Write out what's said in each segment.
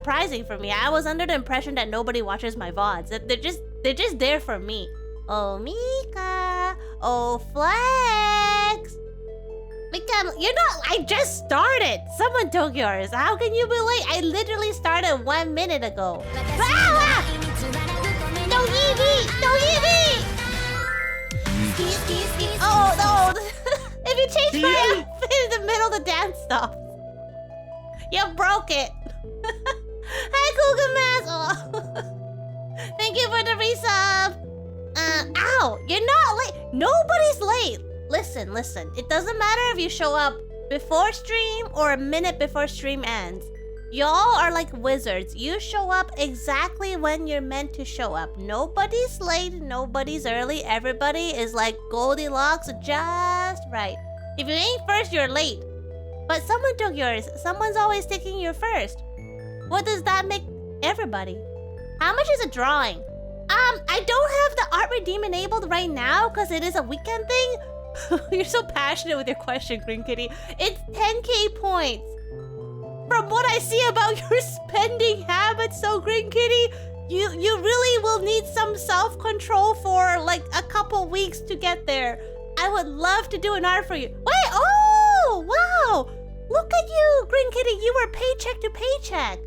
surprising for me. I was under the impression that nobody watches my VODs. That they're just there for me. Oh, Mika. Oh, Flex. Mika, you're not... I just started. Someone took yours. How can you be late? I literally started 1 minute ago. Ah! No Eevee! No Eevee! Oh, no. If you change my outfit in the middle of the dance stop. You broke it. Hi, Cougar Mask. Oh. Thank you for the resub. Ow, you're not late. Nobody's late. Listen. It doesn't matter if you show up before stream or a minute before stream ends. Y'all are like wizards. You show up exactly when you're meant to show up. Nobody's late, nobody's early. Everybody is like Goldilocks, just right. If you ain't first, you're late. But someone took yours. Someone's always taking your first. What does that make everybody? How much is a drawing? I don't have the art redeem enabled right now because it is a weekend thing. You're so passionate with your question, Green Kitty. It's 10k points. From what I see about your spending habits, so Green Kitty, you really will need some self-control for like a couple weeks to get there. I would love to do an art for you. Wait, oh, wow. Look at you, Green Kitty. You were paycheck to paycheck.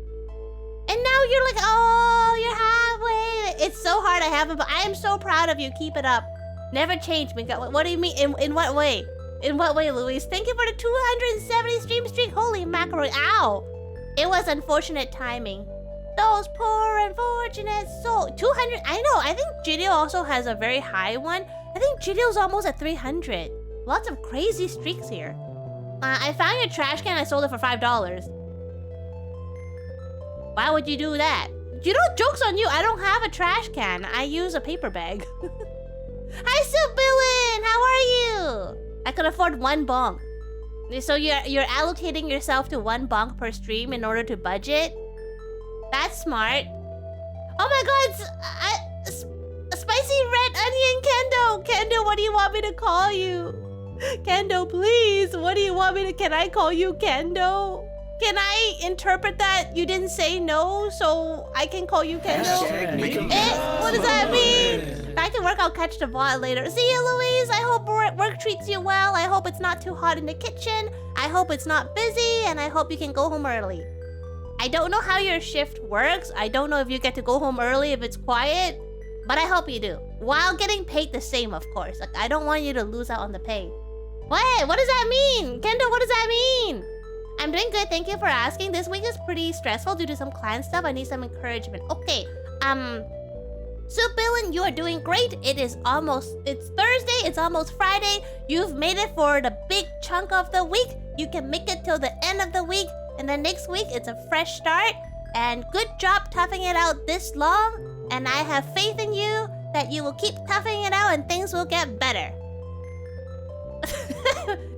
And now you're like, oh, you're halfway. It's so hard I haven't, but I am so proud of you. Keep it up. Never change, Mika. What do you mean? In what way? In what way, Luis? Thank you for the 270 stream streak. Holy mackerel. Ow. It was unfortunate timing. Those poor unfortunate souls. 200. I know. I think GDO also has a very high one. I think GDO's almost at 300. Lots of crazy streaks here. I found your trash can. I sold it for $5. Why would you do that? You know, joke's on you. I don't have a trash can. I use a paper bag. Hi, Sibyllin. How are you? I could afford 1 bonk. So you're allocating yourself to 1 bonk per stream in order to budget? That's smart. Oh my god, spicy red onion Kendo. Kendo, what do you want me to call you? Kendo, please. What do you want me to... Can I call you Kendo? Can I interpret that you didn't say no, so I can call you Kendo? What does that mean? Back to work, I'll catch the bot later. See you, Louise. I hope work treats you well. I hope it's not too hot in the kitchen. I hope it's not busy, and I hope you can go home early. I don't know how your shift works. I don't know if you get to go home early if it's quiet, but I hope you do. While getting paid the same, of course. Like, I don't want you to lose out on the pay. Wait, what does that mean? Kendo, what does that mean? I'm doing good, thank you for asking. This week is pretty stressful due to some clan stuff. I need some encouragement. Okay, Subilin, you are doing great. It's Thursday, it's almost Friday. You've made it for the big chunk of the week. You can make it till the end of the week. And then next week, it's a fresh start. And good job toughing it out this long. And I have faith in you that you will keep toughing it out and things will get better.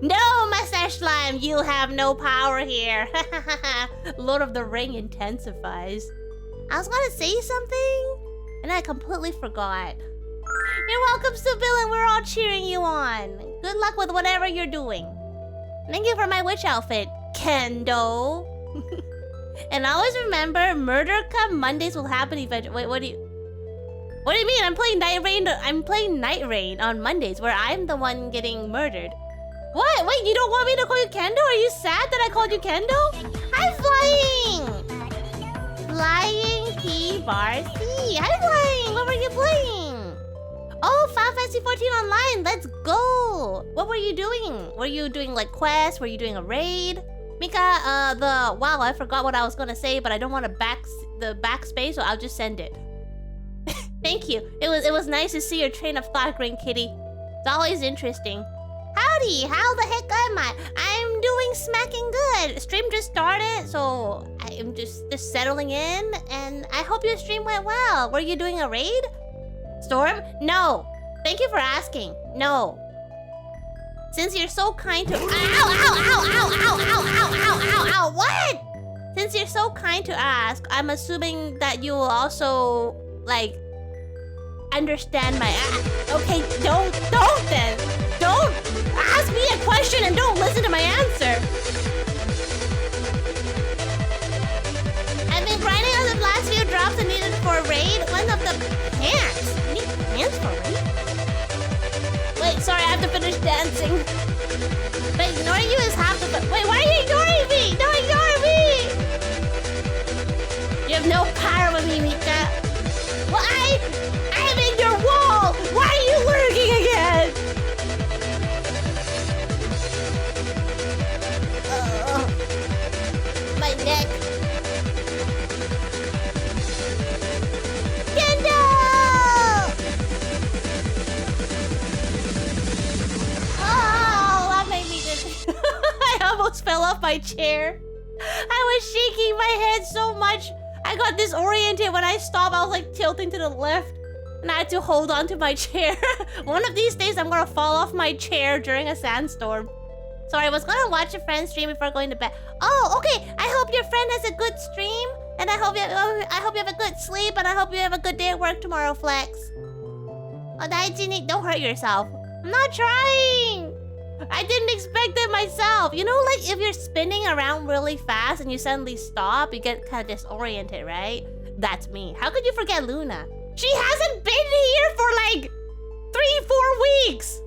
No, Mustache Slime, you have no power here. Lord of the Ring intensifies. I was gonna say something, and I completely forgot. You're welcome, Sibyl, we're all cheering you on. Good luck with whatever you're doing. Thank you for my witch outfit, Kendo. And always remember, Murder Cup Mondays will happen eventually. Wait, what do you mean? I'm playing Night Rain on Mondays, where I'm the one getting murdered. What? Wait, you don't want me to call you Kendo? Are you sad that I called you Kendo? Hi, Flying! Flying T-Bar C. Hi, Flying! What were you playing? Oh, Final Fantasy 14 Online. Let's go! What were you doing? Were you doing like quests? Were you doing a raid? Mika, wow, I forgot what I was gonna say, but I don't want to backspace, so I'll just send it. Thank you. It was nice to see your train of thought, Green Kitty. It's always interesting. Howdy, how the heck am I? I'm doing smacking good. Stream just started, so I'm just settling in, and I hope your stream went well. Were you doing a raid? Storm? No. Thank you for asking. No. Since you're so kind to... Ow, ow, ow, ow, ow, ow, ow, ow, ow, ow, what? Since you're so kind to ask, I'm assuming that you will also, like, understand my... Okay, don't then. Don't ask me a question and don't listen to my answer. I've been dance for me. Wait, sorry, I have to finish dancing. But ignoring you is half the fun. Wait, why are you ignoring me? Don't ignore me! You have no power with me, Mika. Well, I'm in your wall! Why are you lurking again? My neck. I almost fell off my chair. I was shaking my head so much. I got disoriented when I stopped. I was like tilting to the left. And I had to hold on to my chair. One of these days, I'm gonna fall off my chair during a sandstorm. Sorry, I was gonna watch a friend's stream before going to bed. Oh, okay. I hope your friend has a good stream. And I hope you have a good sleep. And I hope you have a good day at work tomorrow, Flex. Oh, Daijini, don't hurt yourself. I'm not trying. I didn't expect it myself. You know, like if you're spinning around really fast and you suddenly stop, you get kind of disoriented, right? That's me. How could you forget Luna? She hasn't been here for like 3-4 weeks.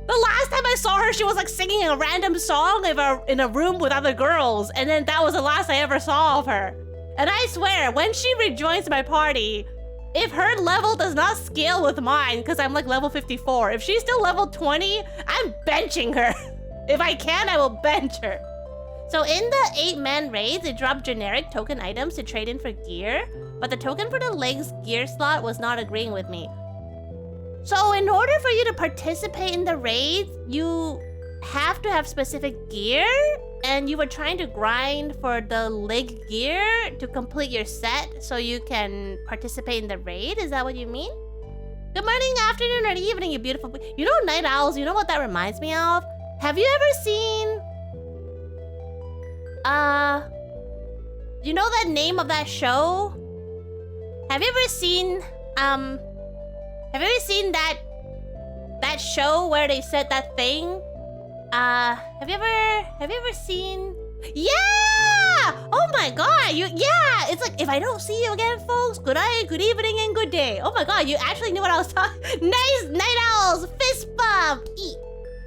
The last time I saw her, she was like singing a random song in a room with other girls. And then that was the last I ever saw of her. And I swear, when she rejoins my party, if her level does not scale with mine, because I'm like level 54, if she's still level 20, I'm benching her. If I can, I will bench her. So in the 8-man raids, they dropped generic token items to trade in for gear, but the token for the legs gear slot was not agreeing with me. So in order for you to participate in the raids, you have to have specific gear, and you were trying to grind for the leg gear to complete your set so you can participate in the raid? Is that what you mean? Good morning, afternoon, or evening, you beautiful... You know night owls, you know what that reminds me of? Have you ever seen... You know that name of that show? Have you ever seen... Have you ever seen that show where they said that thing? Have you ever seen... Yeah! Oh my god, yeah! It's like, if I don't see you again, folks, good day, good evening, and good day. Oh my god, you actually knew what I was talking... Nice! Night owls! Fist bump! Eat!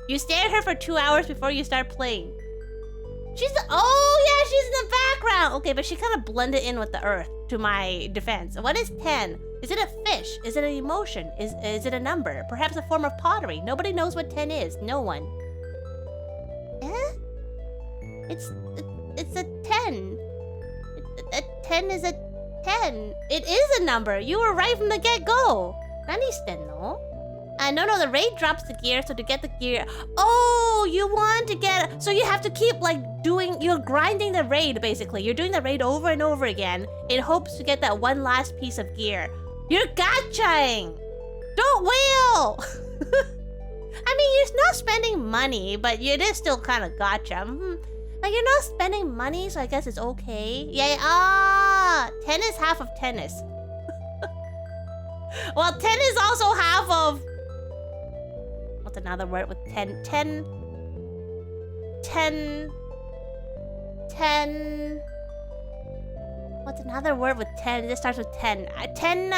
You stare at her for 2 hours before you start playing. Oh yeah, she's in the background! Okay, but she kind of blended in with the earth, to my defense. What is 10? Is it a fish? Is it an emotion? Is it a number? Perhaps a form of pottery? Nobody knows what 10 is. No one. Eh? It's a 10. A 10 is a 10. It is a number. You were right from the get-go. Nani shiteんの? No, the raid drops the gear, so to get the gear... Oh, you want to get... So you have to keep, like, you're grinding the raid, basically. You're doing the raid over and over again in hopes to get that one last piece of gear. You're gachaing! Don't wail! I mean, you're not spending money, but it is still kind of gacha. Like, you're not spending money, so I guess it's okay. Yeah, 10 is half of tennis. Well, 10 is also half of... What's another word with 10? 10... What's another word with 10? It just starts with 10. 10...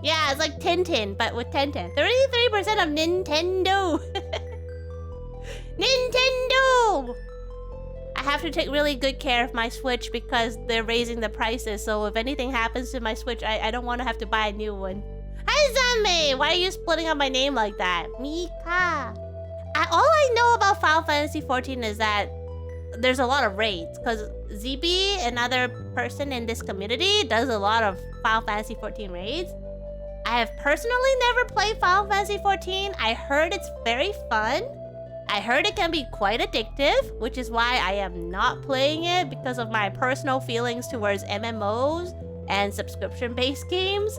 Yeah, it's like Tintin, but with 10. 33% of Nintendo. Nintendo! I have to take really good care of my Switch because they're raising the prices. So if anything happens to my Switch, I don't want to have to buy a new one. Hi, Zame! Why are you splitting up my name like that? Mika. All I know about Final Fantasy XIV is that there's a lot of raids. Because ZB, another person in this community, does a lot of Final Fantasy XIV raids. I have personally never played Final Fantasy XIV. I heard it's very fun. I heard it can be quite addictive, which is why I am not playing it because of my personal feelings towards MMOs and subscription-based games.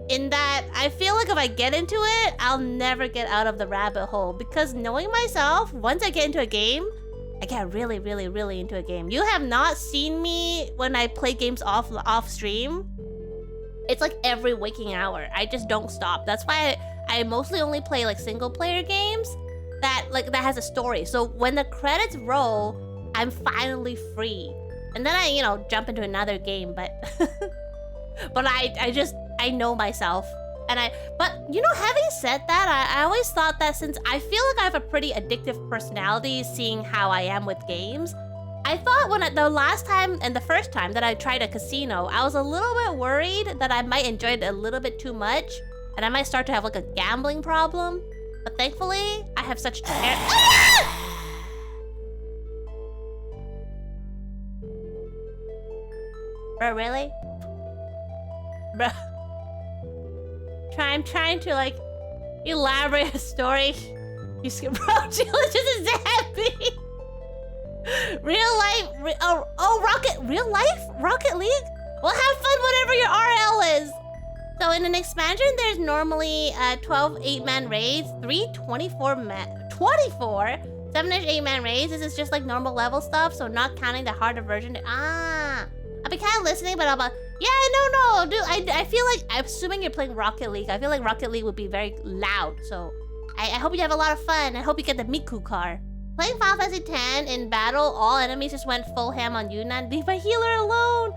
In that, I feel like if I get into it, I'll never get out of the rabbit hole. Because knowing myself, once I get into a game, I get really, really, really into a game. You have not seen me when I play games off stream. It's like every waking hour. I just don't stop. That's why I mostly only play like single-player games that has a story. So when the credits roll, I'm finally free. And then I, you know, jump into another game, but... but I know myself. But, you know, having said that, I always thought that since I feel like I have a pretty addictive personality, seeing how I am with games, I thought the last time and the first time that I tried a casino, I was a little bit worried that I might enjoy it a little bit too much, and I might start to have like a gambling problem. But thankfully, I have such Bro, really? Bro. I'm trying to like elaborate a story. You skip bro, just a zappy. Real life, real life? Rocket League? Well, have fun whatever your RL is. So in an expansion, there's normally 12 8-man raids, 3 24-man, 7-ish 8-man raids. This is just like normal level stuff, so not counting the harder version. I've been kind of listening, but I'm like, yeah, no, dude. I feel like, I'm assuming you're playing Rocket League. I feel like Rocket League would be very loud, so I hope you have a lot of fun. I hope you get the Miku car. Playing Final Fantasy X in battle, all enemies just went full ham on Yuna. Leave my healer alone.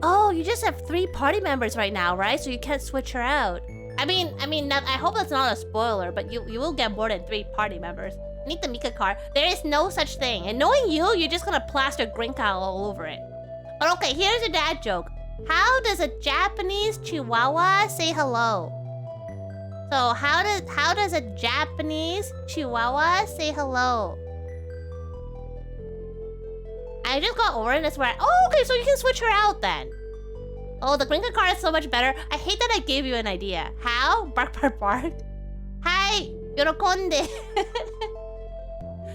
Oh, you just have 3 party members right now, right? So you can't switch her out. I mean, I hope that's not a spoiler, but you will get more than 3 party members. I need the Mika car. There is no such thing. And knowing you, you're just gonna plaster Grinka all over it. But okay, here's a dad joke. How does a Japanese Chihuahua say hello? So how does a Japanese Chihuahua say hello? I just got over it. That's where okay, so you can switch her out then. Oh, the Grinka car is so much better. I hate that I gave you an idea. How? Bark, bark, bark. Hi, yorokonde.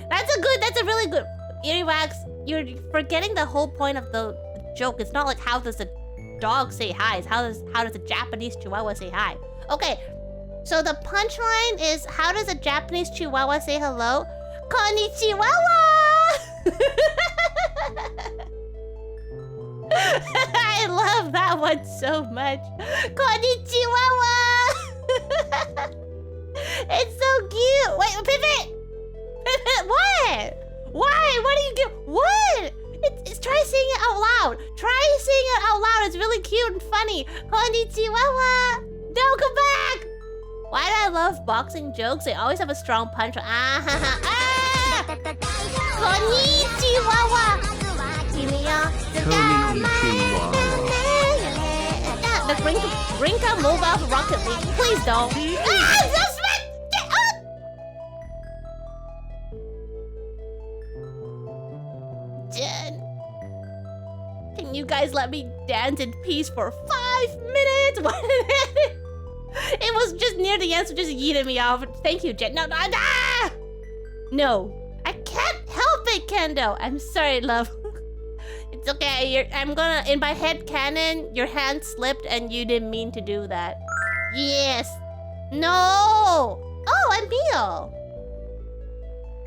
That's a really good. Earwax, you're forgetting the whole point of the joke. It's not like how does a dog say hi. It's how does a Japanese Chihuahua say hi. Okay, so the punchline is how does a Japanese Chihuahua say hello? Konnichiwa. I love that one so much. Konnichiwa. It's so cute. Wait, pivot. What? Why? What do you get? What? It's try saying it out loud. Try saying it out loud. It's really cute and funny. Konnichiwa. Don't come back. Why do I love boxing jokes? They always have a strong punch. Konnichiwa. The Grinka mobile for Rocket League. Please don't. Jen, can you guys let me dance in peace for 5 minutes? It was just near the end, so just yeeted me off. Thank you, Jen. No, I can't help it, Kendo. I'm sorry, love. It's okay. I'm gonna, in my head canon, your hand slipped and you didn't mean to do that. Yes. No. Oh, Emil.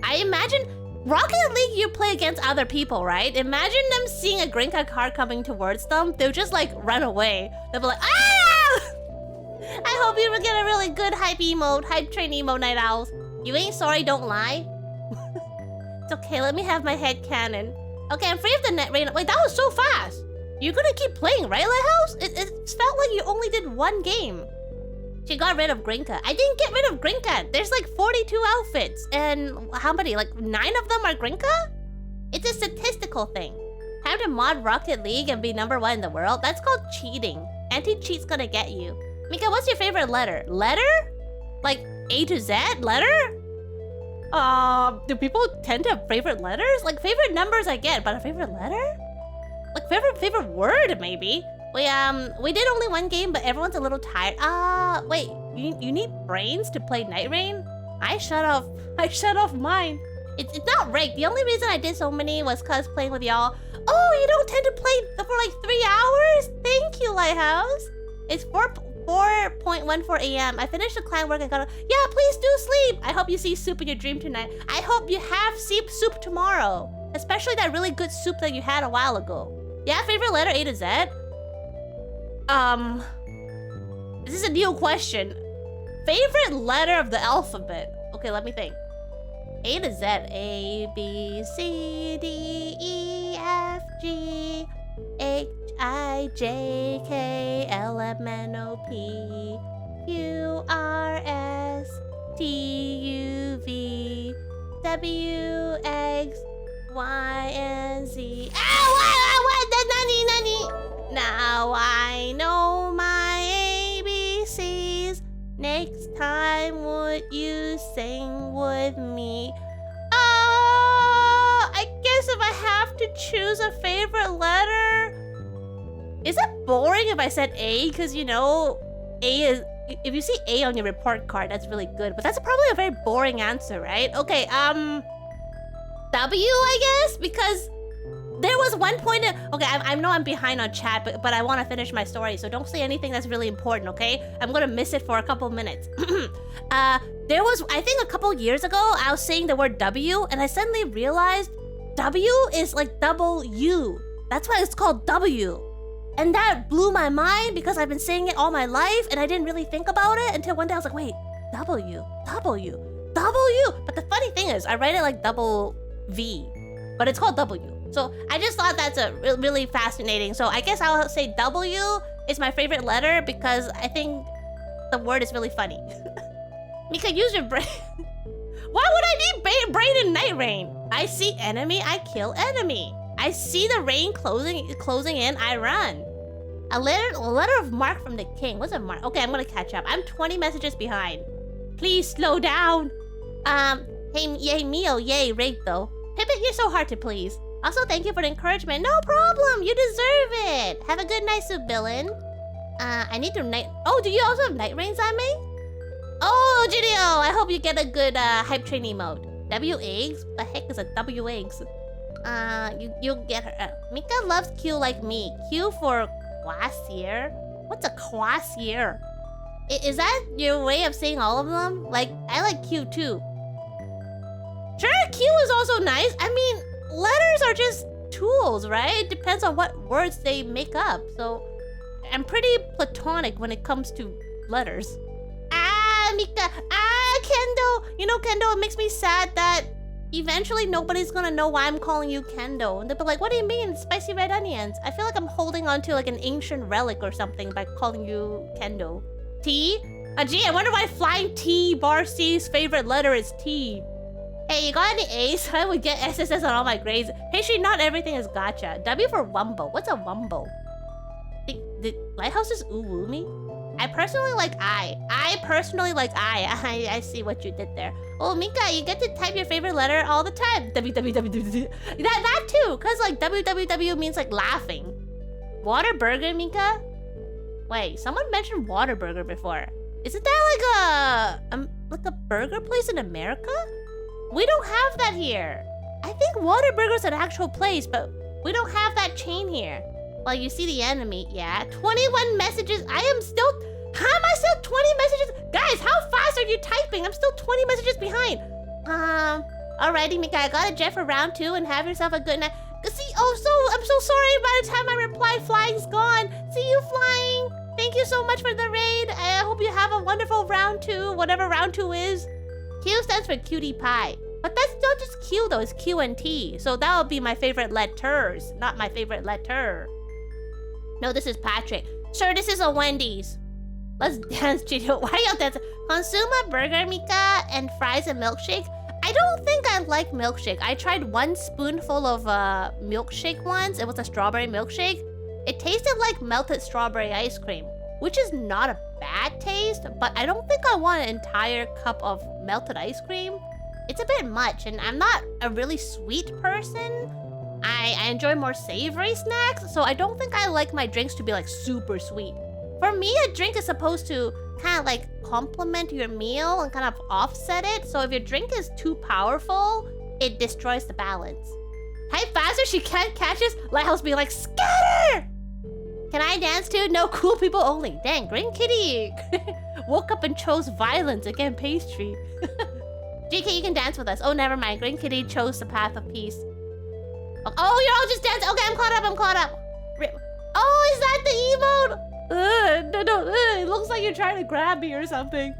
I imagine Rocket League, you play against other people, right? Imagine them seeing a Grinka car coming towards them. They'll just like run away. They'll be like, ah! I hope you get a really good hype train emo night owls. You ain't sorry, don't lie. It's okay, let me have my head cannon. Okay, I'm free of the net rain. Wait, that was so fast. You're gonna keep playing, right, Lighthouse? It felt like you only did 1 game. She got rid of Grinka. I didn't get rid of Grinka. There's like 42 outfits. And how many? Like 9 of them are Grinka? It's a statistical thing. Time to mod Rocket League and be #1 in the world? That's called cheating. Anti-cheat's gonna get you. Mika, what's your favorite letter? Letter? Like A to Z? Letter? Do people tend to have favorite letters? Like favorite numbers I get, but a favorite letter? Like favorite word maybe. We did only 1 game, but everyone's a little tired. Wait, you need brains to play Night Rain? I shut off mine. It's not rigged. The only reason I did so many was cause playing with y'all. Oh, you don't tend to play for like 3 hours? Thank you, Lighthouse. It's 4:14 a.m. I finished the client work and got yeah, please do sleep. I hope you see soup in your dream tonight. I hope you have soup tomorrow. Especially that really good soup that you had a while ago. Yeah, favorite letter A to Z? This is a new question. Favorite letter of the alphabet? Okay, let me think. A to Z. A, B, C, D, E, F, G, G HIJKLMNOP QRSTUV WXYZ. What? Nani? Now I know my ABCs. Next time, would you sing with me? I guess if I have to choose a favorite letter, is it boring if I said A? Because you know, A is. If you see A on your report card, that's really good. But that's probably a very boring answer, right? Okay, W, I guess, because there was one point okay, I know I'm behind on chat, but I want to finish my story, so don't say anything that's really important, okay? I'm gonna miss it for a couple minutes. There was, I think a couple years ago, I was saying the word W, and I suddenly realized W is like double U. That's why it's called W. And that blew my mind because I've been saying it all my life and I didn't really think about it until one day I was like, wait, W. But the funny thing is, I write it like double V, but it's called W. So I just thought that's a really fascinating. So I guess I'll say W is my favorite letter because I think the word is really funny. Mika, use your brain. Why would I need brain in Night Rain? I see enemy, I kill enemy. I see the rain closing in, I run. A letter of mark from the king. What's a mark? Okay, I'm gonna catch up. I'm 20 messages behind. Please slow down. Hey, yay, Mio, yay, rate though. Pippin, you're so hard to please. Also, thank you for the encouragement. No problem, you deserve it. Have a good night, VtuberEN. I need to night. Oh, do you also have Night Rain, Zame? Oh, Gidio, I hope you get a good hype train emote. W eggs? The heck is a W eggs? You'll get her. Mika loves Q like me. Q for quasier? What's a quasier? Is that your way of saying all of them? Like, I like Q too. Sure, Q is also nice. I mean, letters are just tools, right? It depends on what words they make up. So, I'm pretty platonic when it comes to letters. Mika. Kendo. You know, Kendo, it makes me sad that eventually nobody's gonna know why I'm calling you Kendo. And they'll be like, what do you mean? Spicy red onions. I feel like I'm holding on to like an ancient relic or something by calling you Kendo. T? Gee, I wonder why Flying T Bar C's favorite letter is T. Hey, you got any A's? I would get SSS on all my grades. Hey, Shree, not everything is gacha. W for Wumbo. What's a Wumbo? The lighthouses ooh me? I personally like I. I see what you did there. Oh, Mika, you get to type your favorite letter all the time. www. That too, cause like www means like laughing. Waterburger, Mika? Wait, someone mentioned Waterburger before. Isn't that like a burger place in America? We don't have that here. I think Waterburger's an actual place, but we don't have that chain here. Well, you see the enemy, yeah. 21 messages. How am I still 20 messages? Guys, how fast are you typing? I'm still 20 messages behind. Alrighty, Mika, I got a jet for round 2 and have yourself a good night. See, I'm so sorry by the time I reply, flying's gone. See you, flying. Thank you so much for the raid. I hope you have a wonderful round 2, whatever round 2 is. Q stands for cutie pie. But that's not just Q though, it's Q and T. So that would be my favorite letters, not my favorite letter. No, this is Patrick. Sure, this is a Wendy's. Let's dance, Chidio. Why are y'all dancing? Consume a burger, Mika, and fries and milkshake. I don't think I like milkshake. I tried 1 spoonful of milkshake once. It was a strawberry milkshake. It tasted like melted strawberry ice cream, which is not a bad taste, but I don't think I want an entire cup of melted ice cream. It's a bit much, and I'm not a really sweet person. I enjoy more savory snacks, so I don't think I like my drinks to be like super sweet. For me, a drink is supposed to kind of like complement your meal and kind of offset it. So if your drink is too powerful, it destroys the balance. Hype faster, she can't catch us. Lighthouse being like, scatter! Can I dance too? No, cool people only. Dang, Green Kitty woke up and chose violence against pastry. GK, you can dance with us. Oh, never mind. Green Kitty chose the path of peace. Oh, you're all just dancing. Okay, I'm caught up. Oh, is that the emote? No. It looks like you're trying to grab me or something.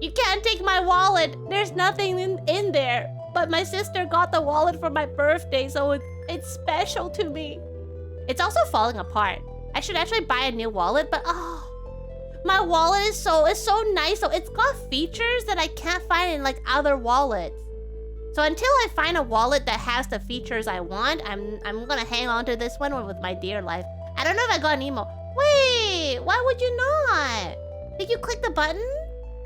You can't take my wallet. There's nothing in there. But my sister got the wallet for my birthday, so It's special to me. It's also falling apart. I should actually buy a new wallet, but oh, my wallet is so nice. So it's got features that I can't find in like other wallets. So until I find a wallet that has the features I want, I'm gonna hang on to this one with my dear life. I don't know if I got an emo. Wait, why would you not? Did you click the button?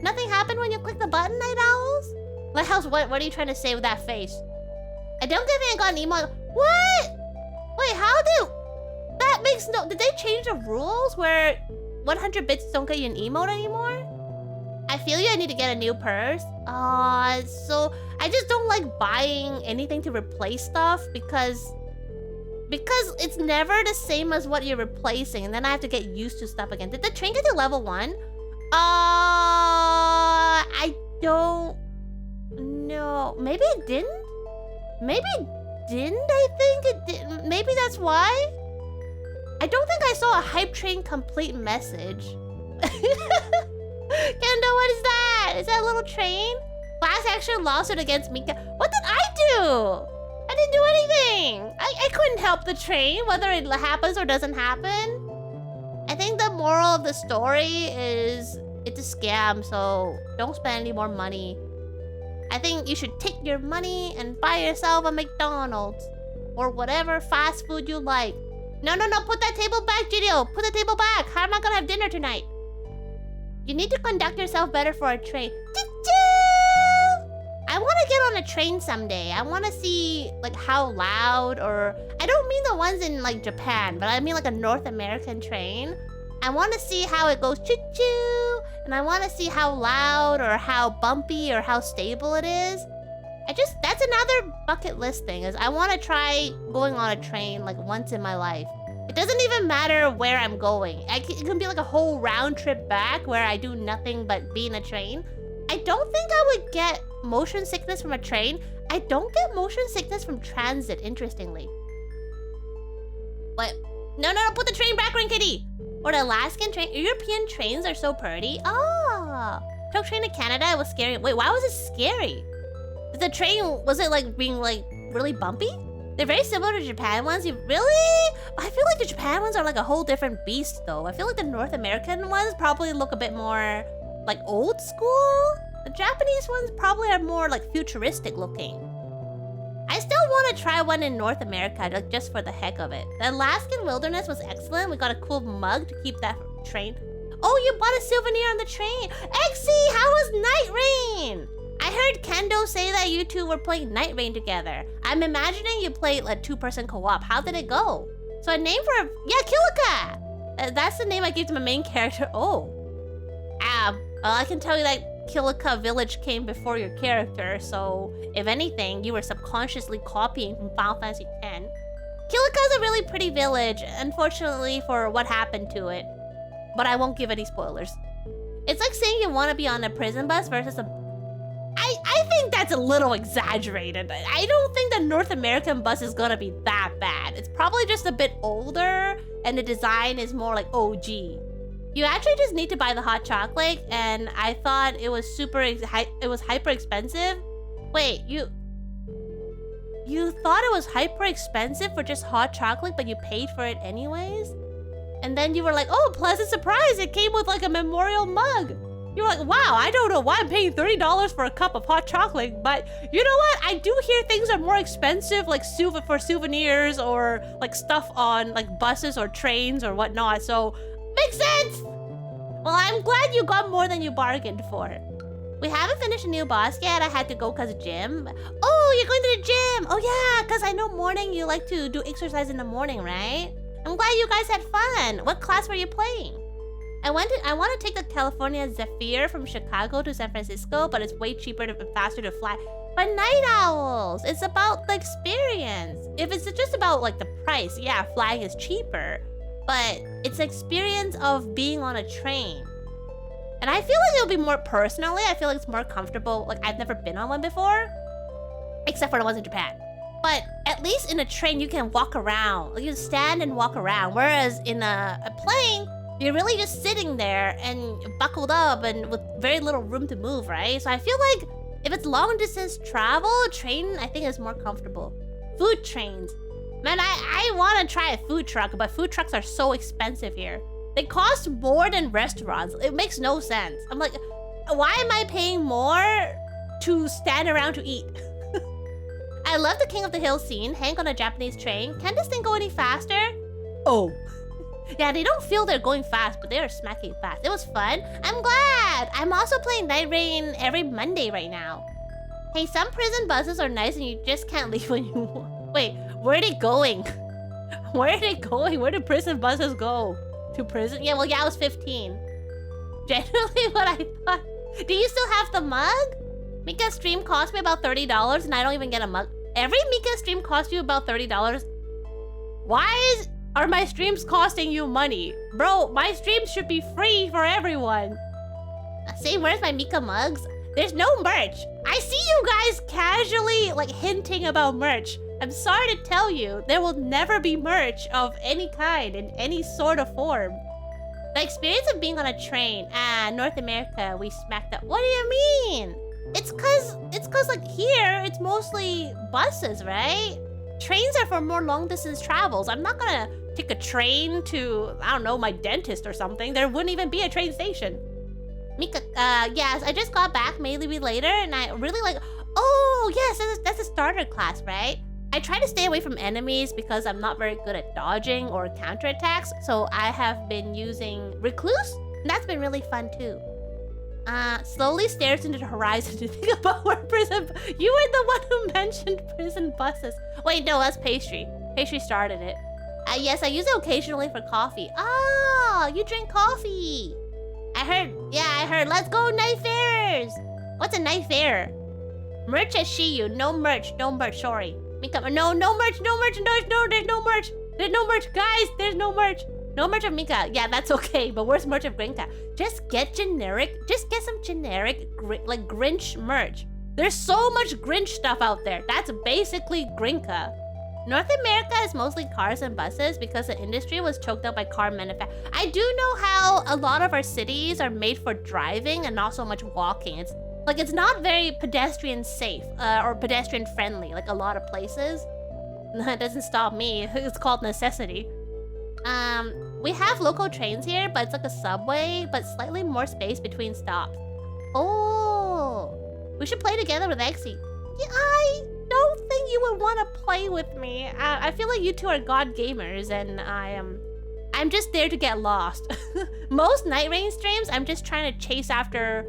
Nothing happened when you click the button, Night Owls? Lighthouse, what are you trying to say with that face? I don't think I got an emo. What? Wait, how do... That makes no... Did they change the rules where 100 bits don't get you an emote anymore? I feel you, I need to get a new purse. So... I just don't like buying anything to replace stuff because it's never the same as what you're replacing, and then I have to get used to stuff again. Did the train get to level 1? I don't know. Maybe it didn't? Maybe it didn't, I think it didn't. Maybe that's why? I don't think I saw a hype train complete message. Kendo, what is that? Is that a little train? Class action lawsuit against Mika. What did I do? I didn't do anything. I couldn't help the train, whether it happens or doesn't happen. I think the moral of the story is it's a scam, so don't spend any more money. I think you should take your money and buy yourself a McDonald's or whatever fast food you like. No, put that table back, Gideon. Put the table back. How am I gonna have dinner tonight? You need to conduct yourself better for a train. I want to get on a train someday. I want to see like how loud, or I don't mean the ones in like Japan, but I mean like a North American train. I want to see how it goes choo-choo, and I want to see how loud or how bumpy or how stable it is. That's another bucket list thing, is I want to try going on a train like once in my life. It doesn't even matter where I'm going. It can be like a whole round trip back where I do nothing but be in a train. I don't think I would get motion sickness from a train. I don't get motion sickness from transit, interestingly. What? No, put the train back, Ring Kitty. Or the Alaskan train. European trains are so pretty. Oh. Took train to Canada, it was scary. Wait, why was it scary? The train, was it like being like really bumpy? They're very similar to Japan ones. Really? I feel like the Japan ones are like a whole different beast though. I feel like the North American ones probably look a bit more like old school. The Japanese ones probably are more like futuristic looking. I still want to try one in North America, like just for the heck of it. The Alaskan wilderness was excellent. We got a cool mug to keep that train. Oh, you bought a souvenir on the train. Exy, how was Night Rain? I heard Kendo say that you two were playing Night Rain together. I'm imagining you played like 2-person co-op. How did it go? So a name for Kilika. That's the name I gave to my main character. Oh. Well, I can tell you that Kilika Village came before your character, so if anything, you were subconsciously copying from Final Fantasy X. Kilika's a really pretty village, unfortunately for what happened to it. But I won't give any spoilers. It's like saying you want to be on a prison bus versus a... I think that's a little exaggerated. I don't think the North American bus is gonna be that bad. It's probably just a bit older, and the design is more like OG. You actually just need to buy the hot chocolate, and I thought it was hyper expensive. Wait, you thought it was hyper expensive for just hot chocolate, but you paid for it anyways? And then you were like, oh, pleasant surprise, it came with like a memorial mug. You're like, wow, I don't know why I'm paying $30 for a cup of hot chocolate, but you know what? I do hear things are more expensive, like for souvenirs or like stuff on like buses or trains or whatnot, so makes sense! Well, I'm glad you got more than you bargained for. We haven't finished a new boss yet. I had to go because of gym. Oh, you're going to the gym! Oh yeah, because I know morning you like to do exercise in the morning, right? I'm glad you guys had fun. What class were you playing? I want to take the California Zephyr from Chicago to San Francisco, but it's way cheaper and faster to fly. But Night Owls, it's about the experience. If it's just about like the price, yeah, flying is cheaper. But it's the experience of being on a train. And I feel like it'll be more personally, I feel like it's more comfortable. Like I've never been on one before, except for the ones in Japan. But at least in a train, you can walk around. Like, you can stand and walk around. Whereas in a plane, you're really just sitting there and buckled up and with very little room to move, right? So I feel like if it's long distance travel, train I think is more comfortable. Food trains. Man, I want to try a food truck, but food trucks are so expensive here. They cost more than restaurants. It makes no sense. I'm like, why am I paying more to stand around to eat? I love the King of the Hill scene. Hank on a Japanese train. Can this thing go any faster? Oh. Yeah, they don't feel they're going fast, but they are smacking fast. It was fun. I'm glad. I'm also playing Night Rain every Monday right now. Hey, some prison buses are nice and you just can't leave when you want. Wait, where are they going? Where are they going? Where do prison buses go? To prison? Yeah, well, yeah, I was 15. Generally what I thought. Do you still have the mug? Mika's stream cost me about $30 and I don't even get a mug. Every Mika stream costs you about $30. Why are my streams costing you money? Bro, my streams should be free for everyone. See, where's my Mika mugs? There's no merch. I see you guys casually like hinting about merch. I'm sorry to tell you, there will never be merch of any kind in any sort of form. The experience of being on a train. North America, we smacked up. What do you mean? It's cause like here, it's mostly buses, right? Trains are for more long distance travels. I'm not gonna take a train to, I don't know, my dentist or something. There wouldn't even be a train station. Mika, yes, I just got back, maybe later, and I really like, oh, yes, that's a starter class, right? I try to stay away from enemies because I'm not very good at dodging or counterattacks, so I have been using Recluse, and that's been really fun too. Slowly stares into the horizon to think about where prison... You were the one who mentioned prison buses. Wait, no, that's Pastry. Pastry started it. Yes, I use it occasionally for coffee. Oh, you drink coffee. I heard. Let's go, night farers. What's a night farer? Merch at Shiyu. No merch, sorry. Mika, no merch, there's no merch. There's no merch, guys, there's no merch. No merch of Mika. Yeah, that's okay, but where's merch of Grinka? Just get some generic, like Grinch merch. There's so much Grinch stuff out there. That's basically Grinka. North America is mostly cars and buses because the industry was choked out by car manufacturing. I do know how a lot of our cities are made for driving and not so much walking. It's not very pedestrian safe or pedestrian friendly, like a lot of places. That doesn't stop me. It's called necessity. We have local trains here, but it's like a subway, but slightly more space between stops. Oh, we should play together with Exy. Yeah, I don't think you would want to play with me. I feel like you two are god gamers, and I'm just there to get lost. Most Night Rain streams, I'm just trying to chase after.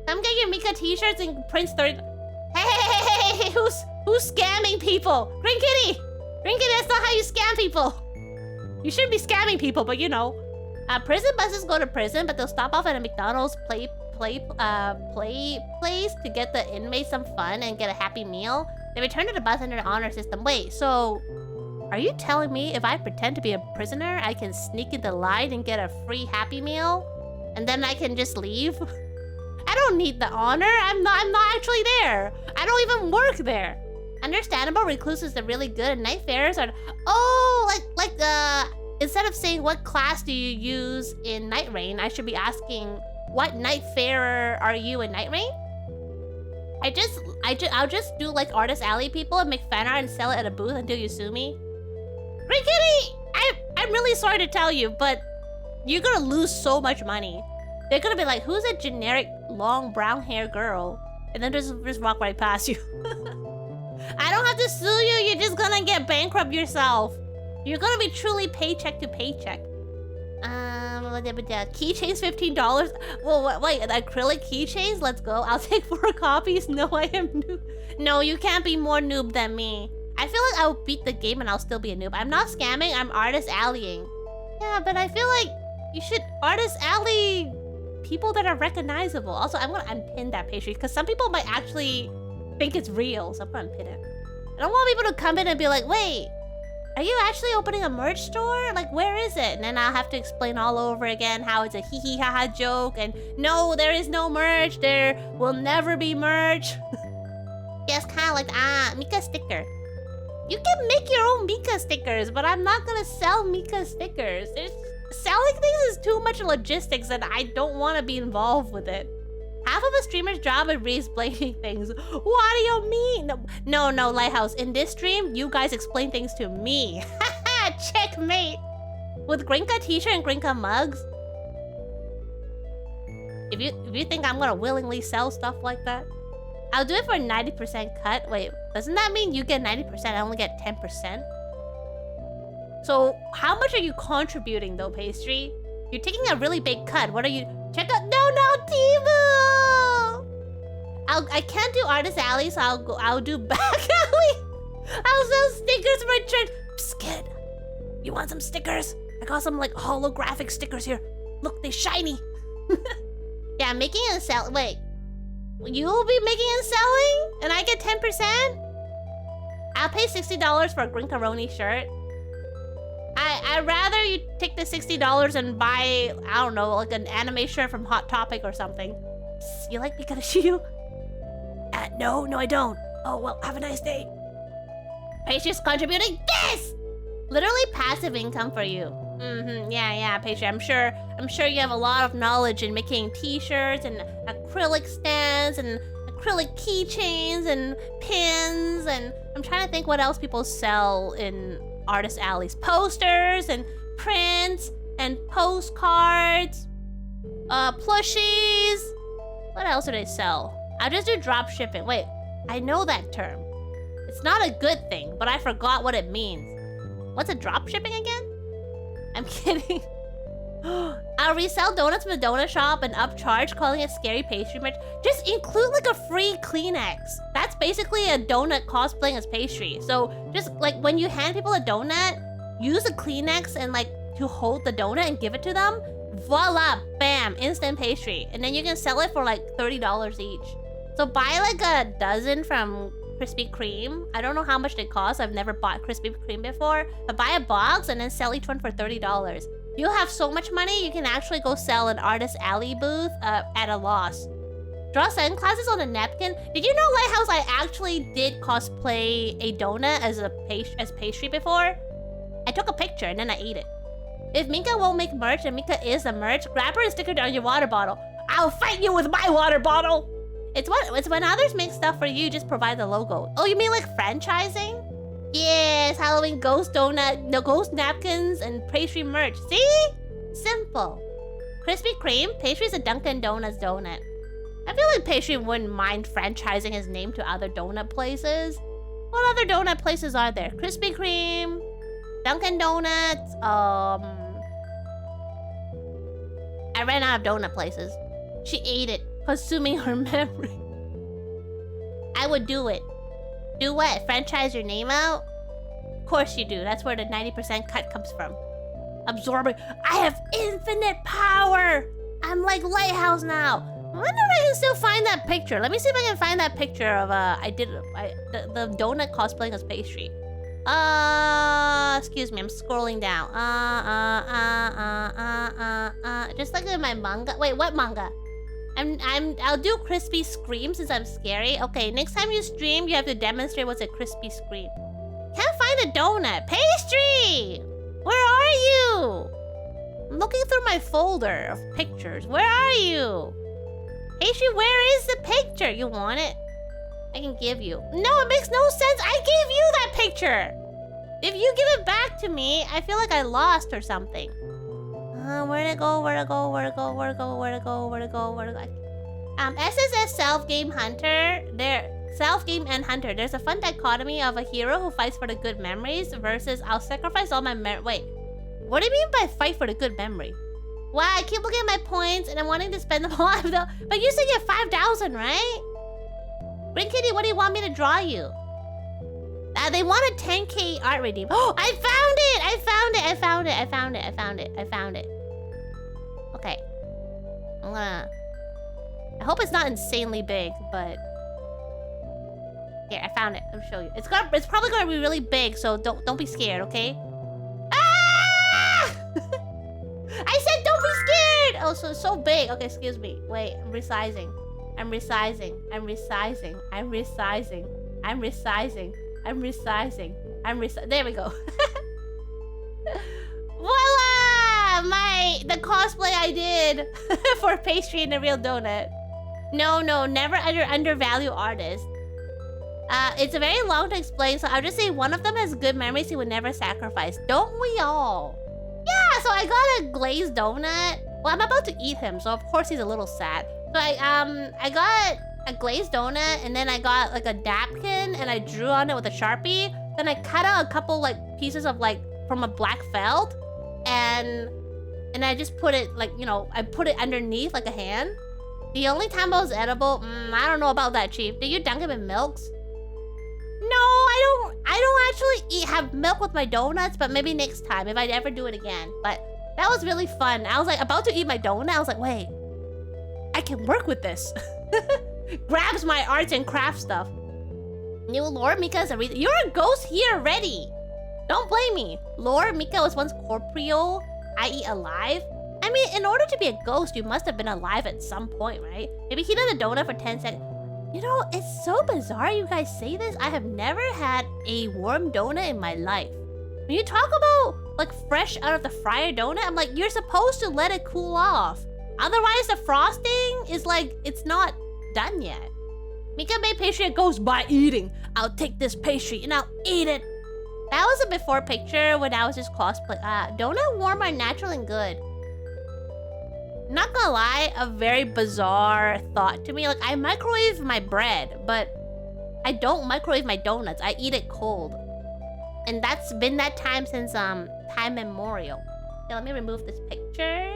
Come get your Mika t-shirts and Prince 30. Hey, who's scamming people? Green Kitty, that's not how you scam people. You shouldn't be scamming people, but you know. Prison buses go to prison, but they'll stop off at a McDonald's play place to get the inmates some fun and get a happy meal. They return to the bus under the honor system. Wait, so are you telling me if I pretend to be a prisoner, I can sneak in the line and get a free happy meal? And then I can just leave? I don't need the honor. I'm not actually there. I don't even work there. Understandable, recluses are really good and night farers are... Oh, instead of saying what class do you use in Night Rain, I should be asking what night farer are you in Night Rain? I'll just do like Artist Alley people and make fan art and sell it at a booth until you sue me. Green Kitty, I'm really sorry to tell you, but you're gonna lose so much money. They're gonna be like, who's a generic long brown hair girl? And then just walk right past you. I don't have to sue you, you're just gonna get bankrupt yourself. You're gonna be truly paycheck to paycheck. Keychains $15. Well, wait, acrylic keychains? Let's go. I'll take 4 copies. No, I am noob. No, you can't be more noob than me. I feel like I'll beat the game and I'll still be a noob. I'm not scamming, I'm Artist Alleying. Yeah, but I feel like you should Artist Alley people that are recognizable. Also, I'm gonna unpin that pastry because some people might actually think it's real, so I'm gonna unpin it. I don't want people to come in and be like, wait, are you actually opening a merch store? Like, where is it? And then I'll have to explain all over again how it's a hee ha ha joke and no, there is no merch. There will never be merch. Yes, kind of like, Mika sticker. You can make your own Mika stickers, but I'm not gonna sell Mika stickers. Selling things is too much logistics and I don't want to be involved with it. Half of a streamer's job is re-explaining things. What do you mean? No, Lighthouse. In this stream, you guys explain things to me. Checkmate. With Grinka t-shirt and Grinka mugs. If you think I'm gonna willingly sell stuff like that, I'll do it for a 90% cut. Wait, doesn't that mean you get 90%? I only get 10%? So how much are you contributing though, Pastry? You're taking a really big cut. What are you? Check out. No, Timu. I can't do Artist Alley, so I'll do Back Alley. I'll sell stickers for church. Psst, kid. You want some stickers? I got some like holographic stickers here. Look, they're shiny. Yeah, making and sell. Wait, you'll be making and selling, and I get 10%. I'll pay $60 for a Grinkaroni shirt. I'd rather you take the $60 and buy, I don't know, like an anime shirt from Hot Topic or something. You like Pikachu? No, I don't. Oh, well, have a nice day. Pastry's contributing this! Literally passive income for you. Yeah, Pastry. I'm sure you have a lot of knowledge in making t-shirts and acrylic stands and acrylic keychains and pins, and I'm trying to think what else people sell in Artist Alley's. Posters and prints and postcards, plushies. What else do they sell? I just do drop shipping. Wait, I know that term. It's not a good thing, but I forgot what it means. What's a drop shipping again? I'm kidding. I'll resell donuts from the donut shop and upcharge, calling it scary pastry merch. Just include like a free Kleenex. That's basically a donut cosplaying as pastry. So just like when you hand people a donut, use a Kleenex and like to hold the donut and give it to them. Voila, bam, instant pastry. And then you can sell it for like $30 each. So buy like a dozen from Krispy Kreme. I don't know how much they cost. I've never bought Krispy Kreme before. But buy a box and then sell each one for $30. You'll have so much money, you can actually go sell an Artist Alley booth at a loss. Draw sunglasses on a napkin. Did you know, Lighthouse, I actually did cosplay a donut as pastry before? I took a picture and then I ate it. If Minka won't make merch and Minka is the merch, grab her and stick it on your water bottle. I'll fight you with my water bottle! It's when others make stuff for you, just provide the logo. Oh, you mean like franchising? Yes, Halloween ghost donut, no ghost napkins, and pastry merch. See? Simple. Krispy Kreme, pastry's a Dunkin' Donuts donut. I feel like Pastry wouldn't mind franchising his name to other donut places. What other donut places are there? Krispy Kreme, Dunkin' Donuts, I ran out of donut places. She ate it, consuming her memory. I would do it. Do what? Franchise your name out? Of course you do. That's where the 90% cut comes from. Absorbing. I have infinite power! I'm like Lighthouse now. I wonder if I can still find that picture. Let me see if I can find that picture of the donut cosplaying as pastry. Excuse me, I'm scrolling down. Just like in my manga. Wait, what manga? I'll do crispy scream since I'm scary. Okay, next time you stream, you have to demonstrate what's a crispy scream. Can't find a donut. Pastry! Where are you? I'm looking through my folder of pictures. Where are you? Pastry, where is the picture? You want it? I can give you. No, it makes no sense. I gave you that picture. If you give it back to me, I feel like I lost or something. Where'd it go? SSS Self-Game Hunter. Self-Game and Hunter. There's a fun dichotomy of a hero who fights for the good memories versus I'll sacrifice all my Wait. What do you mean by fight for the good memory? Wow, I keep looking at my points and I'm wanting to spend them all. But you said you have 5,000, right? Green Kitty, what do you want me to draw you? They want a 10K art redeem. Oh, I found it! I found it. Okay. I hope it's not insanely big, but... Here, I found it. I'll show you. It's probably gonna be really big, so don't be scared, okay? Ah! I said don't be scared! Oh, so it's so big. Okay, excuse me. Wait, I'm resizing. There we go. Voila! The cosplay I did for pastry and the real donut. No, never undervalue artists. It's very long to explain, so I'll just say one of them has good memories he would never sacrifice. Don't we all? Yeah, so I got a glazed donut. Well, I'm about to eat him, so of course he's a little sad. So I got a glazed donut, and then I got like a napkin, and I drew on it with a Sharpie. Then I cut out a couple like pieces of like from a black felt, and I just put it like, you know, I put it underneath like a hand. The only time it was edible, I don't know about that, Chief. Did you dunk him in milks? No, I don't actually have milk with my donuts, but maybe next time if I ever do it again. But that was really fun. I was like about to eat my donut. I was like, wait, I can work with this. Grabs my arts and craft stuff. New lore, Mika is a reason. You're a ghost here already. Don't blame me. Lore, Mika was once corporeal, i.e. alive. I mean, in order to be a ghost, you must have been alive at some point, right? Maybe he did a donut for 10 seconds. You know, it's so bizarre you guys say this. I have never had a warm donut in my life. When you talk about, like, fresh out of the fryer donut, I'm like, you're supposed to let it cool off. Otherwise, the frosting is like, it's not done yet. Mika made pastry that goes by eating. I'll take this pastry and I'll eat it. That was a before picture when I was just cosplay. Donut warm are natural and good. Not gonna lie, a very bizarre thought to me. Like, I microwave my bread, but I don't microwave my donuts. I eat it cold. And that's been that time since time memorial. Okay, let me remove this picture.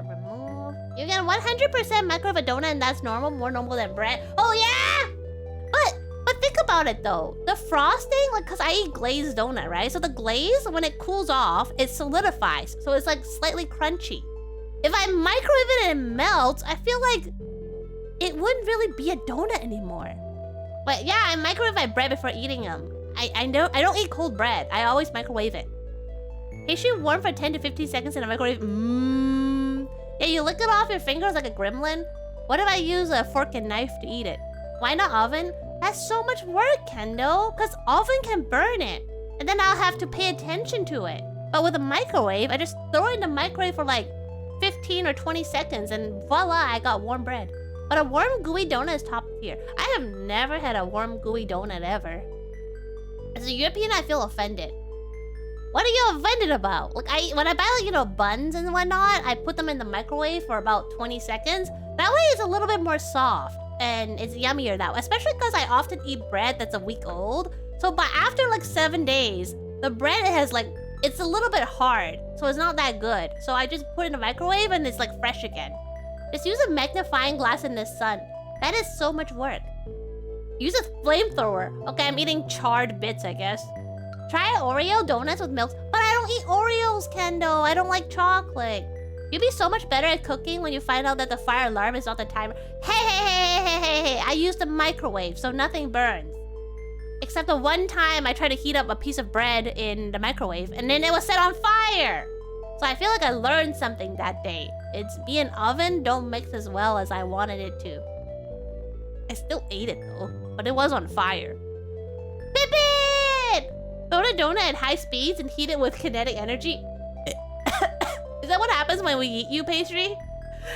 Remove. You can 100% microwave a donut and that's normal, more normal than bread. Oh yeah! But think about it though. The frosting, like, cause I eat glazed donut, right? So the glaze, when it cools off, it solidifies. So it's like slightly crunchy. If I microwave it and it melts, I feel like it wouldn't really be a donut anymore. But yeah, I microwave my bread before eating them. I don't eat cold bread. I always microwave it. Pastry warm for 10 to 15 seconds in a microwave. Yeah, you lick it off your fingers like a gremlin. What if I use a fork and knife to eat it? Why not oven? That's so much work, Kendo, because oven can burn it. And then I'll have to pay attention to it. But with a microwave, I just throw it in the microwave for like 15 or 20 seconds and voila, I got warm bread. But a warm gooey donut is top tier. I have never had a warm gooey donut ever. As a European, I feel offended. What are you offended about? Like, when I buy, like, you know, buns and whatnot, I put them in the microwave for about 20 seconds. That way it's a little bit more soft and it's yummier that way. Especially because I often eat bread that's a week old. So by after like 7 days, the bread has like, it's a little bit hard. So it's not that good. So I just put it in the microwave and it's like fresh again. Just use a magnifying glass in the sun. That is so much work. Use a flamethrower. Okay, I'm eating charred bits, I guess. Try Oreo donuts with milk. But I don't eat Oreos, Kendo. I don't like chocolate. You'll be so much better at cooking when you find out that the fire alarm is not the timer. Hey. I used a microwave, so nothing burns. Except the one time I tried to heat up a piece of bread in the microwave, and then it was set on fire. So I feel like I learned something that day. It's me and oven don't mix as well as I wanted it to. I still ate it though, but it was on fire. Pippin! Throw the donut at high speeds and heat it with kinetic energy. Is that what happens when we eat you, pastry?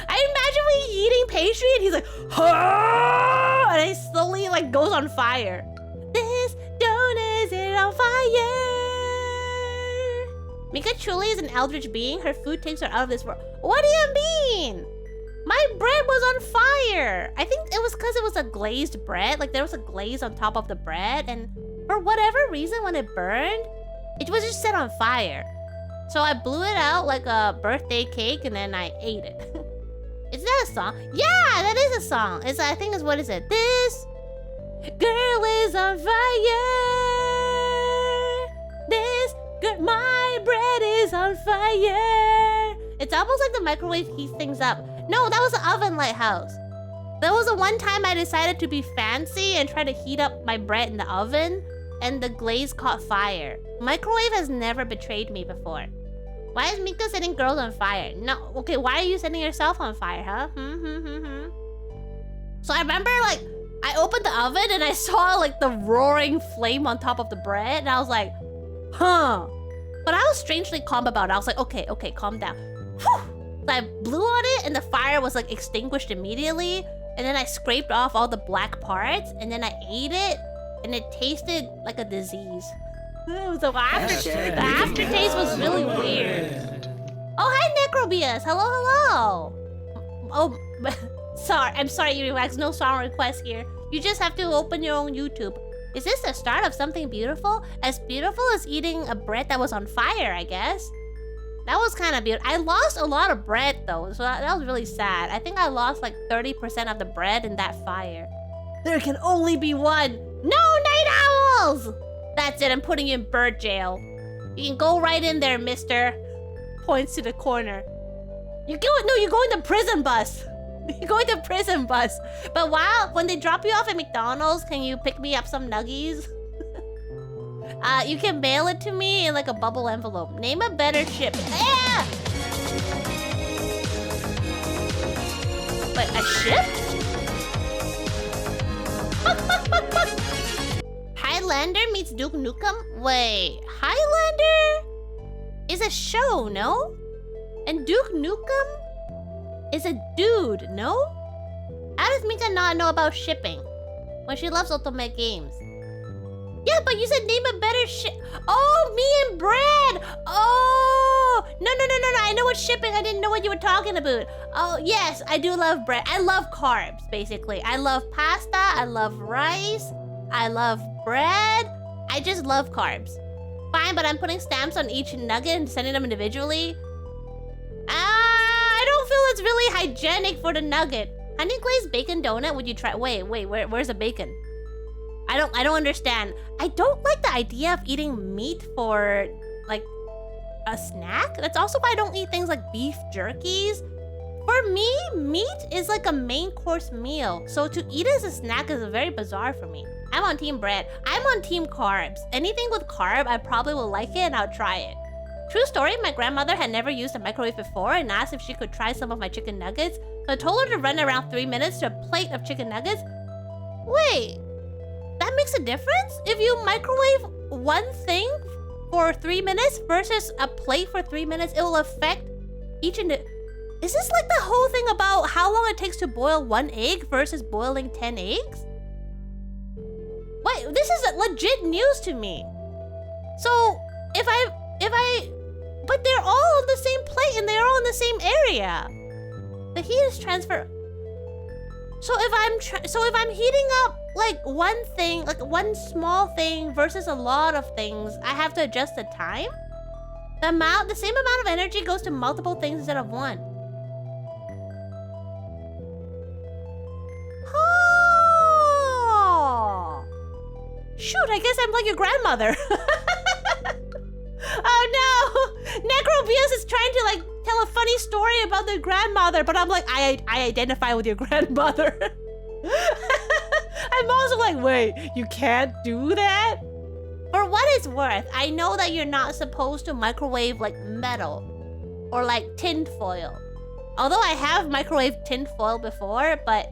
I imagine we eating pastry and he's like, "Huh!" And it slowly like goes on fire. This donut is on fire. Mika truly is an eldritch being. Her food takes her out of this world. What do you mean? My bread was on fire. I think it was because it was a glazed bread. Like there was a glaze on top of the bread. And for whatever reason, when it burned, it was just set on fire. So I blew it out like a birthday cake and then I ate it. Is that a song? Yeah, that is a song. I think it's, what is it? This girl is on fire. This girl, my bread is on fire. It's almost like the microwave heats things up. No, that was the oven lighthouse. That was the one time I decided to be fancy and try to heat up my bread in the oven and the glaze caught fire. Microwave has never betrayed me before. Why is Mika setting girls on fire? No, okay, why are you setting yourself on fire, huh? So I remember, like, I opened the oven and I saw, like, the roaring flame on top of the bread. And I was like, huh. But I was strangely calm about it. I was like, okay, calm down. Whew. So I blew on it and the fire was like extinguished immediately. And then I scraped off all the black parts and then I ate it and it tasted like a disease. So the aftertaste was really weird. Oh, hi Necrobius. Hello, hello. Oh, I'm sorry, Earwax. No song request here. You just have to open your own YouTube. Is this the start of something beautiful? As beautiful as eating a bread that was on fire, I guess. That was kind of beautiful. I lost a lot of bread though, so that was really sad. I think I lost like 30% of the bread in that fire. There can only be one. No, night owls! That's it, I'm putting you in bird jail. You can go right in there, mister. Points to the corner. You go in the prison bus. You go in the prison bus. But when they drop you off at McDonald's, can you pick me up some nuggies? You can mail it to me in like a bubble envelope. Name a better ship. Yeah! Wait, a ship? Highlander meets Duke Nukem? Wait, Highlander is a show, no? And Duke Nukem is a dude, no? How does Mika not know about shipping when she loves ultimate games? Yeah, but you said name a better ship. Oh, me and bread. Oh, no. I know what shipping. I didn't know what you were talking about. Oh, yes, I do love bread. I love carbs, basically. I love pasta. I love rice. I love bread. I just love carbs. Fine, but I'm putting stamps on each nugget and sending them individually. I don't feel it's really hygienic for the nugget. Honey glazed bacon donut, would you try? Wait, where's the bacon? I don't understand. I don't like the idea of eating meat for like a snack. That's also why I don't eat things like beef jerkies. For me, meat is like a main course meal. So to eat as a snack is very bizarre for me. I'm on team bread. I'm on team carbs. Anything with carb, I probably will like it and I'll try it. True story, my grandmother had never used a microwave before and asked if she could try some of my chicken nuggets. So I told her to run around 3 minutes to a plate of chicken nuggets. Wait, that makes a difference? If you microwave one thing for 3 minutes versus a plate for 3 minutes, it will affect each and Is this like the whole thing about how long it takes to boil 1 egg versus boiling 10 eggs? Wait, this is legit news to me. So but they're all on the same plate and they're all in the same area. The heat is transferred. So if I'm heating up like one thing, like one small thing versus a lot of things, I have to adjust the time? The same amount of energy goes to multiple things instead of one. Oh! Shoot, I guess I'm like your grandmother. Oh no! Necrobius is trying to like tell a funny story about their grandmother, but I'm like, I identify with your grandmother. I'm also like, wait, you can't do that? For what it's worth, I know that you're not supposed to microwave like metal or like tin foil. Although I have microwaved tin foil before, but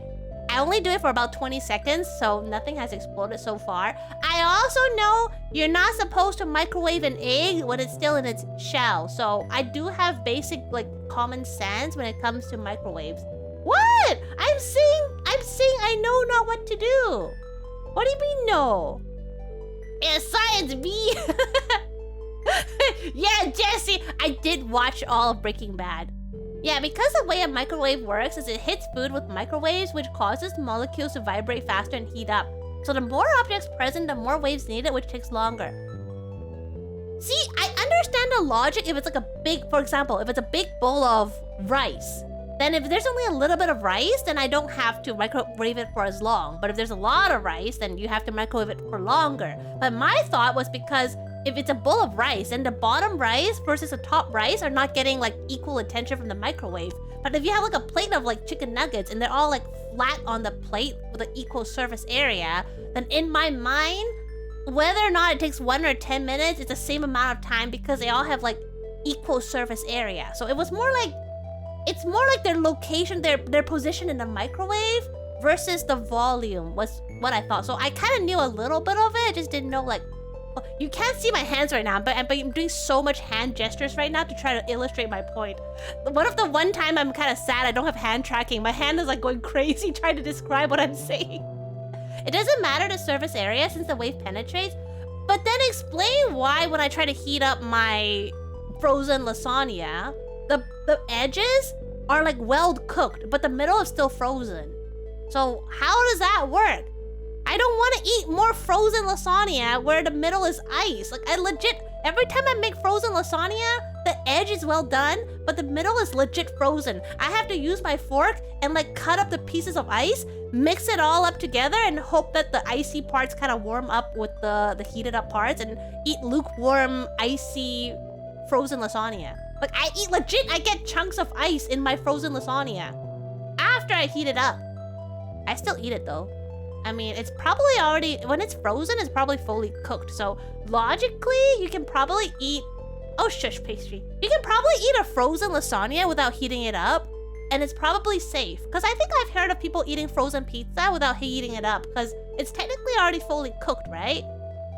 I only do it for about 20 seconds, so nothing has exploded so far. I also know you're not supposed to microwave an egg when it's still in its shell, so I do have basic like common sense when it comes to microwaves. What? I'm saying I know not what to do. What do you mean no? Yeah, science B. Yeah, Jesse, I did watch all of Breaking Bad. Yeah, because the way a microwave works is it hits food with microwaves, which causes molecules to vibrate faster and heat up. So the more objects present, the more waves needed, which takes longer. See, I understand the logic if it's like a big, for example, if it's a big bowl of rice, then if there's only a little bit of rice, then I don't have to microwave it for as long. But if there's a lot of rice, then you have to microwave it for longer. But my thought was because if it's a bowl of rice and the bottom rice versus the top rice are not getting like equal attention from the microwave. But if you have like a plate of like chicken nuggets and they're all like flat on the plate with an equal surface area, then in my mind, whether or not it takes 1 or 10 minutes, it's the same amount of time because they all have like equal surface area. So it was more like, it's more like their location, their position in the microwave versus the volume was what I thought. So I kind of knew a little bit of it, just didn't know like You can't see my hands right now, but I'm doing so much hand gestures right now to try to illustrate my point. The one time I'm kind of sad I don't have hand tracking. My hand is like going crazy trying to describe what I'm saying. It doesn't matter the surface area since the wave penetrates, but then explain why when I try to heat up my frozen lasagna, the edges are like well cooked, but the middle is still frozen. So how does that work? I don't want to eat more frozen lasagna where the middle is ice. Like I legit, every time I make frozen lasagna, the edge is well done, but the middle is legit frozen. I have to use my fork and like cut up the pieces of ice, mix it all up together and hope that the icy parts kind of warm up with the heated up parts and eat lukewarm, icy, frozen lasagna. Like I eat legit, I get chunks of ice in my frozen lasagna after I heat it up. I still eat it though. I mean, it's probably already, when it's frozen, it's probably fully cooked. So logically, you can probably eat, oh shush pastry. You can probably eat a frozen lasagna without heating it up. And it's probably safe. Because I think I've heard of people eating frozen pizza without heating it up. Because it's technically already fully cooked, right?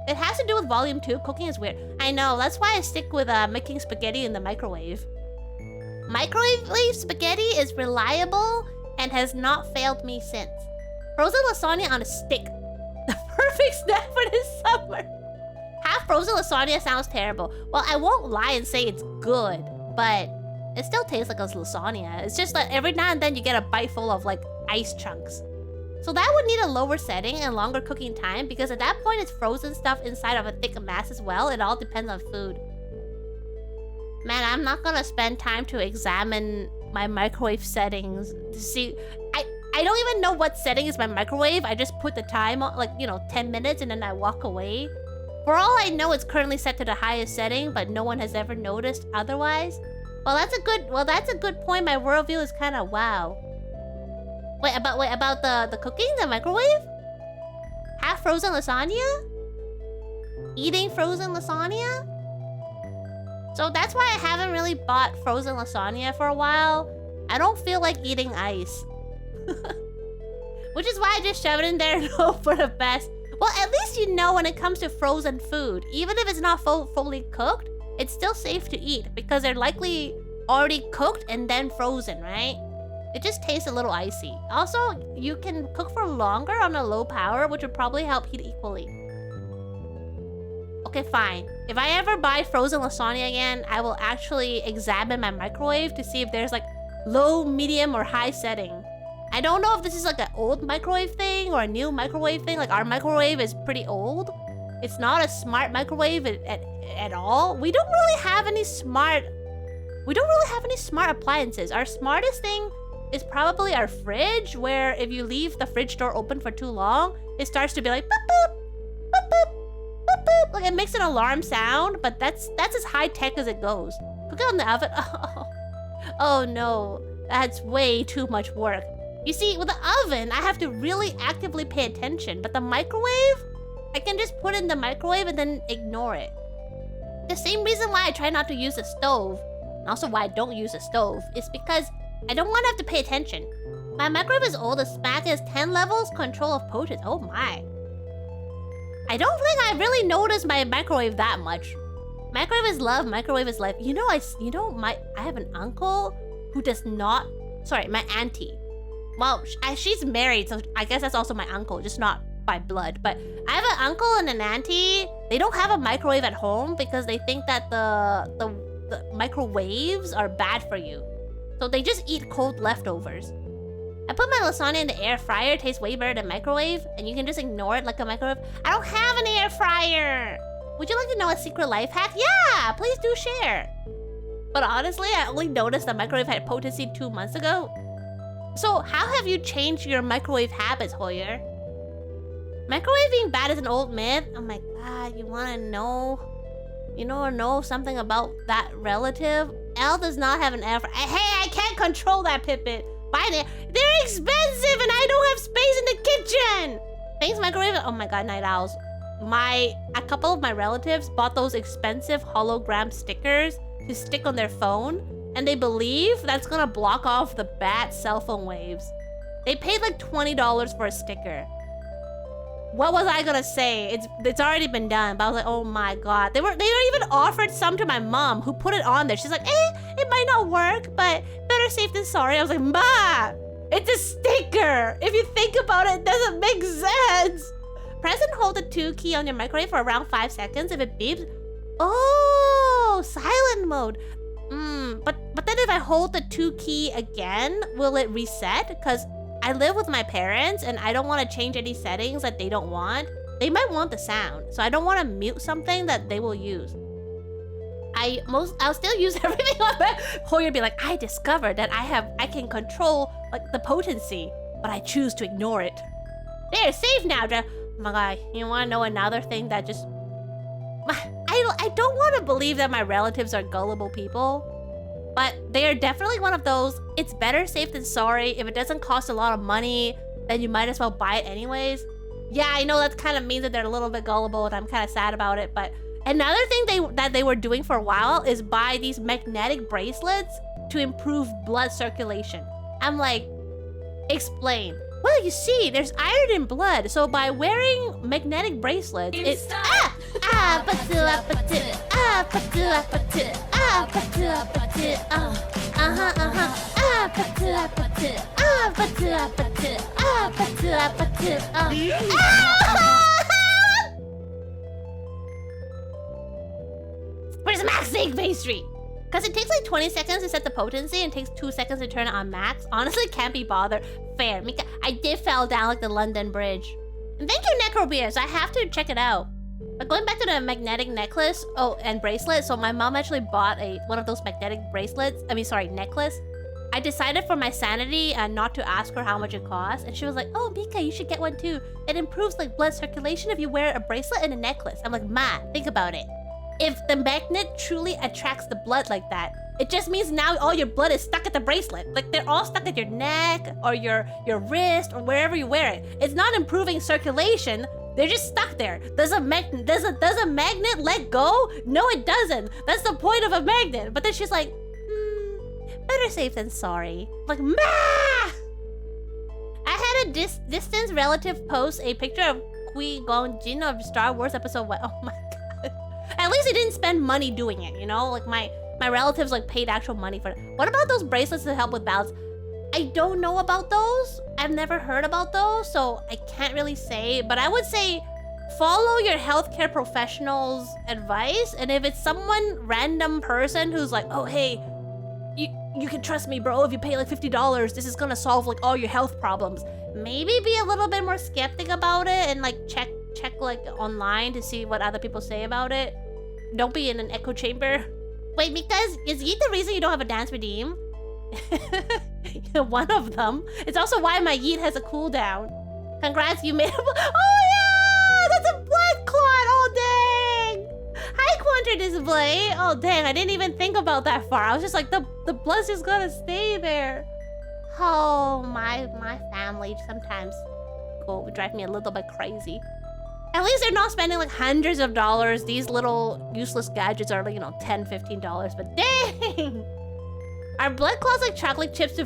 It has to do with volume too. Cooking is weird. I know, that's why I stick with making spaghetti in the microwave. Microwave spaghetti is reliable and has not failed me since. Frozen lasagna on a stick. The perfect snack for this summer. Half frozen lasagna sounds terrible. Well, I won't lie and say it's good, but it still tastes like a lasagna. It's just that every now and then you get a bite full of like ice chunks. So that would need a lower setting and longer cooking time because at that point it's frozen stuff inside of a thick mass as well. It all depends on food. Man, I'm not gonna spend time to examine my microwave settings to see. I don't even know what setting is my microwave. I just put the time on, like, you know, 10 minutes and then I walk away. For all I know, it's currently set to the highest setting, but no one has ever noticed otherwise. Well, that's a good point. My worldview is kind of wow. Wait, about the cooking, the microwave? Half frozen lasagna? Eating frozen lasagna? So that's why I haven't really bought frozen lasagna for a while. I don't feel like eating ice. Which is why I just shove it in there and hope for the best. Well, at least you know when it comes to frozen food, even if it's not fully cooked, it's still safe to eat because they're likely already cooked and then frozen, right? It just tastes a little icy. Also, you can cook for longer on a low power, which would probably help heat equally. Okay, fine. If I ever buy frozen lasagna again, I will actually examine my microwave to see if there's like low, medium, or high setting. I don't know if this is like an old microwave thing or a new microwave thing. Like our microwave is pretty old. It's not a smart microwave at all. We don't really have any smart appliances. Our smartest thing is probably our fridge, where if you leave the fridge door open for too long, it starts to be like boop boop, boop boop, boop boop. Like it makes an alarm sound, but that's as high tech as it goes. Cook it on the oven. Oh no, that's way too much work. You see, with the oven, I have to really actively pay attention, but the microwave, I can just put it in the microwave and then ignore it. The same reason why I try not to use a stove, and also why I don't use a stove, is because I don't want to have to pay attention. My microwave is old as smack, has 10 levels, control of potions. Oh my. I don't think I really noticed my microwave that much. Microwave is love, microwave is life. I have an uncle who does not, sorry, my auntie. Well, she's married, so I guess that's also my uncle, just not by blood. But I have an uncle and an auntie. They don't have a microwave at home because they think that the microwaves are bad for you. So they just eat cold leftovers. I put my lasagna in the air fryer. It tastes way better than microwave, and you can just ignore it like a microwave. I don't have an air fryer. Would you like to know a secret life hack? Yeah, please do share. But honestly, I only noticed the microwave had potency 2 months ago. So how have you changed your microwave habits, Hoyer? Microwave being bad is an old myth. Oh my god, you wanna know? You know something about that relative? Elle does not have an air fryer. Hey, I can't control that Pipit. Buy it. They're expensive and I don't have space in the kitchen. Thanks, microwave. Oh my god, night owls. A couple of my relatives bought those expensive hologram stickers to stick on their phone. And they believe that's gonna block off the bad cell phone waves. They paid like $20 for a sticker. what was I gonna say? It's already been done. But I was like, oh my god. They even offered some to my mom who put it on there. She's like, it might not work, but better safe than sorry. I was like, Ma, it's a sticker. If you think about it, it doesn't make sense. Press and hold the 2 key on your microwave for around 5 seconds. If it beeps, oh, silent mode. But then if I hold the 2 key again, will it reset? Because I live with my parents and I don't want to change any settings that they don't want. They might want the sound, so I don't want to mute something that they will use. I'll still use everything on it. Hoyer be like, I discovered that I can control like the potency, but I choose to ignore it. There, safe now. Oh my god, you want to know another thing that just... I don't want to believe that my relatives are gullible people. But they are definitely one of those, it's better safe than sorry. If it doesn't cost a lot of money, then you might as well buy it anyways. Yeah, I know that kind of means that they're a little bit gullible and I'm kind of sad about it. But another thing that they were doing for a while is buy these magnetic bracelets to improve blood circulation. I'm like, explain. Well, you see, there's iron in blood. So by wearing magnetic bracelets, it's... Where's max sync pastry? Because it takes like 20 seconds to set the potency and takes 2 seconds to turn it on max. Honestly, can't be bothered. Fair. Mika, I did fell down like the London Bridge. And thank you, Necrobeers. I have to check it out. But going back to the magnetic necklace, and bracelet. So my mom actually bought one of those magnetic bracelets. Necklace. I decided for my sanity not to ask her how much it costs. And she was like, oh, Mika, you should get one too. It improves like blood circulation if you wear a bracelet and a necklace. I'm like, Ma, think about it. If the magnet truly attracts the blood like that, it just means now all your blood is stuck at the bracelet. Like they're all stuck at your neck or your wrist or wherever you wear it. It's not improving circulation. They're just stuck there. Does a magnet let go? No, it doesn't. That's the point of a magnet. But then she's like, better safe than sorry. Like, Ma! I had a distance relative post a picture of Qui-Gon Jinn of Star Wars Episode 1. Oh my god. At least he didn't spend money doing it, you know? Like my relatives like paid actual money for it. What about those bracelets to help with balance? I don't know about those. I've never heard about those, so I can't really say. But I would say follow your healthcare professional's advice. And if it's someone random person who's like, oh, hey, you can trust me, bro. If you pay like $50, this is gonna solve like all your health problems. Maybe be a little bit more skeptic about it and like check like online to see what other people say about it. Don't be in an echo chamber. Wait, because is Yeet the reason you don't have a dance redeem? One of them. It's also why my Yeet has a cooldown. Congrats, you made a... Oh yeah! That's a blood clot! Oh dang! Hi, Quantra Display! Oh dang, I didn't even think about that far. I was just like, the blood's just gonna stay there. Oh, my family sometimes drive me a little bit crazy. At least they're not spending like hundreds of dollars. These little useless gadgets are like, you know, $10, $15. But dang! Are blood clots like chocolate chips to...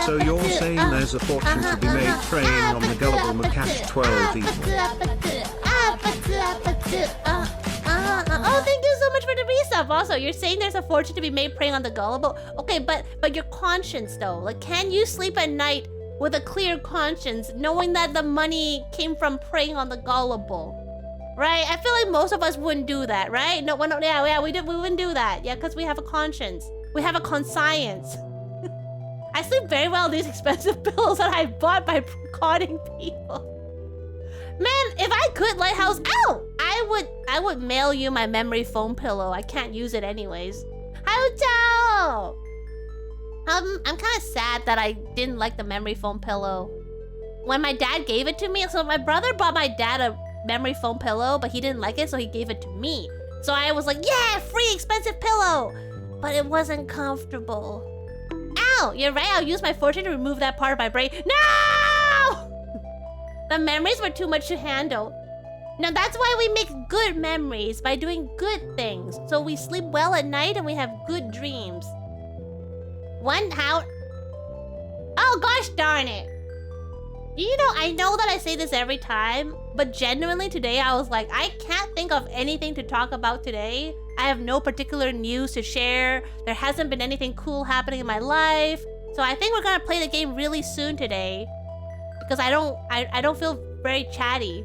So you're saying there's a fortune to be made preying on the gullible macaque 12 evil. Oh, thank you so much for the resub. Also, you're saying there's a fortune to be made preying on the gullible. Okay, but your conscience though. Like, can you sleep at night with a clear conscience, knowing that the money came from preying on the gullible? Right? I feel like most of us wouldn't do that, right? No, yeah, we wouldn't do that. Yeah, because we have a conscience. We have a conscience. I sleep very well on these expensive pillows that I bought by conning people. Man, if I could, Lighthouse, ow! I would mail you my memory foam pillow. I can't use it anyways. Hotel! I'm kind of sad that I didn't like the memory foam pillow. When my dad gave it to me, so my brother bought my dad a memory foam pillow, but he didn't like it, so he gave it to me. So I was like, yeah, free expensive pillow! But it wasn't comfortable. Ow! You're right, I'll use my fortune to remove that part of my brain. No! The memories were too much to handle. Now that's why we make good memories, by doing good things. So we sleep well at night and we have good dreams. how... Oh, gosh darn it. You know, I know that I say this every time, but genuinely today I was like, I can't think of anything to talk about today. I have no particular news to share. There hasn't been anything cool happening in my life. So I think we're gonna play the game really soon today. Because I don't feel very chatty.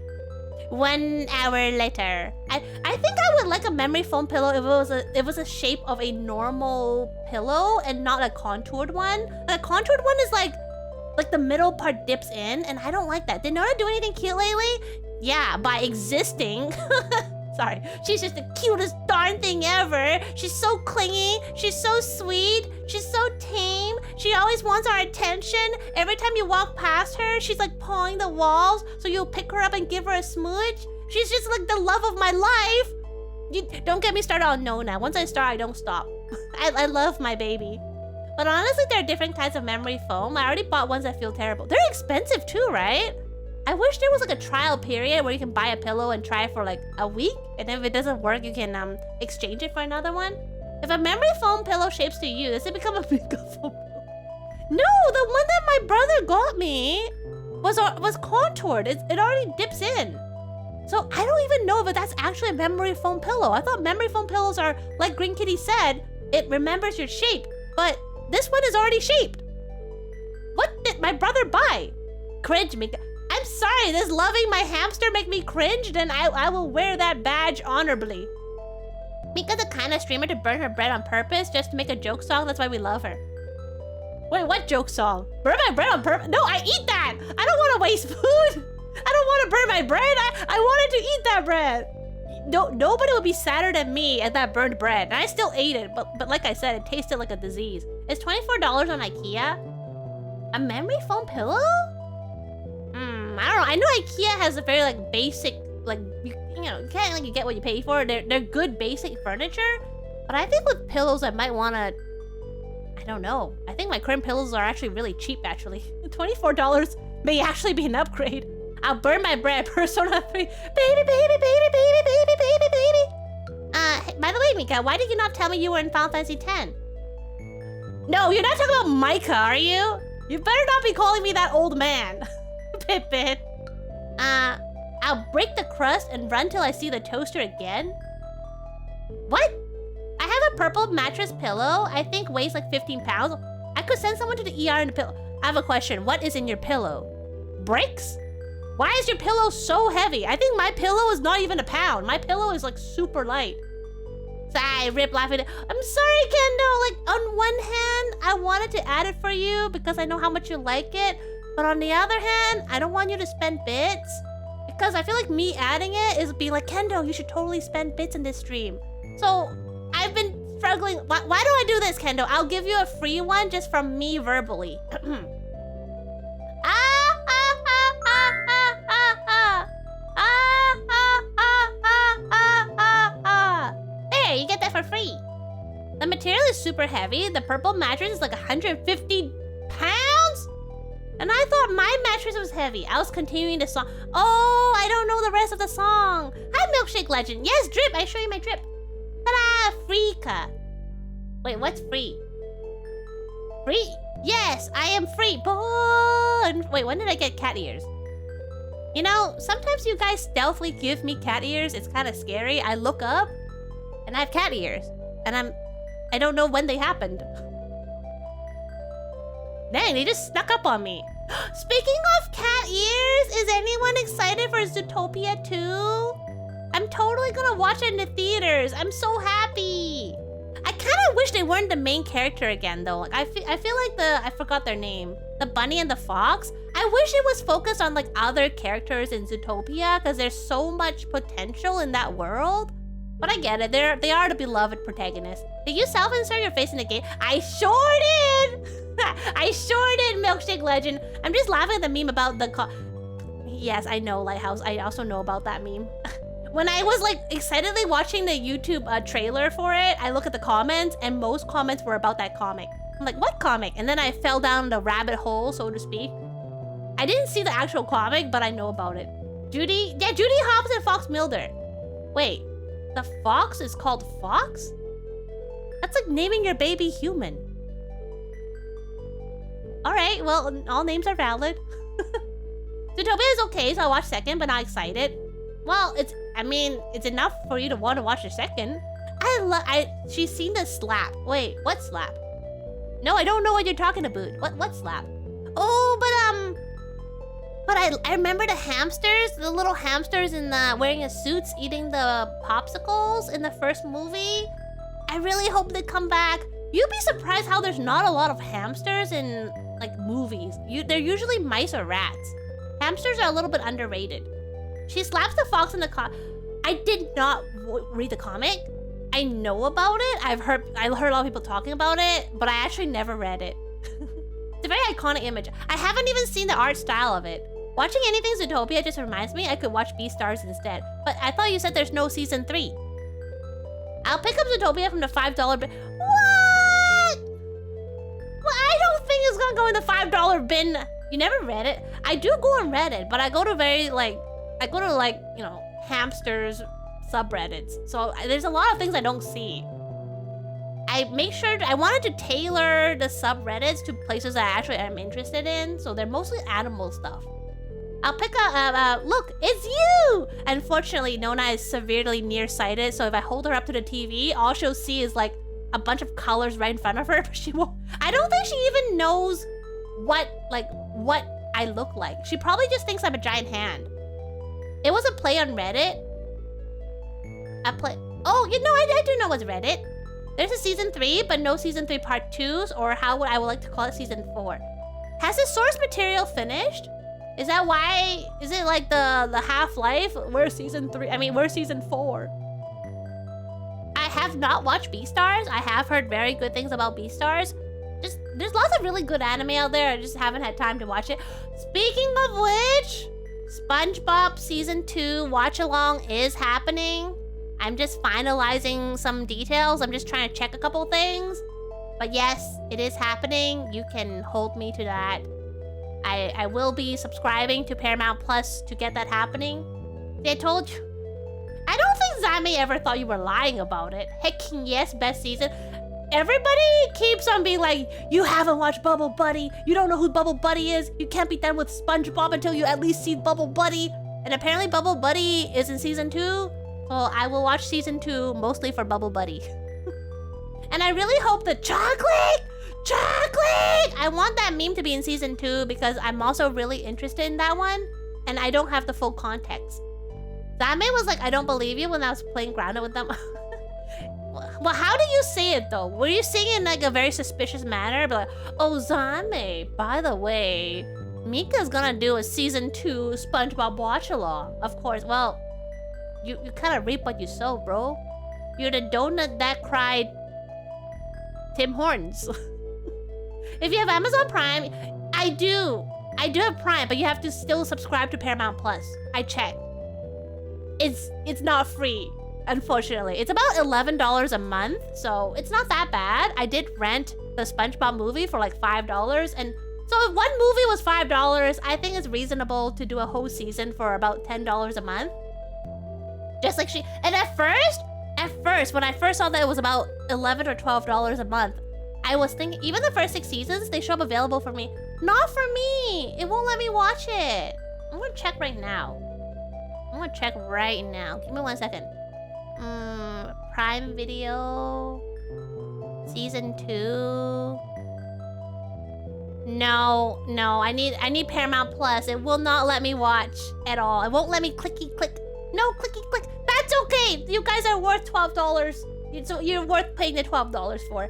1 hour later. I think I would like a memory foam pillow if it was a shape of a normal pillow and not a contoured one. A contoured one is like the middle part dips in, and I don't like that. Did Nora do anything cute lately? Yeah, by existing. Sorry. She's just the cutest darn thing ever. She's so clingy. She's so sweet. She's so tame. She always wants our attention. Every time you walk past her, she's like pawing the walls, so you'll pick her up and give her a smooch. She's just like the love of my life. Don't get me started on Nona. Once I start, I don't stop. I love my baby. But honestly, there are different kinds of memory foam. I already bought ones that feel terrible. They're expensive too, right? I wish there was like a trial period where you can buy a pillow and try it for like a week. And if it doesn't work, you can exchange it for another one. If a memory foam pillow shapes to you, does it become a big foam pillow? No, the one that my brother got me was contoured. It already dips in. So I don't even know if that's actually a memory foam pillow. I thought memory foam pillows are, like Green Kitty said, it remembers your shape. But this one is already shaped. What did my brother buy? Cringe me. I'm sorry, does loving my hamster make me cringe? Then I will wear that badge honorably. Mika's the kind of streamer to burn her bread on purpose just to make a joke song. That's why we love her. Wait, what joke song? Burn my bread on purpose? No, I eat that. I don't want to waste food. I don't want to burn my bread. I wanted to eat that bread. No, nobody would be sadder than me at that burned bread. And I still ate it, but like I said, it tasted like a disease. It's $24 on IKEA. A memory foam pillow? I don't know. I know IKEA has a very like basic, like you know, you can't like you get what you pay for. They're good basic furniture, but I think with pillows I might wanna. I don't know. I think my current pillows are actually really cheap. Actually, $24 may actually be an upgrade. I'll burn my bread. Persona 3. Baby, baby, baby, baby, baby, baby, baby. By the way, Mika, why did you not tell me you were in Final Fantasy X? No, you're not talking about Micah, are you? You better not be calling me that old man. Pip-pip. I'll break the crust and run till I see the toaster again. What? I have a purple mattress pillow. I think weighs like 15 pounds. I could send someone to the ER in the pillow. I have a question. What is in your pillow? Bricks? Why is your pillow so heavy? I think my pillow is not even a pound. My pillow is like super light. So I rip laughing. I'm sorry, Kendall. Like on one hand, I wanted to add it for you because I know how much you like it. But on the other hand, I don't want you to spend bits. Because I feel like me adding it is being like, Kendall, you should totally spend bits in this stream. So I've been struggling. Why do I do this, Kendall? I'll give you a free one just from me verbally. There, you get that for free. The material is super heavy. The purple mattress is like 150 pounds? And I thought my mattress was heavy. I was continuing the song. Oh, I don't know the rest of the song. Hi, Milkshake Legend. Yes, drip. I show you my drip. Ta-da! Freaka. Wait, what's free? Free? Yes, I am free. Born. Wait, when did I get cat ears? You know, sometimes you guys stealthily give me cat ears. It's kind of scary. I look up and I have cat ears. And I don't know when they happened. Dang, they just snuck up on me. Speaking of cat ears, is anyone excited for Zootopia 2? I'm totally gonna watch it in the theaters. I'm so happy. I kind of wish they weren't the main character again, though. Like I feel like I forgot their name. The bunny and the fox. I wish it was focused on like other characters in Zootopia because there's so much potential in that world. But I get it. They are the beloved protagonists. Did you self-insert your face in the game? I sure did. I sure did, Milkshake Legend. I'm just laughing at the meme about the Yes, I know, Lighthouse. I also know about that meme. When I was like excitedly watching the YouTube trailer for it, I look at the comments and most comments were about that comic. I'm like, what comic? And then I fell down the rabbit hole, so to speak. I didn't see the actual comic, but I know about it. Judy? Yeah, Judy Hopps and Fox Mulder. Wait, the fox is called Fox? That's like naming your baby human. Alright, well, all names are valid. Zootopia is okay, so I watched second, but not excited. Well, I mean, it's enough for you to want to watch the second. She's seen the slap. Wait, what slap? No, I don't know what you're talking about. What slap? Oh, but I remember the hamsters, the little hamsters in the wearing the suits eating the popsicles in the first movie. I really hope they come back. You'd be surprised how there's not a lot of hamsters in like movies. They're usually mice or rats. Hamsters are a little bit underrated. She slaps the fox in the I did not read the comic. I know about it. I heard a lot of people talking about it, but I actually never read it. It's a very iconic image. I haven't even seen the art style of it. Watching anything Zootopia just reminds me I could watch Beastars instead. But I thought you said there's no season 3. I'll pick up Zootopia from the $5 bin. What? Well, I don't think it's gonna go in the $5 bin. You never read it? I do go on Reddit, but I go to you know, hamsters subreddits. So there's a lot of things I don't see. I wanted to tailor the subreddits to places that I actually am interested in. So they're mostly animal stuff. I'll pick up, look, it's you! Unfortunately, Nona is severely nearsighted, so if I hold her up to the TV, all she'll see is like a bunch of colors right in front of her, but she won't. I don't think she even knows what I look like. She probably just thinks I'm a giant hand. It was a play on Reddit. Oh, you know, I do know what's Reddit. There's a season 3, but no season 3 part 2s, or how I would like to call it season 4. Has the source material finished? Is that why? Is it like the Half-Life? Where's season 3? I mean, where's season 4? I have not watched Beastars. I have heard very good things about Beastars. There's lots of really good anime out there. I just haven't had time to watch it. Speaking of which, SpongeBob season 2 watch along is happening. I'm just finalizing some details. I'm just trying to check a couple things. But yes, it is happening. You can hold me to that. I will be subscribing to Paramount Plus to get that happening. I told you. I don't think Zame ever thought you were lying about it. Heck yes, best season. Everybody keeps on being like, you haven't watched Bubble Buddy. You don't know who Bubble Buddy is. You can't be done with SpongeBob until you at least see Bubble Buddy. And apparently Bubble Buddy is in season 2. So I will watch season 2 mostly for Bubble Buddy. And I really hope the chocolate! I want that meme to be in season 2 because I'm also really interested in that one. And I don't have the full context. Zame was like, I don't believe you when I was playing Grounded with them. Well, how do you say it though? Were you saying it in like a very suspicious manner? But like, oh Zame, by the way, Mika's gonna do a season 2 SpongeBob watch along. Of course, well, you kind of reap what you sow, bro. You're the donut that cried Tim Hortons. If you have Amazon Prime, I do have Prime, but you have to still subscribe to Paramount Plus. I checked. It's not free, unfortunately. It's about $11 a month, so it's not that bad. I did rent the SpongeBob movie for like $5, and so if one movie was $5, I think it's reasonable to do a whole season for about $10 a month. Just like and at first, when I first saw that it was about $11 or $12 a month, I was thinking, even the first 6 seasons, they show up available for me. Not for me! It won't let me watch it. I'm gonna check right now. Give me 1 second. Prime Video. Season 2. No, I need Paramount Plus. It will not let me watch at all. It won't let me clicky click. No, clicky click. That's okay. You guys are worth $12. So you're worth paying the $12 for.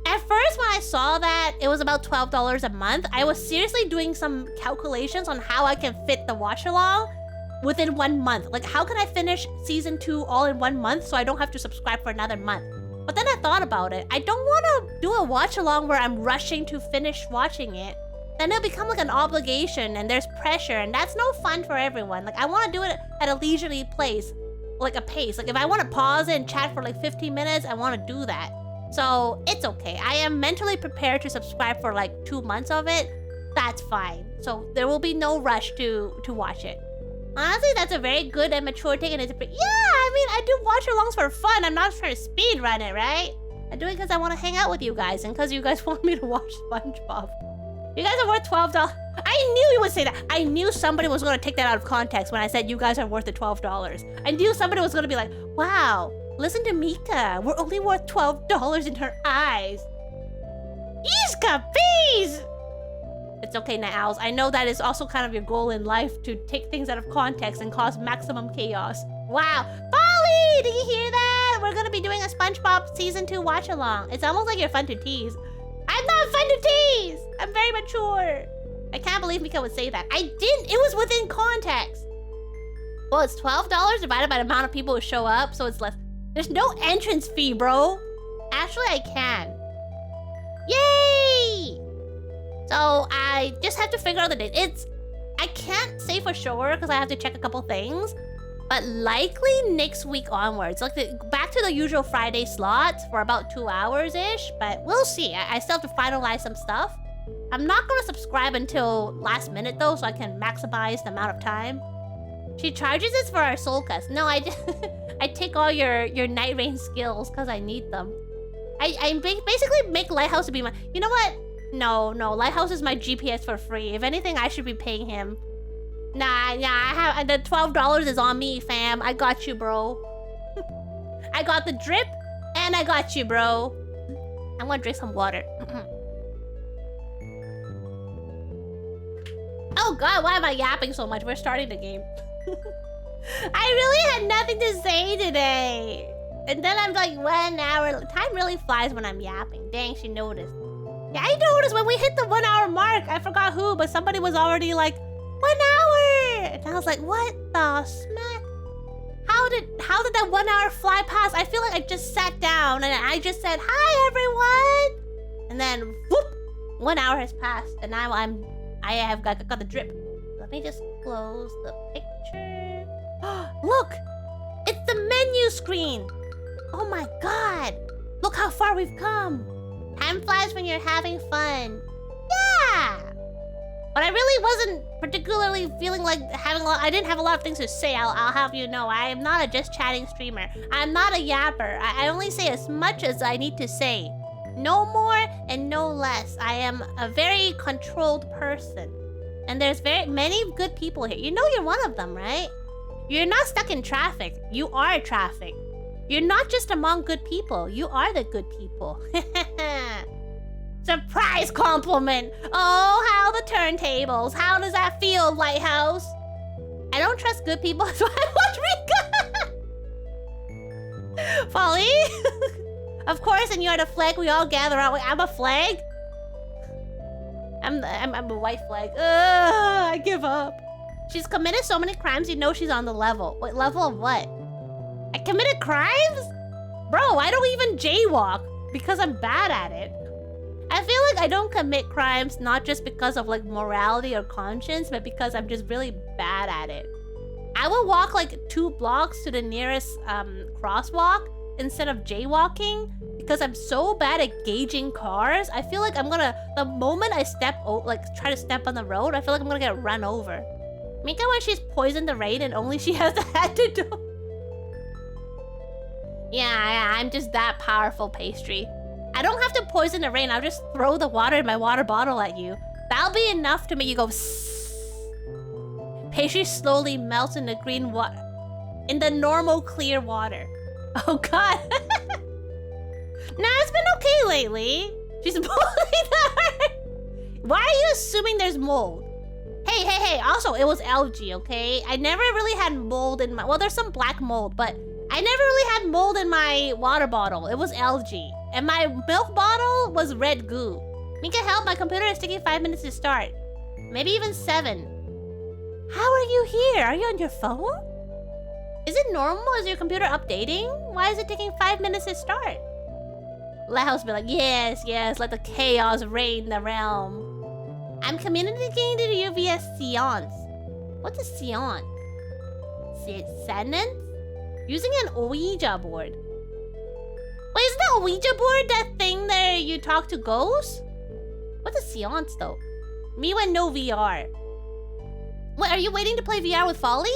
At first, when I saw that it was about $12 a month, I was seriously doing some calculations on how I can fit the watch along within 1 month. Like, how can I finish season 2 all in 1 month so I don't have to subscribe for another month? But then I thought about it. I don't want to do a watch along where I'm rushing to finish watching it. Then it'll become like an obligation and there's pressure, and that's no fun for everyone. Like, I want to do it at a leisurely pace, like a pace. Like, if I want to pause it and chat for like 15 minutes, I want to do that. So it's okay. I am mentally prepared to subscribe for like 2 months of it. That's fine. So there will be no rush to watch it. Honestly, that's a very good and mature thing, and it's yeah, I mean, I do watch alongs for fun. I'm not trying to speed run it, right? I do it because I want to hang out with you guys and because you guys want me to watch SpongeBob. You guys are worth $12. I knew you would say that. I knew somebody was going to take that out of context when I said you guys are worth the $12. I knew somebody was going to be like, wow, listen to Mika. We're only worth $12 in her eyes. Iska, please! It's okay, Night Owls. I know that is also kind of your goal in life, to take things out of context and cause maximum chaos. Wow. Polly, did you hear that? We're going to be doing a SpongeBob Season 2 watch-along. It's almost like you're fun to tease. I'm not fun to tease! I'm very mature. I can't believe Mika would say that. I didn't. It was within context. Well, it's $12 divided by the amount of people who show up, so it's less. There's no entrance fee, bro. Actually, I can. Yay! So I just have to figure out the date. I can't say for sure because I have to check a couple things, but likely next week onwards. Like back to the usual Friday slots for about 2 hours-ish, but we'll see. I still have to finalize some stuff. I'm not gonna subscribe until last minute though, so I can maximize the amount of time. She charges us for our soul cuts. No, I take all your night rain skills because I need them. I basically make Lighthouse to be my... You know what? No, Lighthouse is my GPS for free. If anything, I should be paying him. Nah, I have... The $12 is on me, fam. I got you, bro. I got the drip, and I got you, bro. I'm gonna drink some water. Oh god, why am I yapping so much? We're starting the game. I really had nothing to say today. And then I'm like 1 hour. Time really flies when I'm yapping. Dang, she noticed. Yeah, I noticed when we hit the 1 hour mark. I forgot who, but somebody was already like, 1 hour. And I was like, what the smack? How did that 1 hour fly past? I feel like I just sat down and I just said, hi everyone. And then whoop, 1 hour has passed. And now I have got the drip. Let me just close the picture. Look! It's the menu screen! Oh my god! Look how far we've come! Time flies when you're having fun. Yeah! But I really wasn't particularly feeling like having a lot... I didn't have a lot of things to say, I'll have you know. I am not a just chatting streamer. I'm not a yapper. I only say as much as I need to say. No more and no less. I am a very controlled person. And there's very many good people here. You know you're one of them, right? You're not stuck in traffic. You are traffic. You're not just among good people. You are the good people. Surprise compliment. Oh, how the turntables. How does that feel, Lighthouse? I don't trust good people, so I watch Rika. Folly? Of course, and you're the flag we all gather around. Wait, I'm a flag? I'm a white flag. Ugh, I give up. She's committed so many crimes, you know she's on the level. Wait, level of what? I committed crimes? Bro, I don't even jaywalk because I'm bad at it. I feel like I don't commit crimes not just because of like morality or conscience, but because I'm just really bad at it. I will walk like 2 blocks to the nearest crosswalk instead of jaywalking because I'm so bad at gauging cars. I feel like I'm gonna, the moment I try to step on the road, I feel like I'm gonna get run over. Mika when she's poisoned the rain and only she has the antidote. Yeah, I'm just that powerful, Pastry. I don't have to poison the rain, I'll just throw the water in my water bottle at you. That'll be enough to make you go sssss. Pastry slowly melts in the green water. In the normal clear water. Oh god. Nah, it's been okay lately. She's bullying her. Why are you assuming there's mold? Hey, also, it was algae, okay? I never really had mold in my... Well, there's some black mold, but I never really had mold in my water bottle. It was algae. And my milk bottle was red goo. Mika, help, my computer is taking 5 minutes to start. Maybe even 7. How are you here? Are you on your phone? Is it normal? Is your computer updating? Why is it taking 5 minutes to start? Lighthouse be like, yes, let the chaos reign the realm. I'm communicating to you via seance. What's a seance? Sentence? Using an Ouija board. Wait, isn't the Ouija board that thing there you talk to ghosts? What's a seance though? Me when no VR. Wait, are you waiting to play VR with Folly?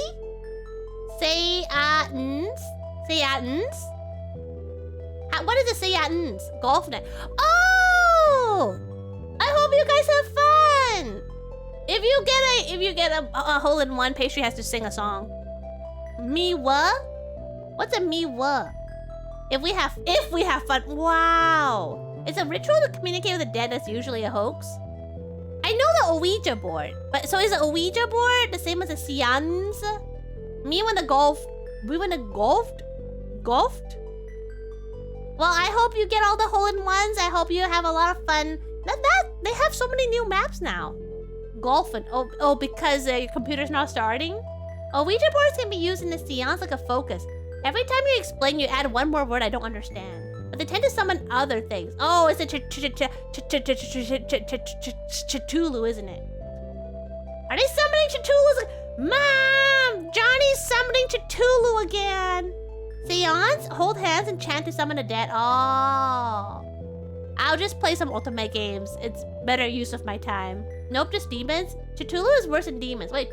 Say-a-ns? What is a say-a-ns? Golf night. Oh! I hope you guys have if you get a hole-in-one, pastry has to sing a song. Me what? What's a me what? If we have fun. Wow. It's a ritual to communicate with the dead that's usually a hoax. I know the Ouija board, but so is the Ouija board the same as a seance? We went to golfed? Golfed? Well, I hope you get all the hole-in-ones. I hope you have a lot of fun. They have so many new maps now. Golfing. Oh, because your computer's not starting? Ouija boards can be used in the seance like a focus. Every time you explain, you add one more word I don't understand. But they tend to summon other things. Oh, it's a Cthulhu, isn't it? Are they summoning Cthulhu? Mom! Johnny's summoning Cthulhu again! Seance? Hold hands and chant to summon the dead. Oh. I'll just play some ultimate games. It's better use of my time. Nope, just demons? Cthulhu is worse than demons. Wait,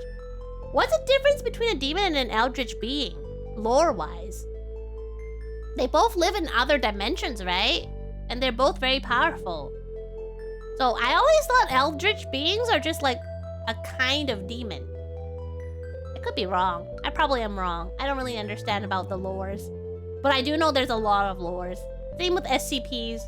what's the difference between a demon and an eldritch being? Lore-wise. They both live in other dimensions, right? And they're both very powerful. So I always thought eldritch beings are just like a kind of demon. I could be wrong. I probably am wrong. I don't really understand about the lores. But I do know there's a lot of lores. Same with SCPs.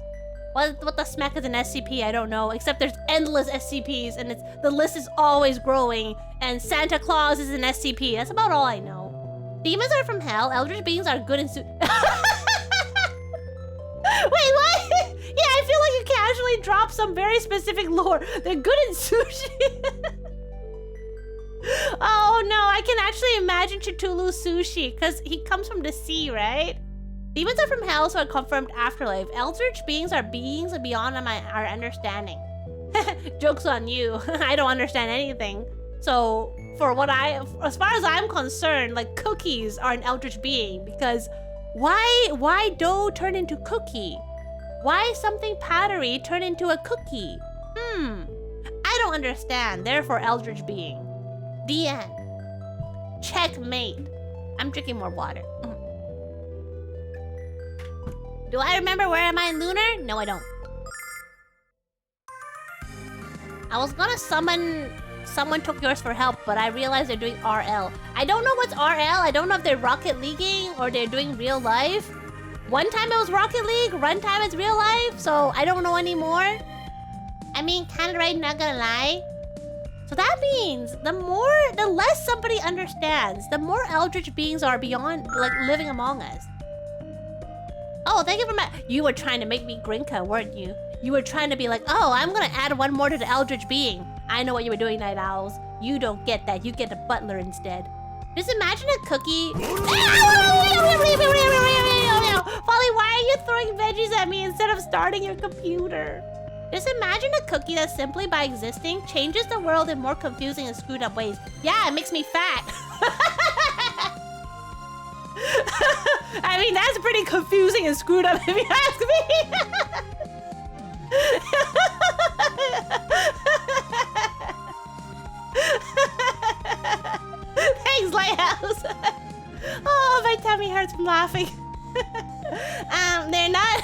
What the smack is an SCP? I don't know. Except there's endless SCPs and the list is always growing. And Santa Claus is an SCP. That's about all I know. Demons are from hell. Eldritch beings are good in Wait, what? Yeah, I feel like you casually dropped some very specific lore. They're good in sushi. Oh no, I can actually imagine Cthulhu sushi because he comes from the sea, right? Demons are from hell, so a confirmed afterlife. Eldritch beings are beings beyond our understanding. Joke's on you. I don't understand anything. So, as far as I'm concerned, like cookies are an eldritch being because why dough turn into cookie? Why something powdery turn into a cookie? I don't understand. Therefore, eldritch being. The end. Checkmate. I'm drinking more water. Do I remember where am I in Lunar? No, I don't. I was gonna summon someone took yours for help, but I realized they're doing RL. I don't know what's RL. I don't know if they're Rocket Leaguing or they're doing real life. One time it was Rocket League, one time it's real life, so I don't know anymore. I mean, kinda right, not gonna lie. So that means the less somebody understands, the more eldritch beings are beyond, like, living among us. Oh, thank you for you were trying to make me Grinka, weren't you? You were trying to be like, oh, I'm gonna add one more to the eldritch being. I know what you were doing, Night Owls. You don't get that. You get a butler instead. Just imagine a cookie. Polly, why are you throwing veggies at me instead of starting your computer? Just imagine a cookie that simply by existing changes the world in more confusing and screwed up ways. Yeah, it makes me fat. I mean, that's pretty confusing and screwed up if you ask me. Thanks, Lighthouse. Oh, my tummy hurts from laughing. They're not...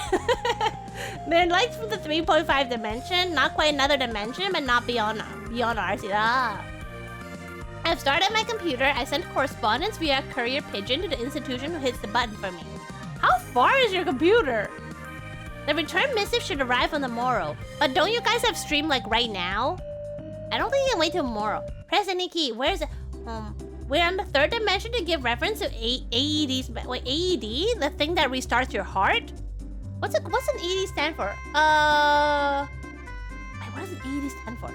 They're like from the 3.5 dimension. Not quite another dimension, but not beyond ours. I've started my computer. I sent correspondence via courier pigeon to the institution who hits the button for me. How far is your computer? The return missive should arrive on the morrow. But don't you guys have stream like right now? I don't think you can wait till tomorrow. Press any key. Where's it? We're on the 3rd dimension to give reference to AED's... Wait, AED? The thing that restarts your heart? What's an AED stand for? Wait, what does an AED stand for?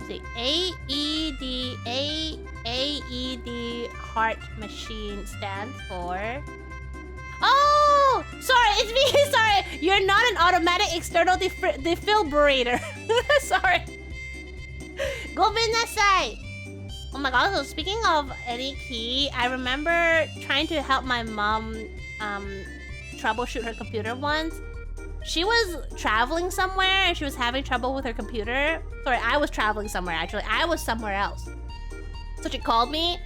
Let's see. AED heart machine stands for... Oh! Sorry, it's me. Sorry. You're not an automatic external defibrillator. Sorry. Go nasai. Oh my god, so speaking of any key, I remember trying to help my mom troubleshoot her computer once. She was traveling somewhere and she was having trouble with her computer. Sorry, I was traveling somewhere actually. I was somewhere else. So she called me.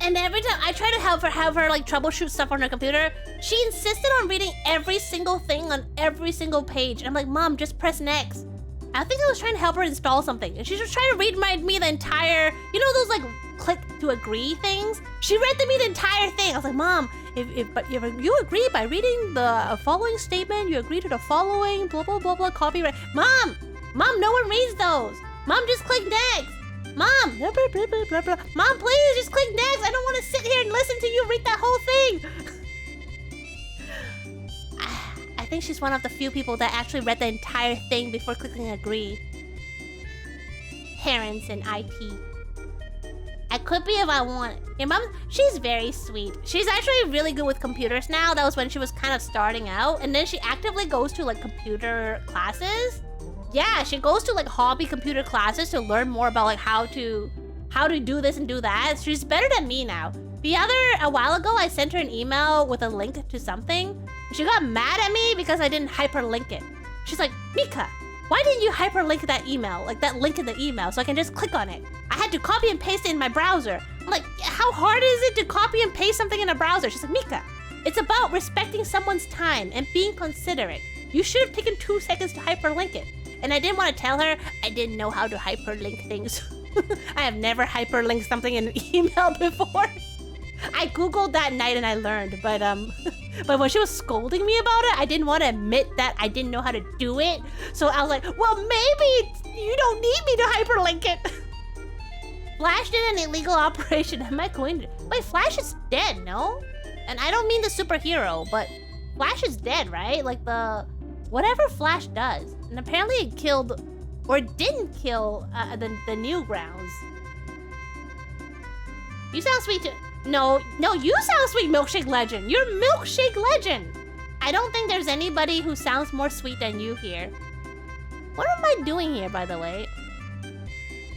And every time I tried to have her like troubleshoot stuff on her computer, she insisted on reading every single thing on every single page. And I'm like, Mom, just press next. I think I was trying to help her install something, and she was trying to read me the entire, you know those like click to agree things? She read me the entire thing. I was like, Mom, if you agree by reading the following statement, you agree to the following blah blah blah blah copyright. Mom, no one reads those. Mom, just click next. Mom, blah, blah, blah, blah, blah, blah. Mom, please just click next. I don't want to sit here and listen to you read that whole thing. I think she's one of the few people that actually read the entire thing before clicking agree. Parents in IT. I could be if I want. Your mom, she's very sweet. She's actually really good with computers now. That was when she was kind of starting out. And then she actively goes to like computer classes. Yeah, she goes to like hobby computer classes to learn more about like how to do this and do that. She's better than me now. A while ago, I sent her an email with a link to something. She got mad at me because I didn't hyperlink it. She's like, Mika, why didn't you hyperlink that email? Like that link in the email so I can just click on it. I had to copy and paste it in my browser. I'm like, how hard is it to copy and paste something in a browser? She's like, Mika, it's about respecting someone's time and being considerate. You should have taken 2 seconds to hyperlink it. And I didn't want to tell her I didn't know how to hyperlink things. I have never hyperlinked something in an email before. I googled that night and I learned, but when she was scolding me about it, I didn't want to admit that I didn't know how to do it. So I was like, well, maybe you don't need me to hyperlink it. Flash did an illegal operation. Am I going to... Wait, Flash is dead, no? And I don't mean the superhero, but Flash is dead, right? Like the... Whatever Flash does. And apparently it killed... Or didn't kill the Newgrounds. You sound sweet too. No, you sound sweet, Milkshake Legend. You're Milkshake Legend. I don't think there's anybody who sounds more sweet than you here. What am I doing here, by the way?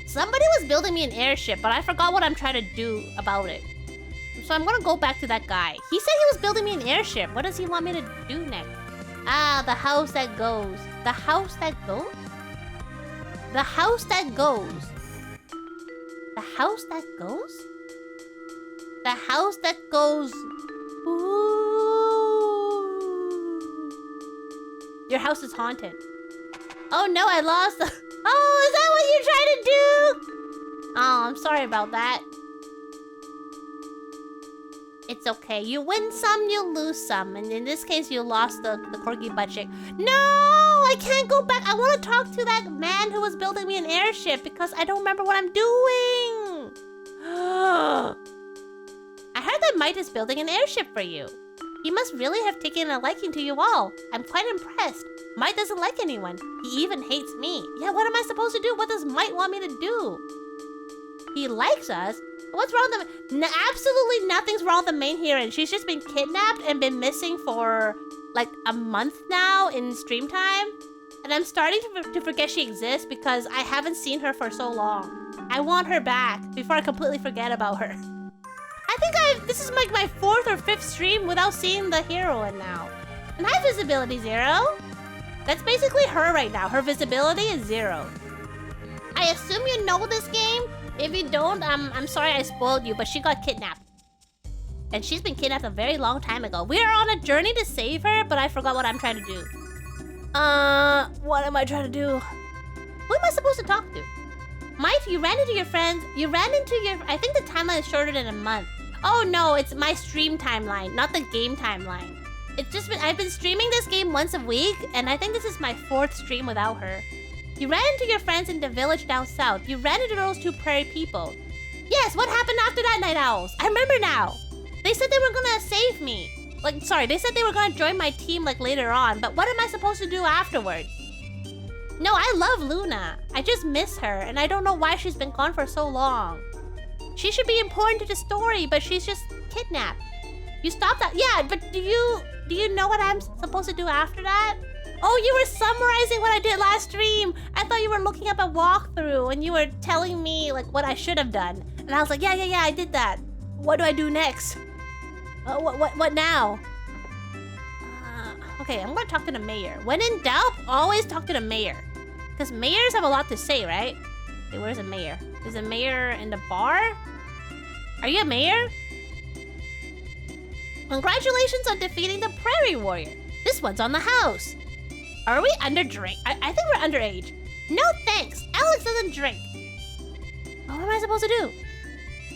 Somebody was building me an airship, but I forgot what I'm trying to do about it. So I'm gonna go back to that guy. He said he was building me an airship. What does he want me to do next? Ah, the house that goes. The house that goes? The house that goes. The house that goes? The house that goes. Ooh. Your house is haunted. Oh no, I lost the... Oh, is that what you're trying to do? Oh, I'm sorry about that. It's okay. You win some, you lose some. And in this case, you lost the corgi butt cheek. No, I can't go back. I want to talk to that man who was building me an airship because I don't remember what I'm doing. I heard that Mite is building an airship for you. He must really have taken a liking to you all. I'm quite impressed. Mite doesn't like anyone. He even hates me. Yeah, what am I supposed to do? What does Mite want me to do? He likes us? What's wrong with the... absolutely nothing's wrong with the main heroine. She's just been kidnapped and been missing for like a month now in stream time. And I'm starting to forget she exists because I haven't seen her for so long. I want her back before I completely forget about her. I think this is like my 4th or 5th stream without seeing the heroine now. And hi, visibility 0. That's basically her right now. Her visibility is 0. I assume you know this game. If you don't, I'm sorry I spoiled you, but she got kidnapped. And she's been kidnapped a very long time ago. We are on a journey to save her, but I forgot what I'm trying to do. What am I trying to do? Who am I supposed to talk to? Mike, you ran into your friends. You ran into your... I think the timeline is shorter than a month. Oh no, it's my stream timeline, not the game timeline. It's just been... I've been streaming this game once a week, and I think this is my 4th stream without her. You ran into your friends in the village down south. You ran into those 2 prairie people. Yes, what happened after that, Night Owls? I remember now. They said they were gonna save me. Like, sorry, they said they were gonna join my team, like, later on. But what am I supposed to do afterwards? No, I love Luna. I just miss her, and I don't know why she's been gone for so long. She should be important to the story, but she's just kidnapped. You stopped that? Yeah, but do you know what I'm supposed to do after that? Oh, you were summarizing what I did last stream. I thought you were looking up a walkthrough and you were telling me like what I should have done. And I was like, yeah, I did that. What do I do next? What now? Okay, I'm gonna talk to the mayor. When in doubt, always talk to the mayor. Because mayors have a lot to say, right? Okay, where's the mayor? Is the mayor in the bar? Are you a mayor? Congratulations on defeating the prairie warrior. This one's on the house. Are we underage? I think we're underage. No thanks. Alex doesn't drink. What am I supposed to do?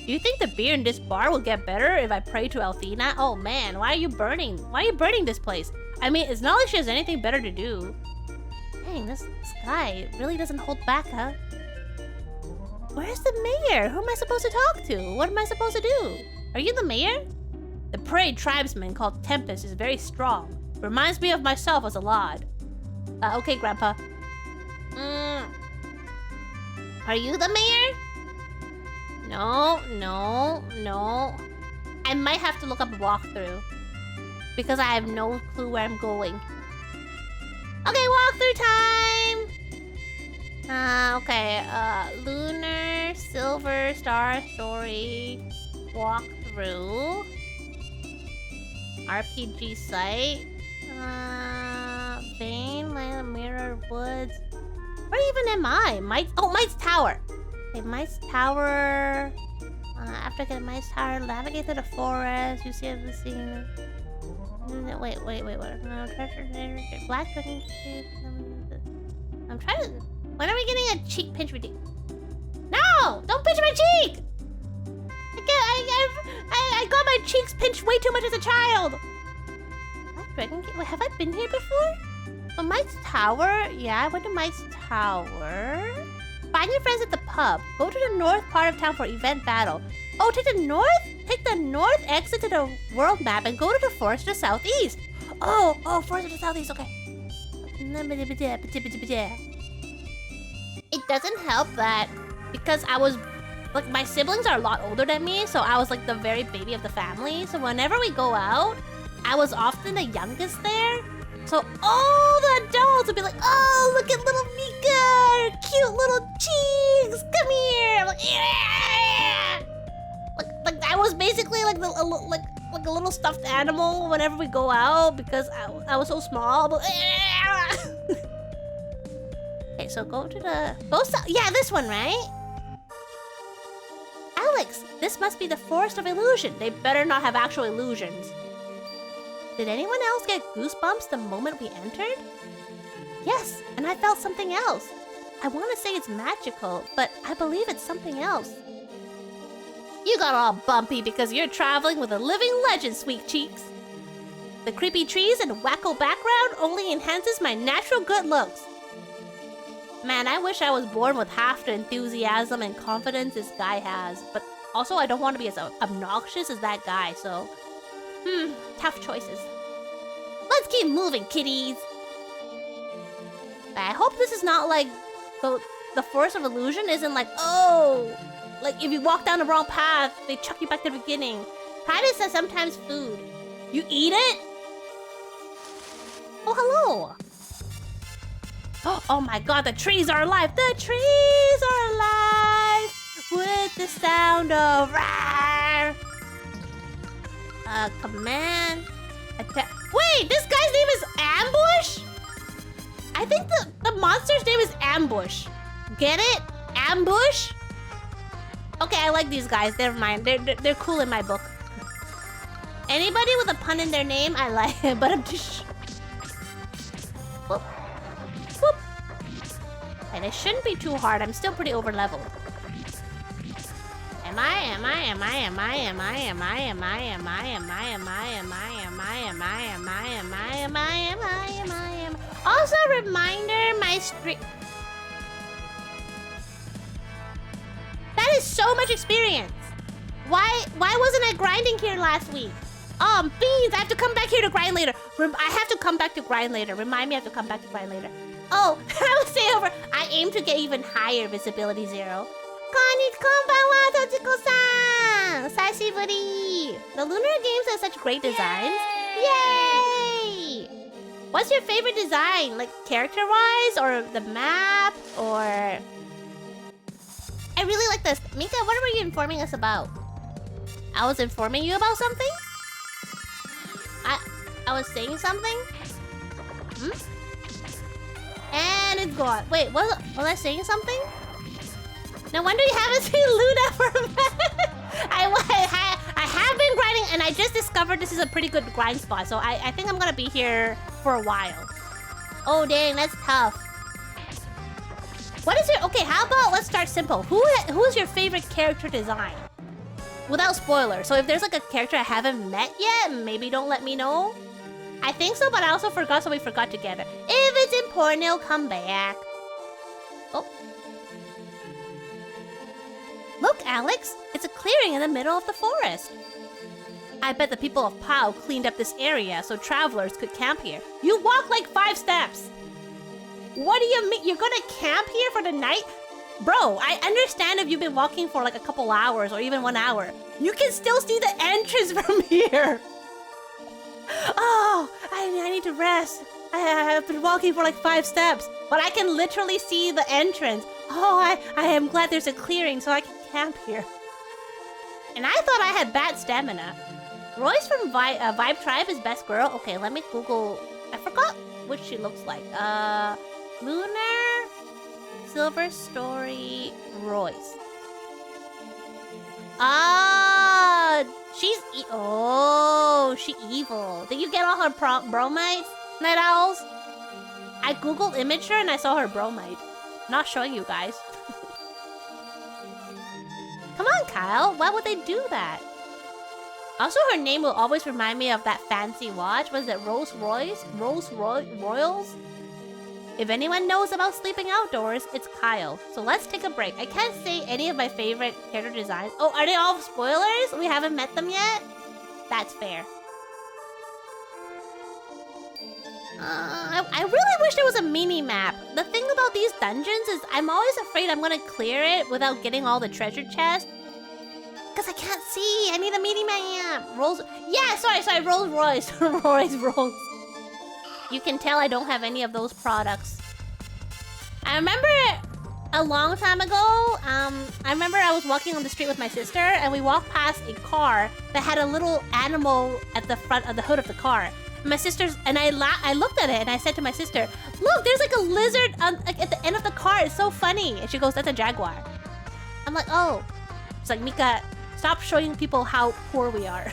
Do you think the beer in this bar will get better if I pray to Althena? Oh man, why are you burning? Why are you burning this place? I mean, it's not like she has anything better to do. Dang, this guy really doesn't hold back, huh? Where's the mayor? Who am I supposed to talk to? What am I supposed to do? Are you the mayor? The prey tribesman called Tempest is very strong. Reminds me of myself as a lad. Okay, Grandpa. Are you the mayor? No. I might have to look up a walkthrough. Because I have no clue where I'm going. Okay, walkthrough time! Okay, Lunar, Silver, Star Story, walkthrough, RPG site, Vein, Mirror, Woods. Where even am I? Might's Tower. Okay, Might's Tower. After getting Might's Tower, navigate through the forest. You see everything. Wait. No, treasure, black dragon. I'm trying to. When are we getting a cheek pinch with you? No! Don't pinch my cheek! I got my cheeks pinched way too much as a child. Black dragon. Wait, have I been here before? Oh, Might's Tower? Yeah, I went to Might's Tower. Find your friends at the pub. Go to the north part of town for event battle. Oh, take the north? Take the north exit to the world map and go to the forest to the southeast. Oh, forest to the southeast, okay. It doesn't help that because I was, like, my siblings are a lot older than me, so I was like the very baby of the family. So whenever we go out, I was often the youngest there. So all the adults would be like, oh, look at little Mika, her cute little cheeks, come here. I'm like, yeah. Like I was basically like like a little stuffed animal whenever we go out because I was so small. But, okay, so go south. Yeah, this one, right? Alex, this must be the Forest of Illusion. They better not have actual illusions. Did anyone else get goosebumps the moment we entered? Yes, and I felt something else. I want to say it's magical, but I believe it's something else. You got all bumpy because you're traveling with a living legend, sweet cheeks. The creepy trees and wacko background only enhances my natural good looks. Man, I wish I was born with half the enthusiasm and confidence this guy has, but also I don't want to be as obnoxious as that guy, so... tough choices. Let's keep moving, kiddies. I hope this is not like the Forest of Illusion isn't like, oh, like if you walk down the wrong path, they chuck you back to the beginning. Private says sometimes food. You eat it? Oh, hello. Oh my god, the trees are alive. The trees are alive with the sound of roar. Command. Attack. Wait, this guy's name is Ambush? I think the monster's name is Ambush. Get it? Ambush? Okay, I like these guys. Never mind. They're cool in my book. Anybody with a pun in their name, I like it, but I'm just... Whoop. Whoop. And it shouldn't be too hard. I'm still pretty over leveled. Also, reminder, my stream. That is so much experience. Why wasn't I grinding here last week? Beans, I have to come back here to grind later. I have to come back to grind later. Remind me I have to come back to grind later. Oh, I will say over. I aim to get even higher visibility 0. Konnichiwa, Tochiko-san! Sashiburi! The Lunar games have such great designs. Yay! What's your favorite design? Like, character-wise? Or the map? Or... I really like this. Mika, what were you informing us about? I was informing you about something? I was saying something? And it's gone. Wait, was I saying something? No wonder you haven't seen Luna for a minute. I have been grinding, and I just discovered this is a pretty good grind spot. So I think I'm gonna be here for a while. Oh dang, that's tough. What is your... Okay, how about let's start simple. Who is your favorite character design? Without spoilers. So if there's like a character I haven't met yet, maybe don't let me know. I think so, but I also forgot, so we forgot together. If it's important, it'll come back. Oh. Look, Alex. It's a clearing in the middle of the forest. I bet the people of Pau cleaned up this area so travelers could camp here. You walk like 5 steps. What do you mean? You're gonna camp here for the night? Bro, I understand if you've been walking for like a couple hours or even 1 hour. You can still see the entrance from here. Oh, I need to rest. I have been walking for like 5 steps, but I can literally see the entrance. Oh, I am glad there's a clearing so I can camp here. And I thought I had bad stamina. Royce from Vibe Tribe is best girl. Okay, let me Google. I forgot what she looks like. Lunar, Silver Story, Royce. Ah, she's she evil. Did you get all her bromides, Night Owls? I googled image her and I saw her bromide. Not showing you guys. Come on, Kyle. Why would they do that? Also, her name will always remind me of that fancy watch. Was it Rolls Royce? Royals? If anyone knows about sleeping outdoors, it's Kyle. So let's take a break. I can't say any of my favorite character designs. Oh, are they all spoilers? We haven't met them yet? That's fair. I really wish there was a mini-map. The thing about these dungeons is I'm always afraid I'm gonna clear it without getting all the treasure chests. Because I can't see. I need a mini-map. Rolls Royce. Rolls. You can tell I don't have any of those products. I remember a long time ago, I remember I was walking on the street with my sister and we walked past a car that had a little animal at the front of the hood of the car. My sister's, and I looked at it and I said to my sister, look, there's like a lizard at the end of the car. It's so funny. And she goes, that's a jaguar. I'm like, oh. It's like, Mika, stop showing people how poor we are.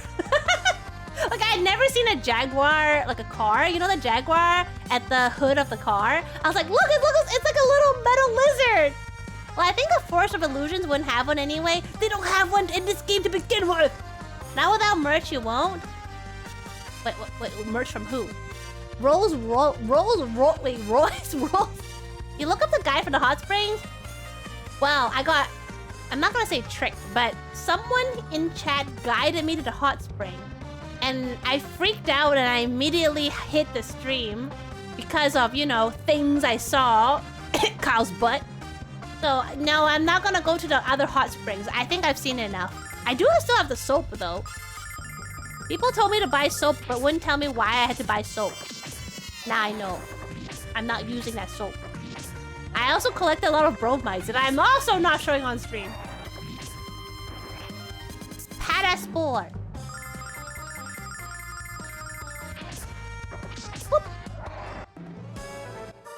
Like, I had never seen a jaguar, like a car. You know the jaguar at the hood of the car? I was like, look, it's like a little metal lizard. Well, I think a Forest of Illusions wouldn't have one anyway. They don't have one in this game to begin with. Now without merch, you won't. Wait, merch from who? Royce. You look up the guy for the hot springs? Well, I'm not gonna say tricked, but someone in chat guided me to the hot spring. And I freaked out and I immediately hit the stream because of, you know, things I saw. Kyle's butt. So, no, I'm not gonna go to the other hot springs. I think I've seen enough. I do still have the soap, though. People told me to buy soap, but wouldn't tell me why I had to buy soap. Now I know. I'm not using that soap. I also collect a lot of bromides that I'm also not showing on stream. Paraspore.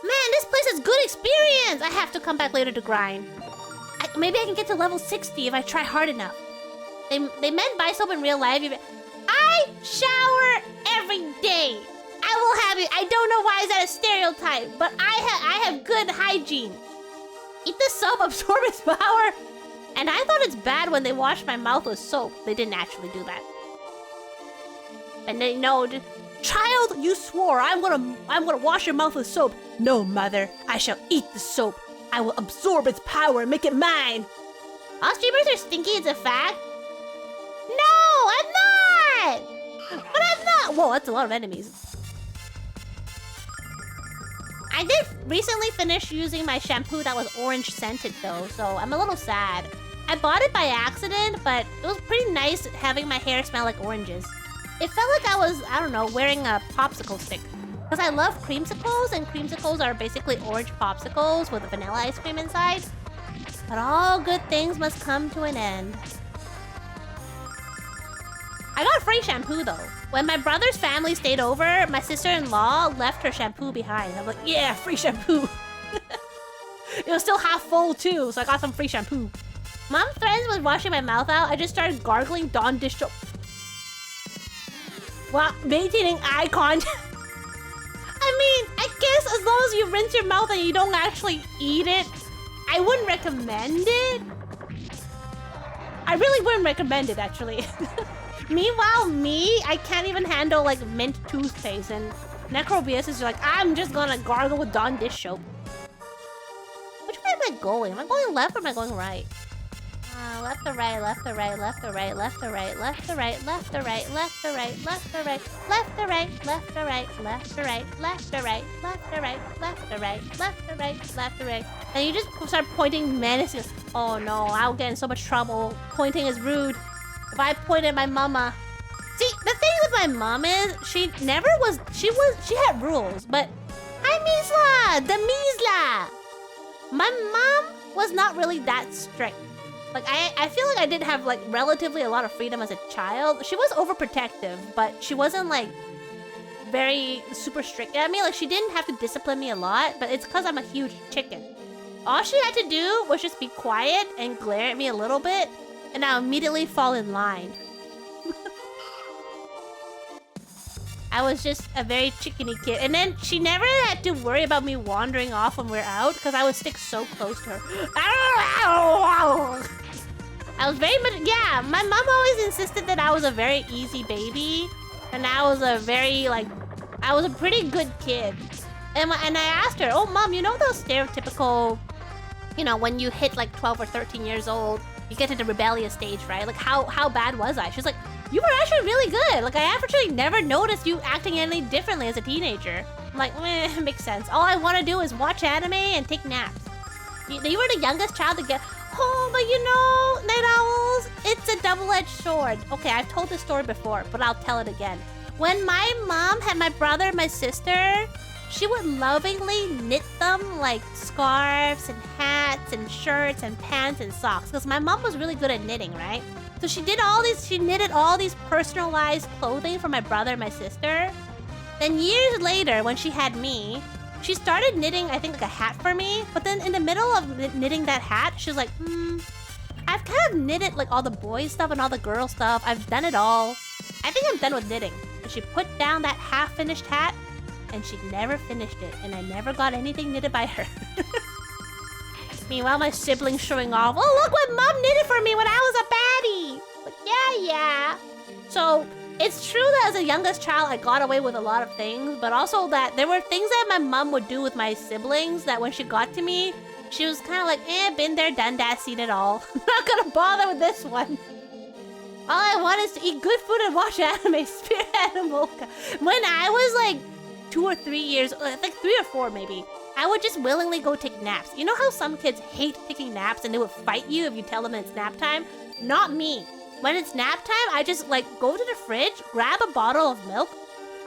Man, this place is good experience! I have to come back later to grind. Maybe I can get to level 60 if I try hard enough. They meant buy soap in real life. I shower every day. I will have it. I don't know why is that a stereotype, but I have good hygiene. Eat the soap, absorb its power. And I thought it's bad when they washed my mouth with soap. They didn't actually do that. And they know, child, you swore I'm gonna wash your mouth with soap. No, mother, I shall eat the soap. I will absorb its power and make it mine. All streamers are stinky, it's a fact. No, I'm not! But I'm not! Whoa, that's a lot of enemies. I did recently finish using my shampoo that was orange scented though, so I'm a little sad. I bought it by accident, but it was pretty nice having my hair smell like oranges. It felt like I was, I don't know, wearing a popsicle stick. Because I love creamsicles, and creamsicles are basically orange popsicles with a vanilla ice cream inside. But all good things must come to an end. I got free shampoo though. When my brother's family stayed over, my sister-in-law left her shampoo behind. I'm like, yeah, free shampoo. It was still half full too, so I got some free shampoo. Mom threatens with washing my mouth out. I just started gargling Dawn dish soap. While maintaining eye contact. I mean, I guess as long as you rinse your mouth and you don't actually eat it, I wouldn't recommend it. I really wouldn't recommend it, actually. Meanwhile, I can't even handle, like, mint toothpaste. And Necrobius is like, I'm just gonna gargle with Dawn dish soap. Which way am I going? Am I going left or am I going right? Left to right, left to right, left to right, left to right, left to right, left to right, left to right, left to right, left to right, left to right, left to right, left to right, left to right, left to right, left to right, left to right. And you just start pointing menacing. Oh no, I'll get in so much trouble. Pointing is rude. If I point at my mama. See, the thing with my mom is she had rules, but hi Misla, the Misla. My mom was not really that strict. Like, I feel like I did have, like, relatively a lot of freedom as a child. She was overprotective, but she wasn't, like, very super strict. I mean, like, she didn't have to discipline me a lot, but it's because I'm a huge chicken. All she had to do was just be quiet and glare at me a little bit, and I'll immediately fall in line. I was just a very chickeny kid. And then she never had to worry about me wandering off when we're out because I would stick so close to her. I was very much... Yeah, my mom always insisted that I was a very easy baby. And I was a very, like... I was a pretty good kid. And I asked her, oh, Mom, you know those stereotypical... You know, when you hit, like, 12 or 13 years old, you get to the rebellious stage, right? Like, how bad was I? She's like... You were actually really good. Like, I actually never noticed you acting any differently as a teenager. I'm like, makes sense. All I want to do is watch anime and take naps. You were the youngest child to get... Oh, but you know, Night Owls, it's a double-edged sword. Okay, I've told this story before, but I'll tell it again. When my mom had my brother and my sister, she would lovingly knit them like scarves and hats and shirts and pants and socks. Because my mom was really good at knitting, right? So she knitted all these personalized clothing for my brother and my sister. Then years later, when she had me, she started knitting, I think, like a hat for me. But then in the middle of knitting that hat, she was like, I've kind of knitted like all the boys stuff and all the girl stuff. I've done it all. I think I'm done with knitting. And she put down that half-finished hat, and she never finished it. And I never got anything knitted by her. Meanwhile, my siblings showing off. Oh, look what Mom knitted for me when I was a baddie. Like, yeah. So, it's true that as a youngest child, I got away with a lot of things. But also that there were things that my mom would do with my siblings that when she got to me, she was kind of like, been there, done that, seen it all. I'm not gonna bother with this one. All I want is to eat good food and watch anime. Spirit Animal. When I was like 2 or 3 years, I think 3 or 4 maybe, I would just willingly go take naps. You know how some kids hate taking naps and they would fight you if you tell them it's nap time? Not me. When it's nap time, I just like go to the fridge, grab a bottle of milk.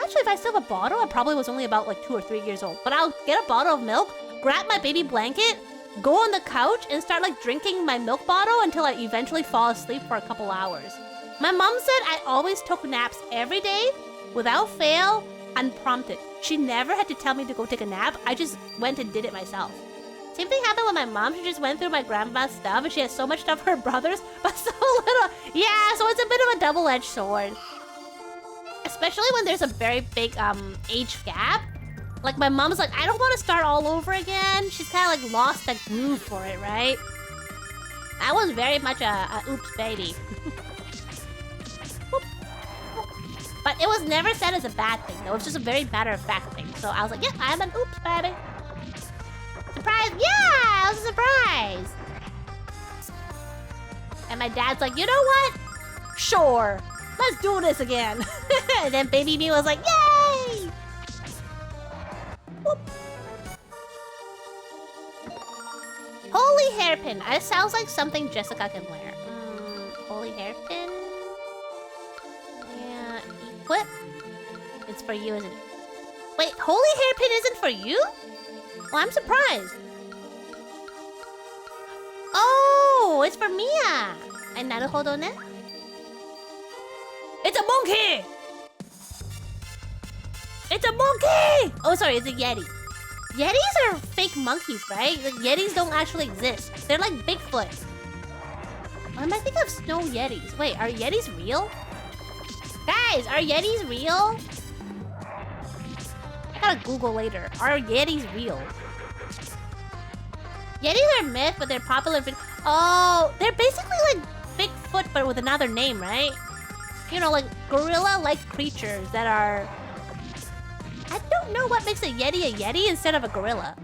Actually, if I still have a bottle, I probably was only about like 2 or 3 years old. But I'll get a bottle of milk, grab my baby blanket, go on the couch and start like drinking my milk bottle until I eventually fall asleep for a couple hours. My mom said I always took naps every day, without fail, unprompted. She never had to tell me to go take a nap. I just went and did it myself. Same thing happened with my mom. She just went through my grandma's stuff and she has so much stuff for her brothers, but so little. Yeah, so it's a bit of a double-edged sword. Especially when there's a very big age gap. Like my mom's like, I don't want to start all over again. She's kind of like lost the groove for it, right? I was very much a oops baby. But it was never said as a bad thing, though. It was just a very matter-of-fact thing. So I was like, yeah, I'm an oops, baby. Surprise! Yeah! It was a surprise! And my dad's like, you know what? Sure. Let's do this again. And then baby me was like, yay! Whoop. Holy hairpin. It sounds like something Jessica can wear. Holy hairpin? What? It's for you, isn't it? Wait, holy hairpin isn't for you? Well, I'm surprised. Oh, it's for Mia. And naruhodo ne? It's a monkey! It's a monkey! Oh, sorry, it's a yeti. Yetis are fake monkeys, right? Like, yetis don't actually exist. They're like Bigfoot. Why am I thinking of snow yetis? Wait, are yetis real? Guys, are yetis real? I gotta Google later. Are yetis real? Yetis are myth, but they're popular. Oh, they're basically like Bigfoot, but with another name, right? You know, like gorilla-like creatures that are... I don't know what makes a Yeti instead of a gorilla.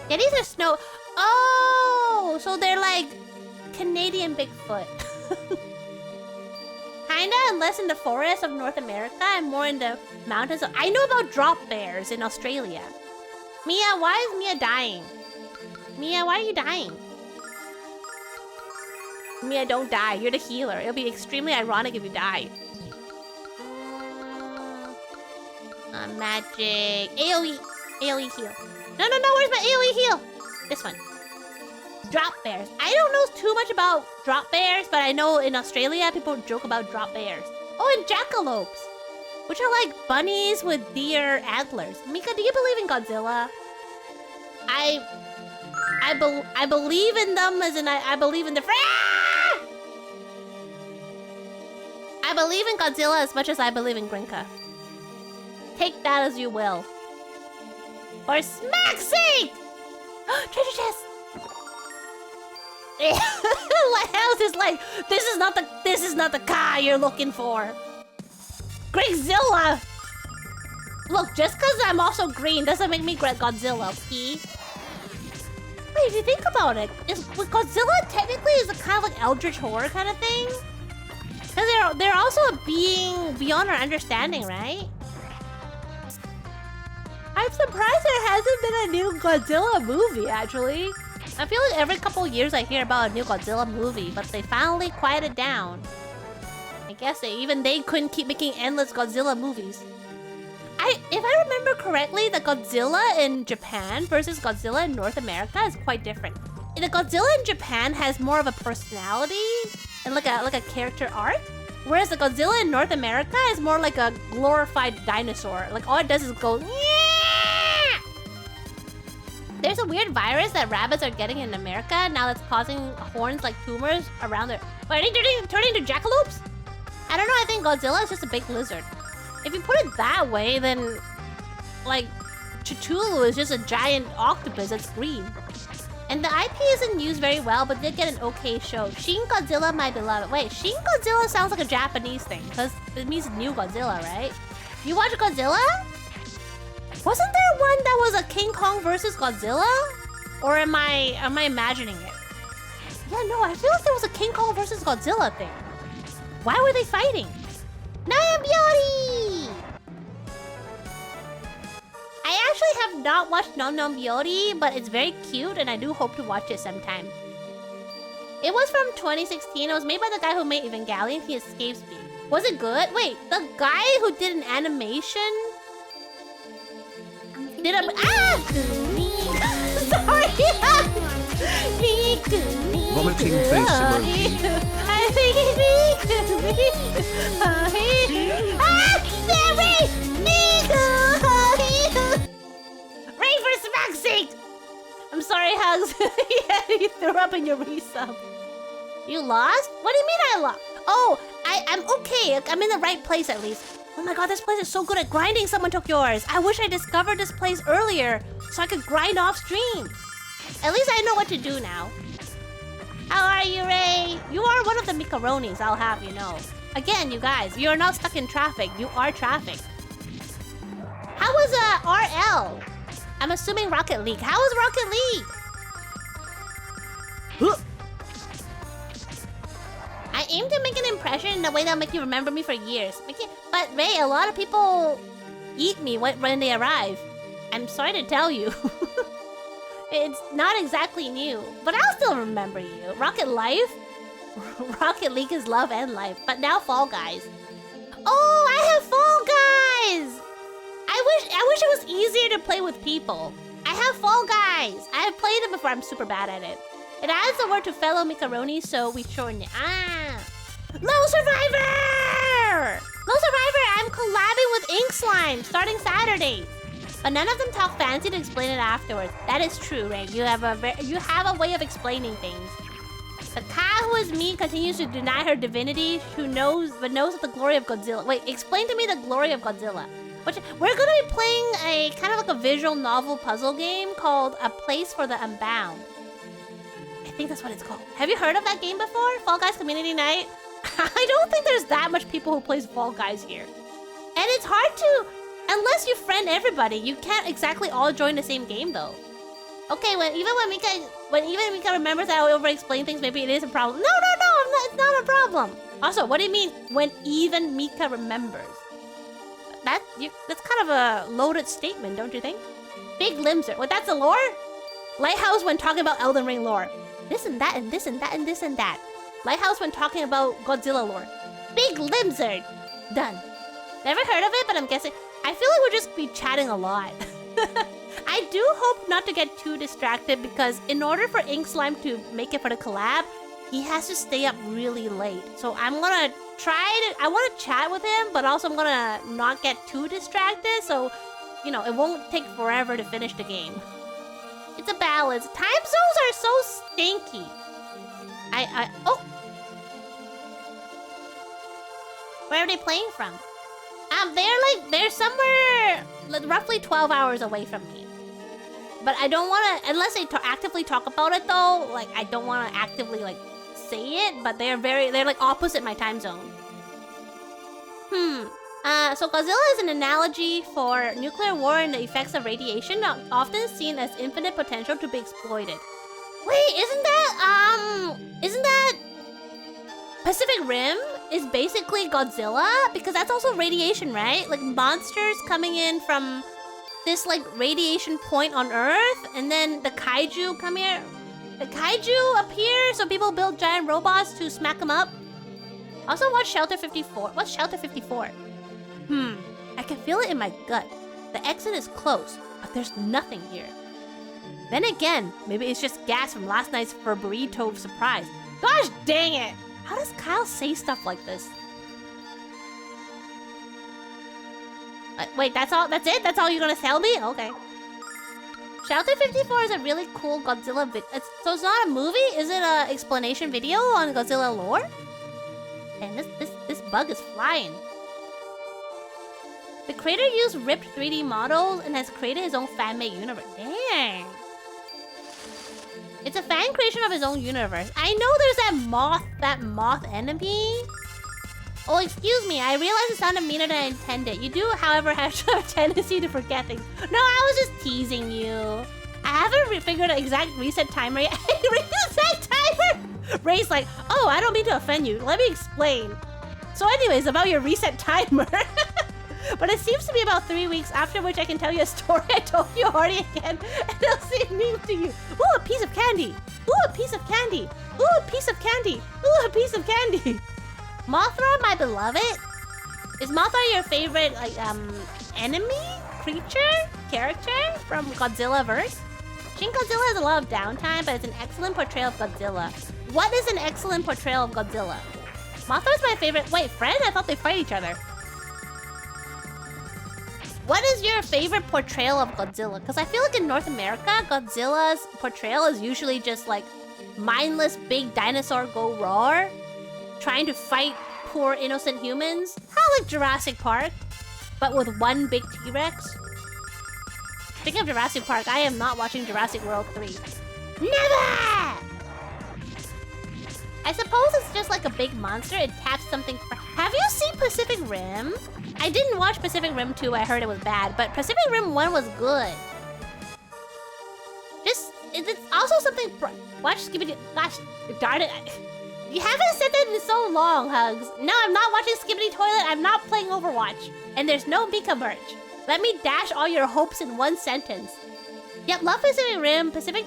Yetis are snow... Oh, so they're like Canadian Bigfoot. Kinda, unless in the forests of North America and more in the mountains. I know about drop bears in Australia. Mia, why is Mia dying? Mia, why are you dying? Mia, don't die. You're the healer. It'll be extremely ironic if you die. Magic. AoE. AoE heal. No, where's my AoE heal? This one. Drop bears. I don't know too much about drop bears, but I know in Australia, people joke about drop bears. Oh, and jackalopes, which are like bunnies with deer antlers. Mika, do you believe in Godzilla? I believe in them as in I believe in the... I believe in Godzilla as much as I believe in Grinka. Take that as you will. For smack's sake! Treasure chest! Lighthouse is like, this is not the car you're looking for. Gregzilla! Look, just because I'm also green doesn't make me Godzilla, okay? Wait, if you think about it, Godzilla technically is a kind of like eldritch horror kind of thing? Because they're also a being beyond our understanding, right? I'm surprised there hasn't been a new Godzilla movie, actually. I feel like every couple years I hear about a new Godzilla movie, but they finally quieted down. I guess they couldn't keep making endless Godzilla movies. If I remember correctly, the Godzilla in Japan versus Godzilla in North America is quite different. The Godzilla in Japan has more of a personality and like a character arc, whereas the Godzilla in North America is more like a glorified dinosaur. Like all it does is go. Yeah! There's a weird virus that rabbits are getting in America now that's causing horns like tumors around their... Wait, are they turning into jackalopes? I don't know, I think Godzilla is just a big lizard. If you put it that way, then... like, Cthulhu is just a giant octopus that's green. And the IP isn't used very well, but did get an okay show. Shin Godzilla, my beloved. Wait, Shin Godzilla sounds like a Japanese thing, because it means new Godzilla, right? You watch Godzilla? Wasn't there one that was a King Kong versus Godzilla? Or am I imagining it? Yeah, no, I feel like there was a King Kong versus Godzilla thing. Why were they fighting? Nononbyori! I actually have not watched Nononbyori, but it's very cute and I do hope to watch it sometime. It was from 2016. It was made by the guy who made Evangelion. He escapes me. Was it good? Wait, the guy who did an animation... did a... Ah! Sorry! Vomiting face emoji. I think it's Ray, for smack's sake! I'm sorry, Hugs. Yeah, you threw up in your resub. You lost? What do you mean I lost? Oh, I'm okay. I'm in the right place at least. Oh my god, this place is so good at grinding. Someone took yours. I wish I discovered this place earlier so I could grind off stream. At least I know what to do now. How are you, Ray? You are one of the Mikaronis, I'll have you know. Again, you guys, you're not stuck in traffic. You are traffic. How was RL? I'm assuming Rocket League. How was Rocket League? I aim to make an impression in a way that'll make you remember me for years. But Ray, a lot of people eat me when they arrive. I'm sorry to tell you. It's not exactly new, but I'll still remember you. Rocket Life? Rocket League is love and life, but now Fall Guys. Oh, I have Fall Guys! I wish it was easier to play with people. I have Fall Guys. I have played it before. I'm super bad at it. It adds the word to fellow Mikaroni, so we shorten it. Low Survivor! Low Survivor, I'm collabing with Ink Slime starting Saturdays. But none of them talk fancy to explain it afterwards. That is true, Ray. You have a way of explaining things. The Ka who is me continues to deny her divinity, but knows the glory of Godzilla. Wait, explain to me the glory of Godzilla. We're gonna be playing a kind of like a visual novel puzzle game called A Place for the Unbound. think that's what it's called. Have you heard of that game before? Fall Guys Community Night? I don't think there's that much people who plays Fall Guys here. And it's hard to... Unless you friend everybody, you can't exactly all join the same game though. Okay, even when Mika remembers that I over-explain things, maybe it is a problem. No, it's not a problem. Also, what do you mean when even Mika remembers? That's kind of a loaded statement, don't you think? Big limbs are... Wait, that's a lore? Lighthouse when talking about Elden Ring lore. This and that and this and that and this and that. Lighthouse when talking about Godzilla lore. Big Limzard. Done. Never heard of it, but I'm guessing... I feel like we'll just be chatting a lot. I do hope not to get too distracted because in order for Ink Slime to make it for the collab, he has to stay up really late. So I'm gonna try to... I want to chat with him, but also I'm gonna not get too distracted. So, you know, it won't take forever to finish the game. It's a balance. Time zones are so stinky. Oh! Where are they playing from? They're somewhere roughly 12 hours away from me. But I don't want to, unless they actively talk about it though, like I don't want to actively like say it, but they're like opposite my time zone. So Godzilla is an analogy for nuclear war and the effects of radiation, often seen as infinite potential to be exploited. Wait, isn't that Pacific Rim is basically Godzilla? Because that's also radiation, right? Like monsters coming in from this like radiation point on Earth, and then the kaiju come here. The kaiju appear, so people build giant robots to smack them up. Also watch Shelter 54. What's Shelter 54? I can feel it in my gut. The exit is close, but there's nothing here. Then again, maybe it's just gas from last night's burrito surprise. Gosh dang it! How does Kyle say stuff like this? Wait, that's all? That's it? That's all you're gonna tell me? Okay. Shelter 54 is a really cool Godzilla video. So it's not a movie? Is it an explanation video on Godzilla lore? And this bug is flying. The creator used ripped 3D models and has created his own fan-made universe. Dang. It's a fan creation of his own universe. I know there's that moth enemy. Oh, excuse me. I realize it sounded meaner than I intended. You do, however, have a tendency to forget things. No, I was just teasing you. I haven't figured an exact reset timer yet. Reset timer? Ray's like, oh, I don't mean to offend you. Let me explain. So anyways, about your reset timer. But it seems to be about 3 weeks, after which I can tell you a story I told you already again, and it'll seem mean to you. Ooh, a piece of candy. Ooh, a piece of candy. Ooh, a piece of candy. Ooh, a piece of candy. Mothra, my beloved? Is Mothra your favorite, like, enemy? Creature? Character? From Godzilla-verse? Shin Godzilla has a lot of downtime, but it's an excellent portrayal of Godzilla. What is an excellent portrayal of Godzilla? Mothra is my favorite... Wait, friend? I thought they fight each other. What is your favorite portrayal of Godzilla? Because I feel like in North America, Godzilla's portrayal is usually just like mindless big dinosaur go roar, trying to fight poor innocent humans. Kind of like Jurassic Park, but with one big T-Rex. Speaking of Jurassic Park, I am not watching Jurassic World 3. Never! I suppose it's just like a big monster. It taps something. Have you seen Pacific Rim? I didn't watch Pacific Rim 2. I heard it was bad, but Pacific Rim 1 was good. It's also something. Watch Skibidi. Gosh, darn it. You haven't said that in so long, Hugs. No, I'm not watching Skibidi Toilet. I'm not playing Overwatch. And there's no Mika merch. Let me dash all your hopes in one sentence. Yep, love Pacific Rim. Pacific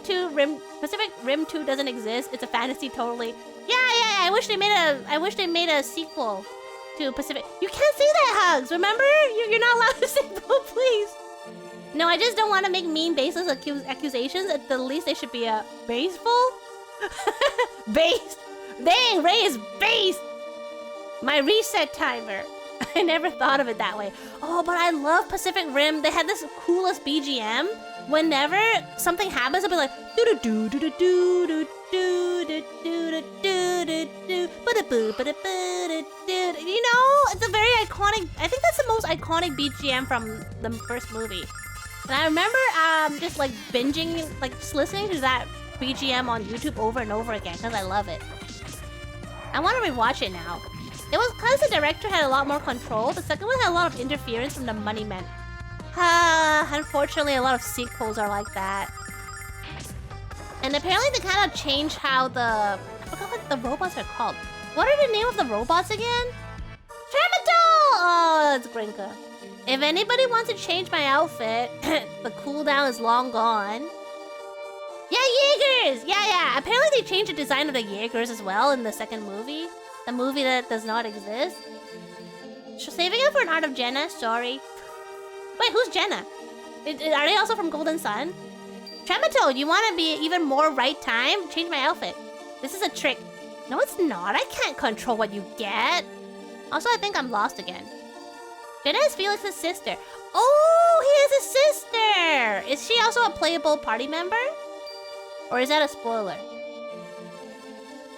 Rim 2 doesn't exist. It's a fantasy totally. Yeah. I wish they made a sequel to Pacific. You can't say that, Hugs. Remember? You're not allowed to say both, please. No, I just don't want to make mean, baseless accusations. At the least, they should be baseful. Based. Dang, Ray is based. My reset timer. I never thought of it that way. Oh, but I love Pacific Rim. They had this coolest BGM. Whenever something happens, I'll be like do do do do do do do do do do do do. You know, it's a very iconic. I think that's the most iconic BGM from the first movie. And I remember just like binging, like just listening to that BGM on YouTube over and over again because I love it. I want to rewatch it now. It was because the director had a lot more control. The second one had a lot of interference from the money men. Unfortunately, a lot of sequels are like that. And apparently they kind of changed how the... I forgot what the robots are called. What are the name of the robots again? Tramadol! Oh, that's Grinka. If anybody wants to change my outfit, the cooldown is long gone. Yeah, Jaegers! Yeah. Apparently they changed the design of the Jaegers as well in the second movie. The movie that does not exist. Saving it for an Art of Jenna, sorry. Wait, who's Jenna? Are they also from Golden Sun? Tremato, you want to be even more right time? Change my outfit. This is a trick. No, it's not. I can't control what you get. Also, I think I'm lost again. Jenna is Felix's sister. Oh, he has a sister! Is she also a playable party member? Or is that a spoiler?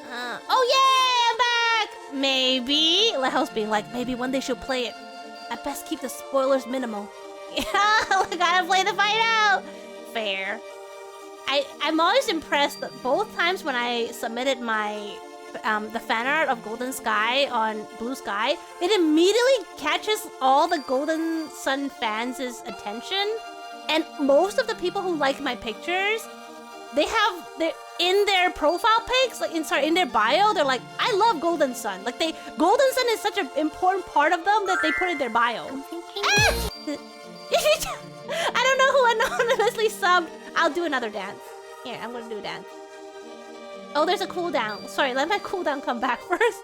Oh, yay! I'm back! Maybe. Leho's being like, maybe one day she'll play it. I best keep the spoilers minimal. Yeah, I gotta play the fight out. Fair. I'm always impressed that both times when I submitted my the fan art of Golden Sky on Blue Sky, it immediately catches all the Golden Sun fans' attention. And most of the people who like my pictures, in their profile pics, like in their bio, they're like, I love Golden Sun. Like Golden Sun is such an important part of them that they put in their bio. I don't know who anonymously subbed. I'll do another dance. Here, I'm gonna do a dance. Oh, there's a cooldown. Sorry, let my cooldown come back first.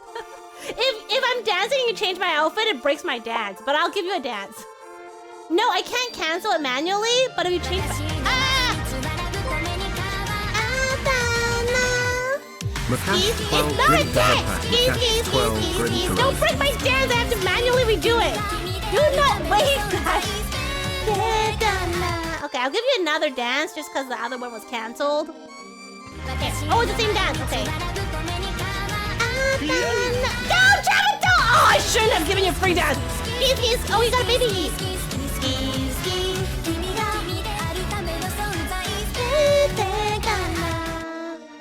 If I'm dancing and you change my outfit, it breaks my dance. But I'll give you a dance. No, I can't cancel it manually, but if you change... No, it's it! Don't break my dance, I have to manually redo it! Do not wave dash! Okay, I'll give you another dance just because the other one was cancelled. Okay. Oh, it's the same dance, okay. No, Travis, oh, I shouldn't have given you a free dance! Oh, you got a baby!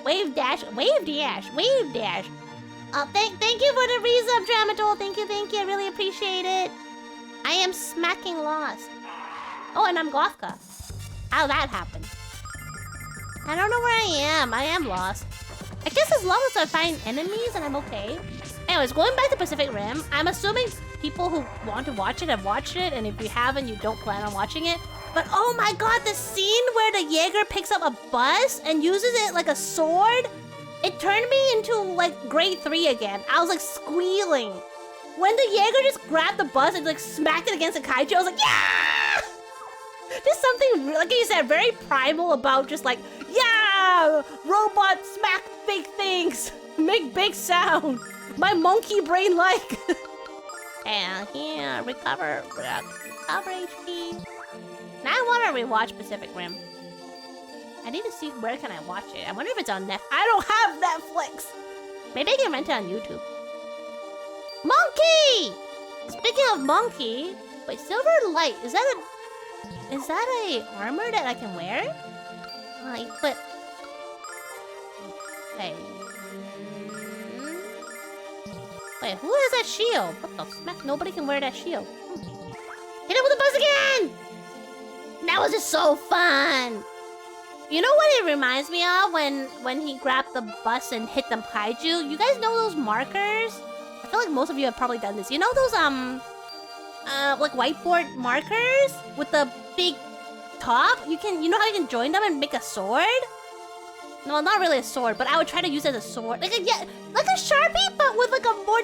Wave dash, wave dash, wave dash. Thank you for the resub, Tramadol. Thank you, I really appreciate it. I am smacking lost. Oh, and I'm Gothka. How that happened? I don't know where I am lost. I guess as long as I find enemies and I'm okay. Anyways, going back to Pacific Rim, I'm assuming people who want to watch it have watched it, and if you haven't, you don't plan on watching it. But oh my god, the scene where the Jaeger picks up a bus and uses it like a sword, it turned me into like grade 3 again. I was like squealing. When the Jaeger just grabbed the bus and like smacked it against a kaiju, I was like, yeah! There's something, like you said, very primal about just like, yeah! Robot smack big things, make big sound. My monkey brain like. And here, recover HP. Now I want to rewatch Pacific Rim. I need to see where can I watch it. I wonder if it's on Netflix. I don't have Netflix. Maybe I can rent it on YouTube. Monkey! Speaking of monkey, wait, silver light. Is that a armor that I can wear? Equip. Okay. Wait, who has that shield? What the smack? Nobody can wear that shield. Hit it with the bus again! That was just so fun! You know what it reminds me of when he grabbed the bus and hit the kaiju? You guys know those markers? I feel like most of you have probably done this. You know those like whiteboard markers with the big top? You know how you can join them and make a sword? No, not really a sword, but I would try to use it as a sword. Like a Sharpie, but with like a more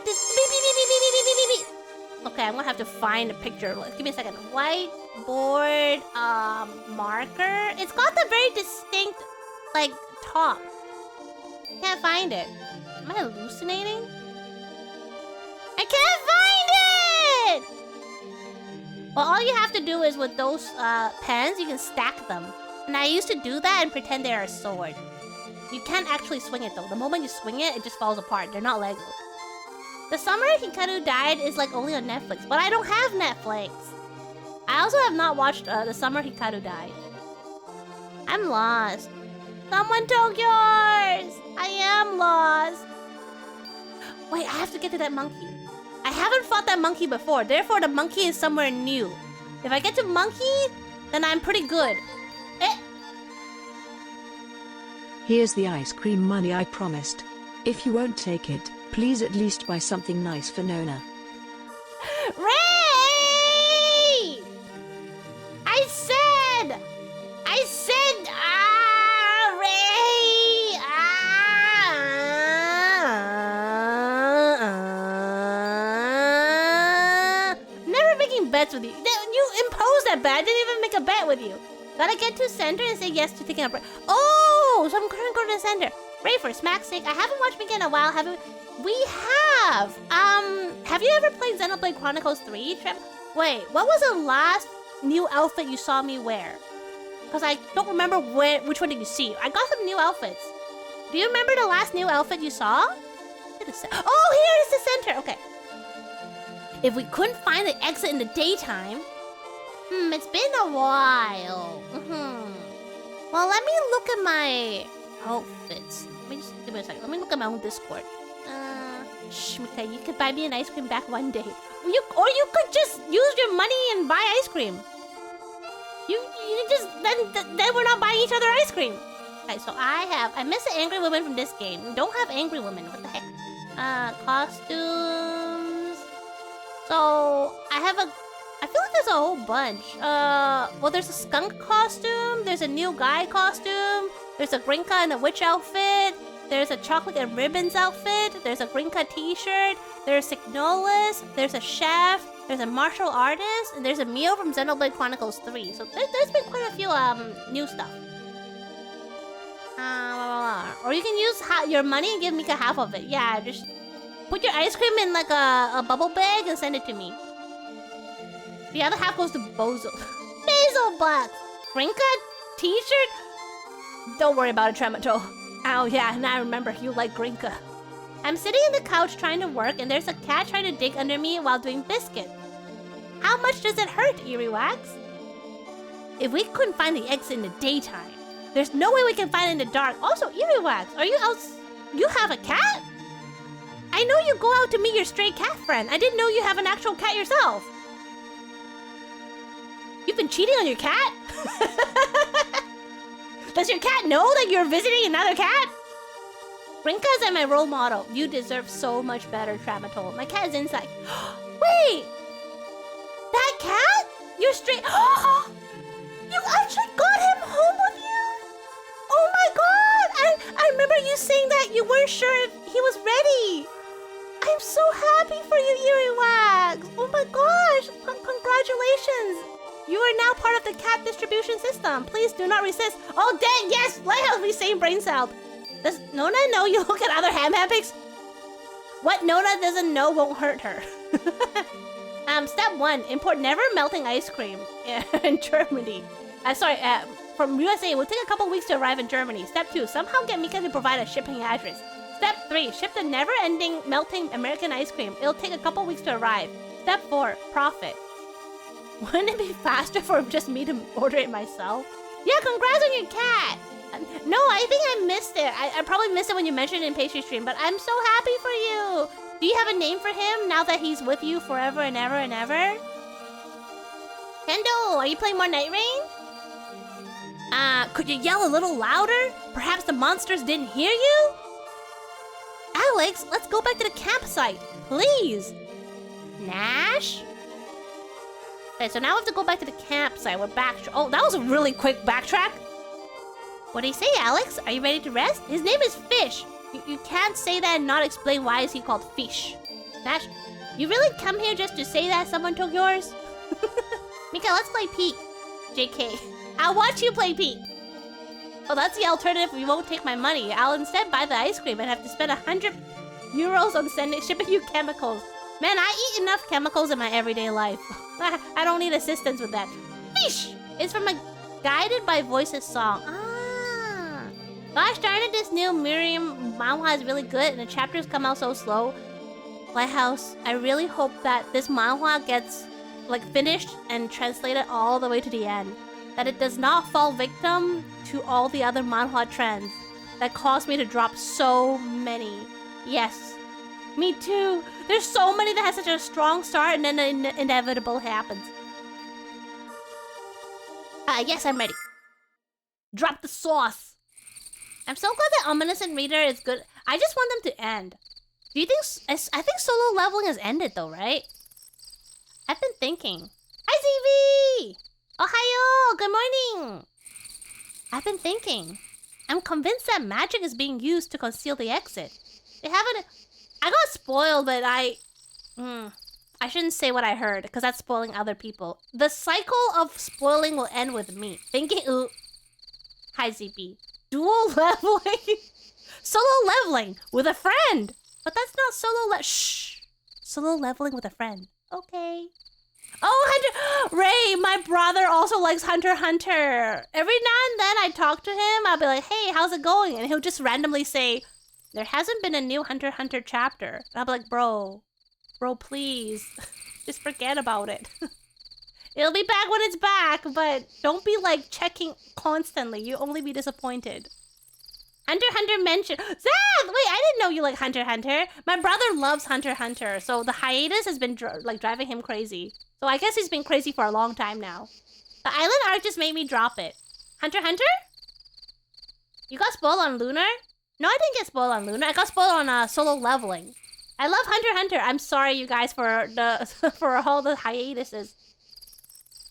Okay, I'm gonna have to find a picture. Give me a second. Whiteboard marker. It's got the very distinct like top. Can't find it. Am I hallucinating? I can't find it! Well, all you have to do is with those pens, you can stack them. And I used to do that and pretend they're a sword. You can't actually swing it though. The moment you swing it, it just falls apart. They're not Lego. The Summer Hikaru Died is like only on Netflix, but I don't have Netflix. I also have not watched The Summer Hikaru Died. I'm lost. Someone took yours! I am lost. Wait, I have to get to that monkey. I haven't fought that monkey before, therefore the monkey is somewhere new. If I get to monkey, then I'm pretty good. Here's the ice cream money I promised. If you won't take it, please at least buy something nice for Nona. Ray! I said, Ray! Never making bets with you. You imposed that bet. I didn't even make a bet with you. Gotta get to center and say yes to taking a break. Oh, so I'm gonna go to the center. Ray, for smack's sake, I haven't watched Mika in a while. Have we? We have. Have you ever played Xenoblade Chronicles 3, Trev? Wait, what was the last new outfit you saw me wear? Because I don't remember which one did you see. I got some new outfits. Do you remember the last new outfit you saw? Oh, here is the center. Okay. If we couldn't find the exit in the daytime... it's been a while. Well, let me look at my outfits. Let me just give me a second. Let me look at my own Discord. Mika, you could buy me an ice cream back one day. Or you could just use your money and buy ice cream. You just then we're not buying each other ice cream. Okay, so I miss the angry women from this game. We don't have angry women. What the heck? Costumes. So I feel like there's a whole bunch. Well, there's a skunk costume. There's a new guy costume. There's a Grinka in a witch outfit. There's a chocolate and ribbons outfit. There's a Grinka t-shirt. There's Signolis. There's a chef. There's a martial artist. And there's a meal from Xenoblade Chronicles 3. So there's been quite a few new stuff. Or you can use your money and give Mika half of it. Yeah, just put your ice cream in like a bubble bag and send it to me. The other half goes to Bozo. Basil Bucks! Grinka t-shirt? Don't worry about it, Tremato. Oh yeah, now I remember, you like Grinka. I'm sitting on the couch trying to work and there's a cat trying to dig under me while doing biscuit. How much does it hurt, Earwax? If we couldn't find the exit in the daytime, there's no way we can find it in the dark. Also, Earwax, are you out? You have a cat? I know you go out to meet your stray cat friend. I didn't know you have an actual cat yourself. You've been cheating on your cat? Does your cat know that you're visiting another cat? Grinka's my role model. You deserve so much better, Tramatol. My cat is inside. Wait! That cat? You're straight... You actually got him home with you? Oh my god! I remember you saying that you weren't sure if he was ready. I'm so happy for you, Earwax. Oh my gosh! Congratulations! You are now part of the cat distribution system. Please do not resist. Oh, dang, yes! Lighthouse resave brain cell. Does Nona know you look at other ham pics? What Nona doesn't know won't hurt her. Step 1, import never melting ice cream in Germany. From USA, it will take a couple weeks to arrive in Germany. Step 2, somehow get Mika to provide a shipping address. Step 3, ship the never-ending melting American ice cream. It'll take a couple weeks to arrive. Step 4, profit. Wouldn't it be faster for just me to order it myself? Yeah, congrats on your cat! No, I think I missed it. I probably missed it when you mentioned it in pastry stream, but I'm so happy for you! Do you have a name for him now that he's with you forever and ever and ever? Kendo, are you playing more Night Rain? Could you yell a little louder? Perhaps the monsters didn't hear you? Alex, let's go back to the campsite, please! Nash? Okay, so now we have to go back to the campsite. We're back. Oh, that was a really quick backtrack. What do you say, Alex? Are you ready to rest? His name is Fish. You can't say that and not explain why is he called Fish. Nash, you really come here just to say that someone took yours? Mika, let's play Peek. JK. I'll watch you play Peek. Oh, that's the alternative if you won't take my money. I'll instead buy the ice cream and have to spend 100 euros on shipping you chemicals. Man, I eat enough chemicals in my everyday life. I don't need assistance with that. Fish! It's from a Guided by Voices song. Gosh darn it, this new Miriam manhwa is really good and the chapters come out so slow. Lighthouse, I really hope that this manhwa gets finished and translated all the way to the end. that it does not fall victim to all the other manhwa trends that caused me to drop so many. Yes, me too. There's so many that has such a strong start and then the inevitable happens. Yes, I'm ready. Drop the sauce. I'm so glad that Omniscient Reader is good. I just want them to end. Do you think... I think solo leveling has ended though, right? I've been thinking. Hi, ZV! Ohayo! Good morning! I've been thinking. I'm convinced that magic is being used to conceal the exit. They haven't... I got spoiled, but I shouldn't say what I heard, because that's spoiling other people. The cycle of spoiling will end with me. Thinking... Ooh. Hi, ZB. Dual leveling? Solo leveling with a friend! But that's not solo shh! Solo leveling with a friend. Okay. Oh, Hunter... Ray, my brother also likes Hunter x Hunter. Every now and then I talk to him, I'll be like, hey, how's it going? And he'll just randomly say, there hasn't been a new Hunter x Hunter chapter. And I'll be like, bro, please. Just forget about it. It'll be back when it's back, but don't be like checking constantly. You'll only be disappointed. Hunter x Hunter mentioned... Zach! Wait, I didn't know you like Hunter x Hunter. My brother loves Hunter x Hunter, so the hiatus has been driving him crazy. So I guess he's been crazy for a long time now. The island arc just made me drop it. Hunter x Hunter? You got spoiled on Lunar? No, I didn't get spoiled on Lunar. I got spoiled on solo leveling. I love Hunter x Hunter. I'm sorry, you guys, for the for all the hiatuses.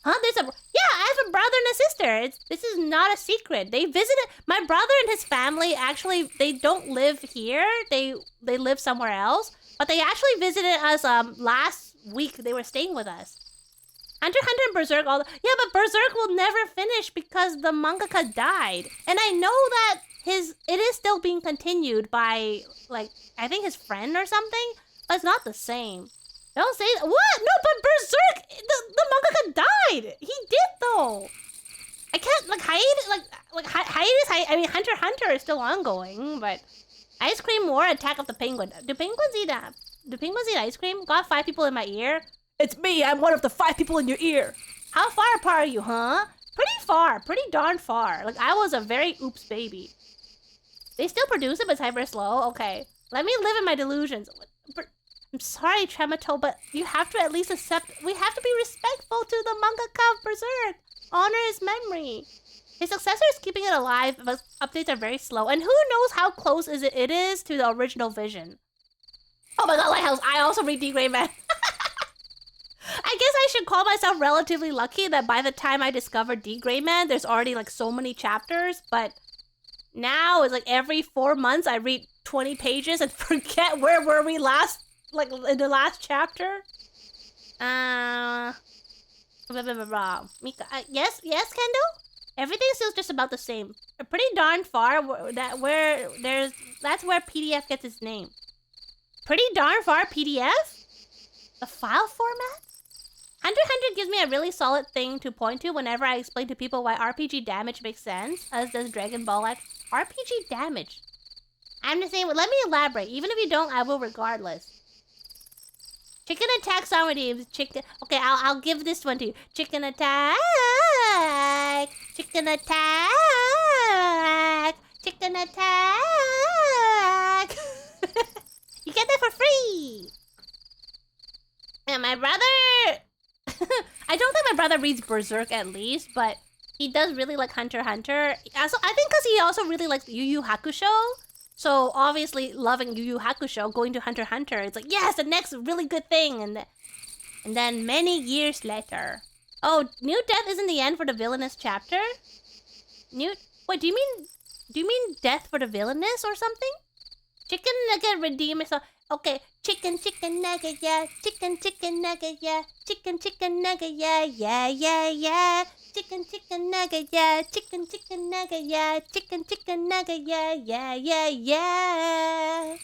Huh? There's a... Yeah, I have a brother and a sister. This is not a secret. They visited... My brother and his family actually... They don't live here. They live somewhere else. But they actually visited us last week. They were staying with us. Hunter x Hunter and Berserk all... Yeah, but Berserk will never finish because the mangaka died. And I know that it is still being continued by, like, I think his friend or something. But it's not the same. Don't say that. What? No, but Berserk, the mangaka died. He did though. I can't like hiatus. I mean, Hunter x Hunter is still ongoing, but Ice Cream War: Attack of the Penguin. Do penguins eat that? Do penguins eat ice cream? Got 5 people in my ear. It's me. I'm one of the 5 people in your ear. How far apart are you, huh? Pretty far. Pretty darn far. Like I was a very oops baby. They still produce it, but it's hyper slow. Okay, let me live in my delusions. I'm sorry, Tremato, but you have to at least accept... We have to be respectful to the mangaka of Berserk. Honor his memory. His successor is keeping it alive, but updates are very slow. And who knows how close it is to the original vision. Oh my god, Lighthouse, I also read D-Gray Man. I guess I should call myself relatively lucky that by the time I discovered D-Gray Man, there's already like so many chapters, but now it's like every 4 months I read 20 pages and forget where were we last... Like, in the last chapter? Mika, yes, Kendo? Everything feels just about the same. Pretty darn far, that's where PDF gets its name. Pretty darn far PDF? The file format? Hunter x Hunter gives me a really solid thing to point to whenever I explain to people why RPG damage makes sense, as does Dragon Ball X. RPG damage? I'm just saying, let me elaborate. Even if you don't, I will regardless. Chicken attack song redeems. Chicken. Okay, I'll give this one to you. Chicken attack. Chicken attack. Chicken attack. You get that for free. And my brother. I don't think my brother reads Berserk at least, but he does really like Hunter x Hunter. Also, I think because he also really likes Yu Yu Hakusho. So obviously, loving Yu Yu Hakusho, going to Hunter x Hunter, it's like, yes, the next really good thing. And then many years later, oh, New Death isn't the end for the villainous chapter. Wait, do you mean death for the villainous or something? Chicken nugget redeem itself. Okay, chicken nugget, yeah. Chicken nugget, yeah. Chicken nugget, yeah, yeah, yeah, yeah. Chicken nugget, yeah. Chicken nugget, yeah. Chicken nugget, yeah, yeah, yeah, yeah.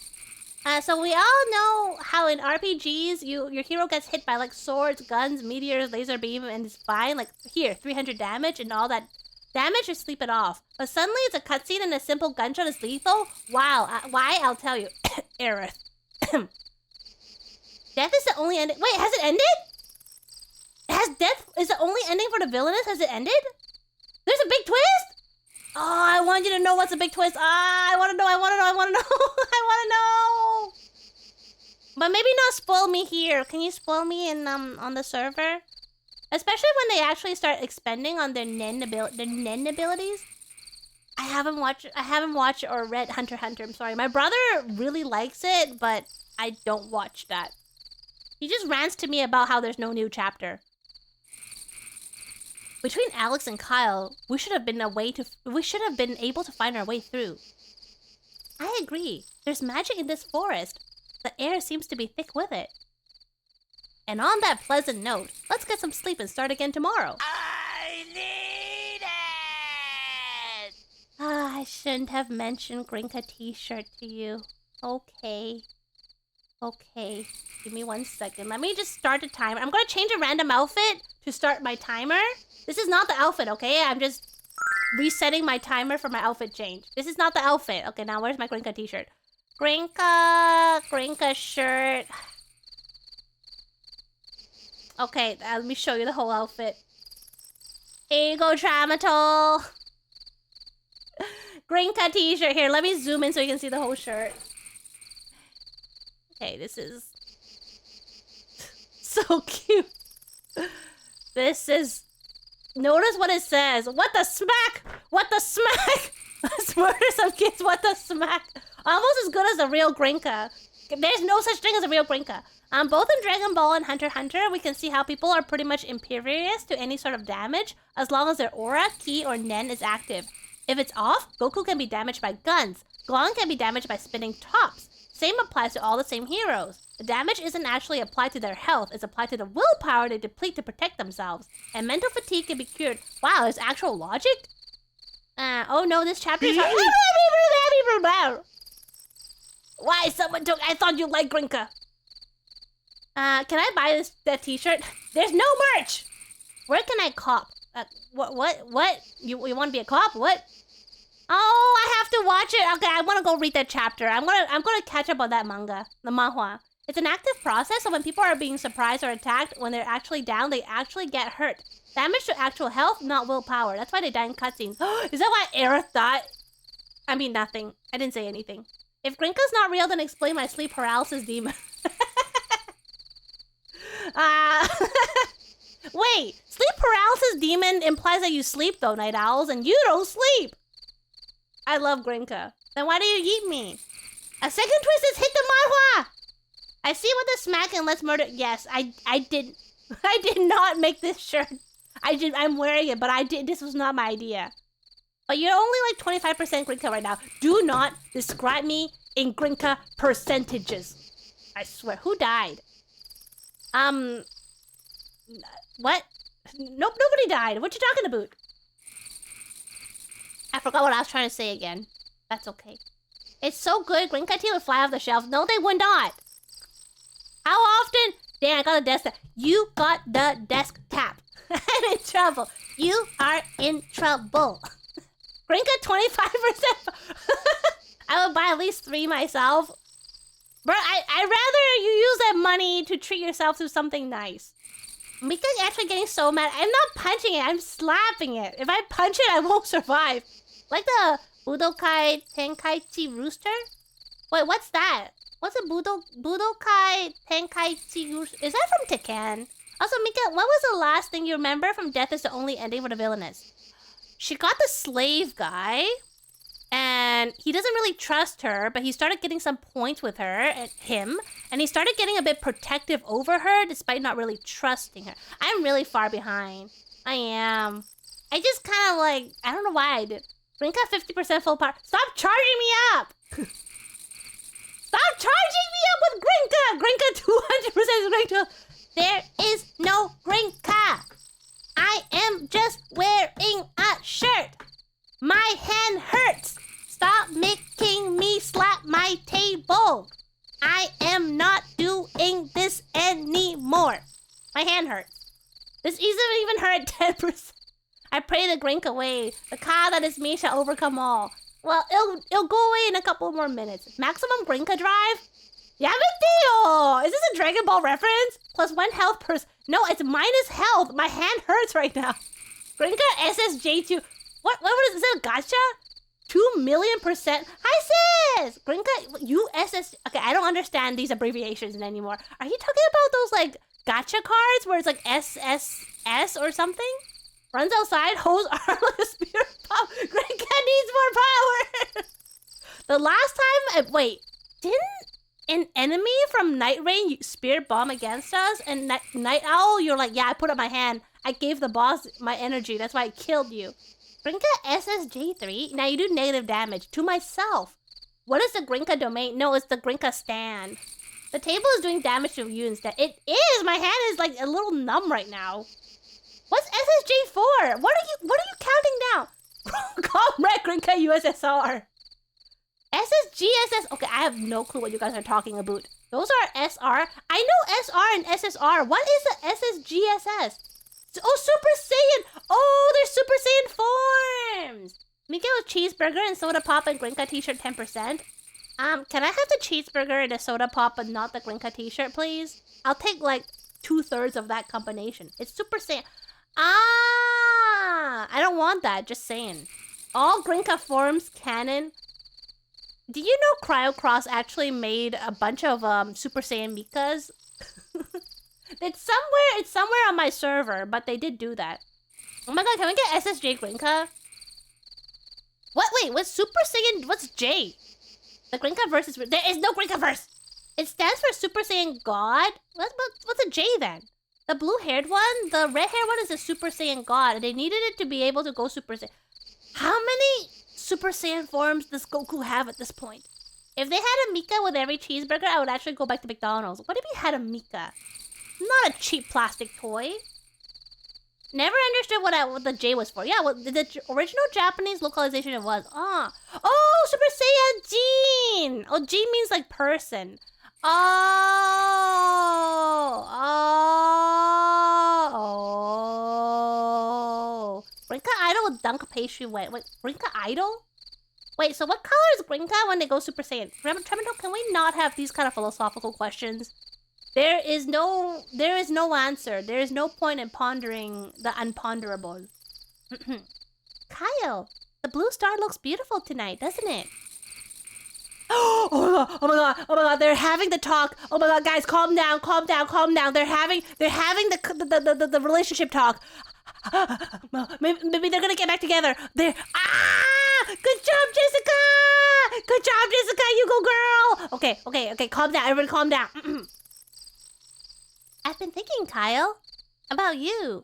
So we all know how in RPGs, your hero gets hit by like swords, guns, meteors, laser beam, and it's fine. Like here, 300 damage and all that damage, you sleep it off. But suddenly it's a cutscene and a simple gunshot is lethal. Wow, why? I'll tell you. Aerith. Death is the only ending. Wait, has it ended? Is the only ending for the villainous? Has it ended? There's a big twist? Oh, I want you to know what's a big twist. I want to know. I want to know. I want to know. But maybe not spoil me here. Can you spoil me in on the server? Especially when they actually start expending on their nen abilities. I haven't watched or read Hunter x Hunter. I'm sorry. My brother really likes it, but I don't watch that. He just rants to me about how there's no new chapter. Between Alex and Kyle, we should have been able to find our way through. I agree. There's magic in this forest. The air seems to be thick with it. And on that pleasant note, let's get some sleep and start again tomorrow. I need it! I shouldn't have mentioned Grinka t-shirt to you. Okay. Okay. Give me 1 second. Let me just start the timer. I'm gonna change a random outfit to start my timer. This is not the outfit, okay? I'm just resetting my timer for my outfit change. This is not the outfit. Okay, now where's my Grinka t-shirt? Grinka shirt. Okay, let me show you the whole outfit. Ego Tramatol. Grinka t-shirt. Here, let me zoom in so you can see the whole shirt. Okay, this is so cute. This is... Notice what it says. What the smack? What the smack? Let's murder some kids. What the smack? Almost as good as a real Grinka. There's no such thing as a real Grinka. Both in Dragon Ball and Hunter x Hunter, we can see how people are pretty much impervious to any sort of damage as long as their aura, ki, or nen is active. If it's off, Goku can be damaged by guns. Gohan can be damaged by spinning tops. Same applies to all the same heroes. The damage isn't actually applied to their health, it's applied to the willpower they deplete to protect themselves. And mental fatigue can be cured. Wow, there's actual logic? Oh no, this chapter is... Why someone took... I thought you liked Grinka. Can I buy that t-shirt? There's no merch! Where can I cop? What? You want to be a cop? What? Oh, I have to watch it. Okay, I want to go read that chapter. I'm gonna catch up on that manga, the manhwa. It's an active process, so when people are being surprised or attacked, when they're actually down, they actually get hurt. Damage to actual health, not willpower. That's why they die in cutscenes. Is that why Era thought? I mean, nothing. I didn't say anything. If Grinka's not real, then explain my sleep paralysis demon. Wait, sleep paralysis demon implies that you sleep though, night owls, and you don't sleep. I love Grinka. Then why do you eat me? A second twist is hit the manhwa! I see what the smack and let's murder... Yes, I did not make this shirt. I'm wearing it, but this was not my idea. But you're only like 25% Grinka right now. Do not describe me in Grinka percentages. I swear. Who died? What? Nope, nobody died. What you talking about? I forgot what I was trying to say again. That's okay. It's so good, Grinka tea would fly off the shelf. No, they would not. How often? Dang, I got a desk tap. You got the desk tap. I'm in trouble. You are in trouble. Grinka 25%. I would buy at least 3 myself. Bro, I'd rather you use that money to treat yourself to something nice. Mika's actually getting so mad. I'm not punching it, I'm slapping it. If I punch it, I won't survive. Like the Budokai Tenkaichi Rooster? Wait, what's that? What's a Budokai Tenkaichi Rooster? Is that from Tekken? Also, Mika, what was the last thing you remember from Death is the Only Ending for the Villainess? She got the slave guy, and he doesn't really trust her, but he started getting some points with her and him, and he started getting a bit protective over her despite not really trusting her. I'm really far behind. I am. I just kind of like, I don't know why I did. Grinka 50% full power. Stop charging me up! Stop charging me up with Grinka! Grinka 200% is Grinka. There is no Grinka. I am just wearing a shirt. My hand hurts. Stop making me slap my table. I am not doing this anymore. My hand hurts. This even hurt 10%. I pray the Grinka away. The ka that is me shall overcome all. Well, it'll go away in a couple more minutes. Maximum Grinka drive? Yamete! Is this a Dragon Ball reference? +1 health per... No, it's minus health. My hand hurts right now. Grinka SSJ2. What is that? A gacha? 2,000,000%. Hi sis! Grinka USS. Okay, I don't understand these abbreviations anymore. Are you talking about those like gacha cards where it's like SSS or something? Runs outside, hose are like a spirit pop. Grinka needs more power. The last time, wait, didn't an enemy from Night Rain spirit bomb against us? And Night Owl, you're like, yeah, I put up my hand. I gave the boss my energy. That's why I killed you. Grinka SSJ3? Now you do negative damage to myself. What is the Grinka domain? No, it's the Grinka stand. The table is doing damage to you instead. It is! My hand is like a little numb right now. What's SSJ4? What are you counting down? Comrade Grinka USSR. SSGSS. Okay, I have no clue what you guys are talking about. Those are SR. I know SR and SSR. What is the SSGSS? Oh, Super Saiyan! Oh, they're Super Saiyan forms! Mika with cheeseburger and soda pop and Grinka t-shirt 10%. Can I have the cheeseburger and the soda pop but not the Grinka t-shirt, please? I'll take like 2/3 of that combination. It's Super Saiyan. Ah! I don't want that, just saying. All Grinka forms canon. Do you know Cryocross actually made a bunch of Super Saiyan Mikas? It's somewhere on my server, but they did do that. Oh my god, can we get SSJ Grinka? What? Wait, what's Super Saiyan? What's J? The Grinka verse is... There is no Grinka verse! It stands for Super Saiyan God? What's a J then? The blue-haired one? The red-haired one is a Super Saiyan God, and they needed it to be able to go Super Saiyan. How many Super Saiyan forms does Goku have at this point? If they had a Mika with every cheeseburger, I would actually go back to McDonald's. What if he had a Mika? Not a cheap plastic toy. Never understood what the J was for. Yeah, well, the original Japanese localization it was. Oh, Super Saiyan Gene! Oh, Gene means like person. Oh. Grinka Idol with dunk pastry wet. Wait, Grinka Idol? Wait, so what color is Grinka when they go Super Saiyan? Tremendo, can we not have these kind of philosophical questions? There is no answer. There is no point in pondering the unponderable. Kyle, the blue star looks beautiful tonight, doesn't it? Oh my god, they're having the talk. Oh my god, guys, calm down. They're having the relationship talk. Maybe they're gonna get back together. Good job, Jessica! You go, girl! Okay, calm down, everybody calm down. I've been thinking, Kyle, about you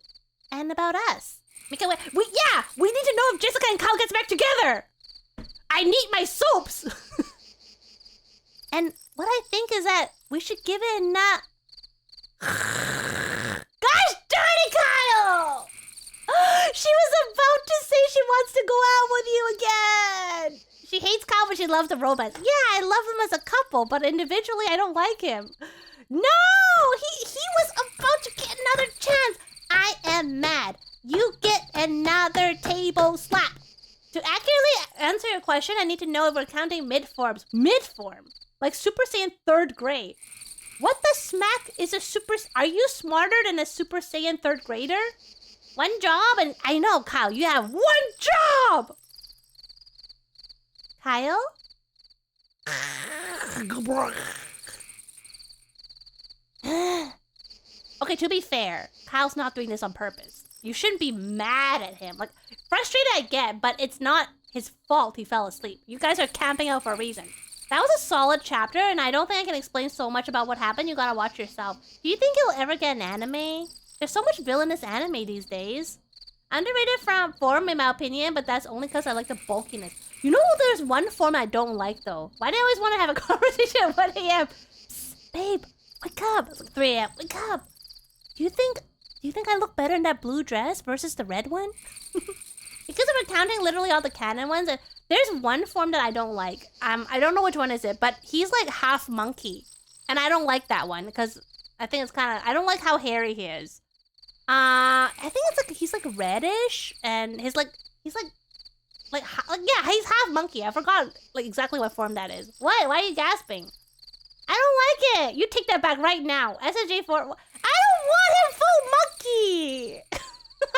and about us. We need to know if Jessica and Kyle gets back together. I need my soaps. And what I think is that we should give it a nut. Gosh darn it, Kyle! She was about to say she wants to go out with you again. She hates Kyle, but she loves the romance. Yeah, I love them as a couple, but individually, I don't like him. No! He was about to get another chance. I am mad. You get another table slap. To accurately answer your question, I need to know if we're counting mid-forms. Mid-form? Like Super Saiyan 3rd grade. What the smack is a Super... Are you smarter than a Super Saiyan 3rd grader? One job and... I know, Kyle, you have one job! Kyle? Okay, to be fair, Kyle's not doing this on purpose. You shouldn't be mad at him. Like, frustrated I get, but it's not his fault he fell asleep. You guys are camping out for a reason. That was a solid chapter, and I don't think I can explain so much about what happened. You gotta watch yourself. Do you think he'll ever get an anime? There's so much villainous anime these days. Underrated form, in my opinion, but that's only because I like the bulkiness. You know, there's one form I don't like, though. Why do I always want to have a conversation at 1 a.m.? Babe, wake up. It's like 3 a.m. Wake up. Do you think I look better in that blue dress versus the red one? Because we're counting literally all the canon ones, there's one form that I don't like. I don't know which one is it, but he's like half monkey. And I don't like that one because I think it's kind of... I don't like how hairy he is. I think it's like... He's like reddish and he's half monkey. I forgot like exactly what form that is. What? Why are you gasping? I don't like it. You take that back right now. SSJ4... I don't want him full monkey. I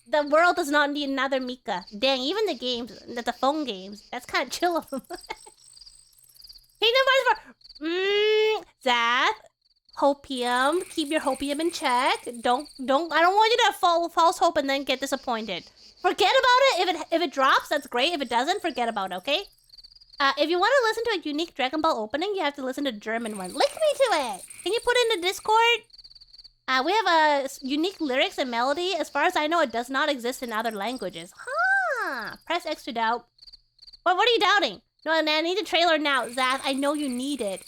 The world does not need another Mika. Dang, even the games, the phone games, that's kind of chill of them. Kingdom Hearts 4. Zath, hopium. Keep your hopium in check. Don't. I don't want you to have false hope and then get disappointed. Forget about it. If it drops, that's great. If it doesn't, forget about it. Okay. If you want to listen to a unique Dragon Ball opening, you have to listen to the German one. Link me to it. Can you put it in the Discord? We have a unique lyrics and melody. As far as I know, it does not exist in other languages. Huh. Press X to doubt. What are you doubting? No, I need a trailer now. Zath, I know you need it.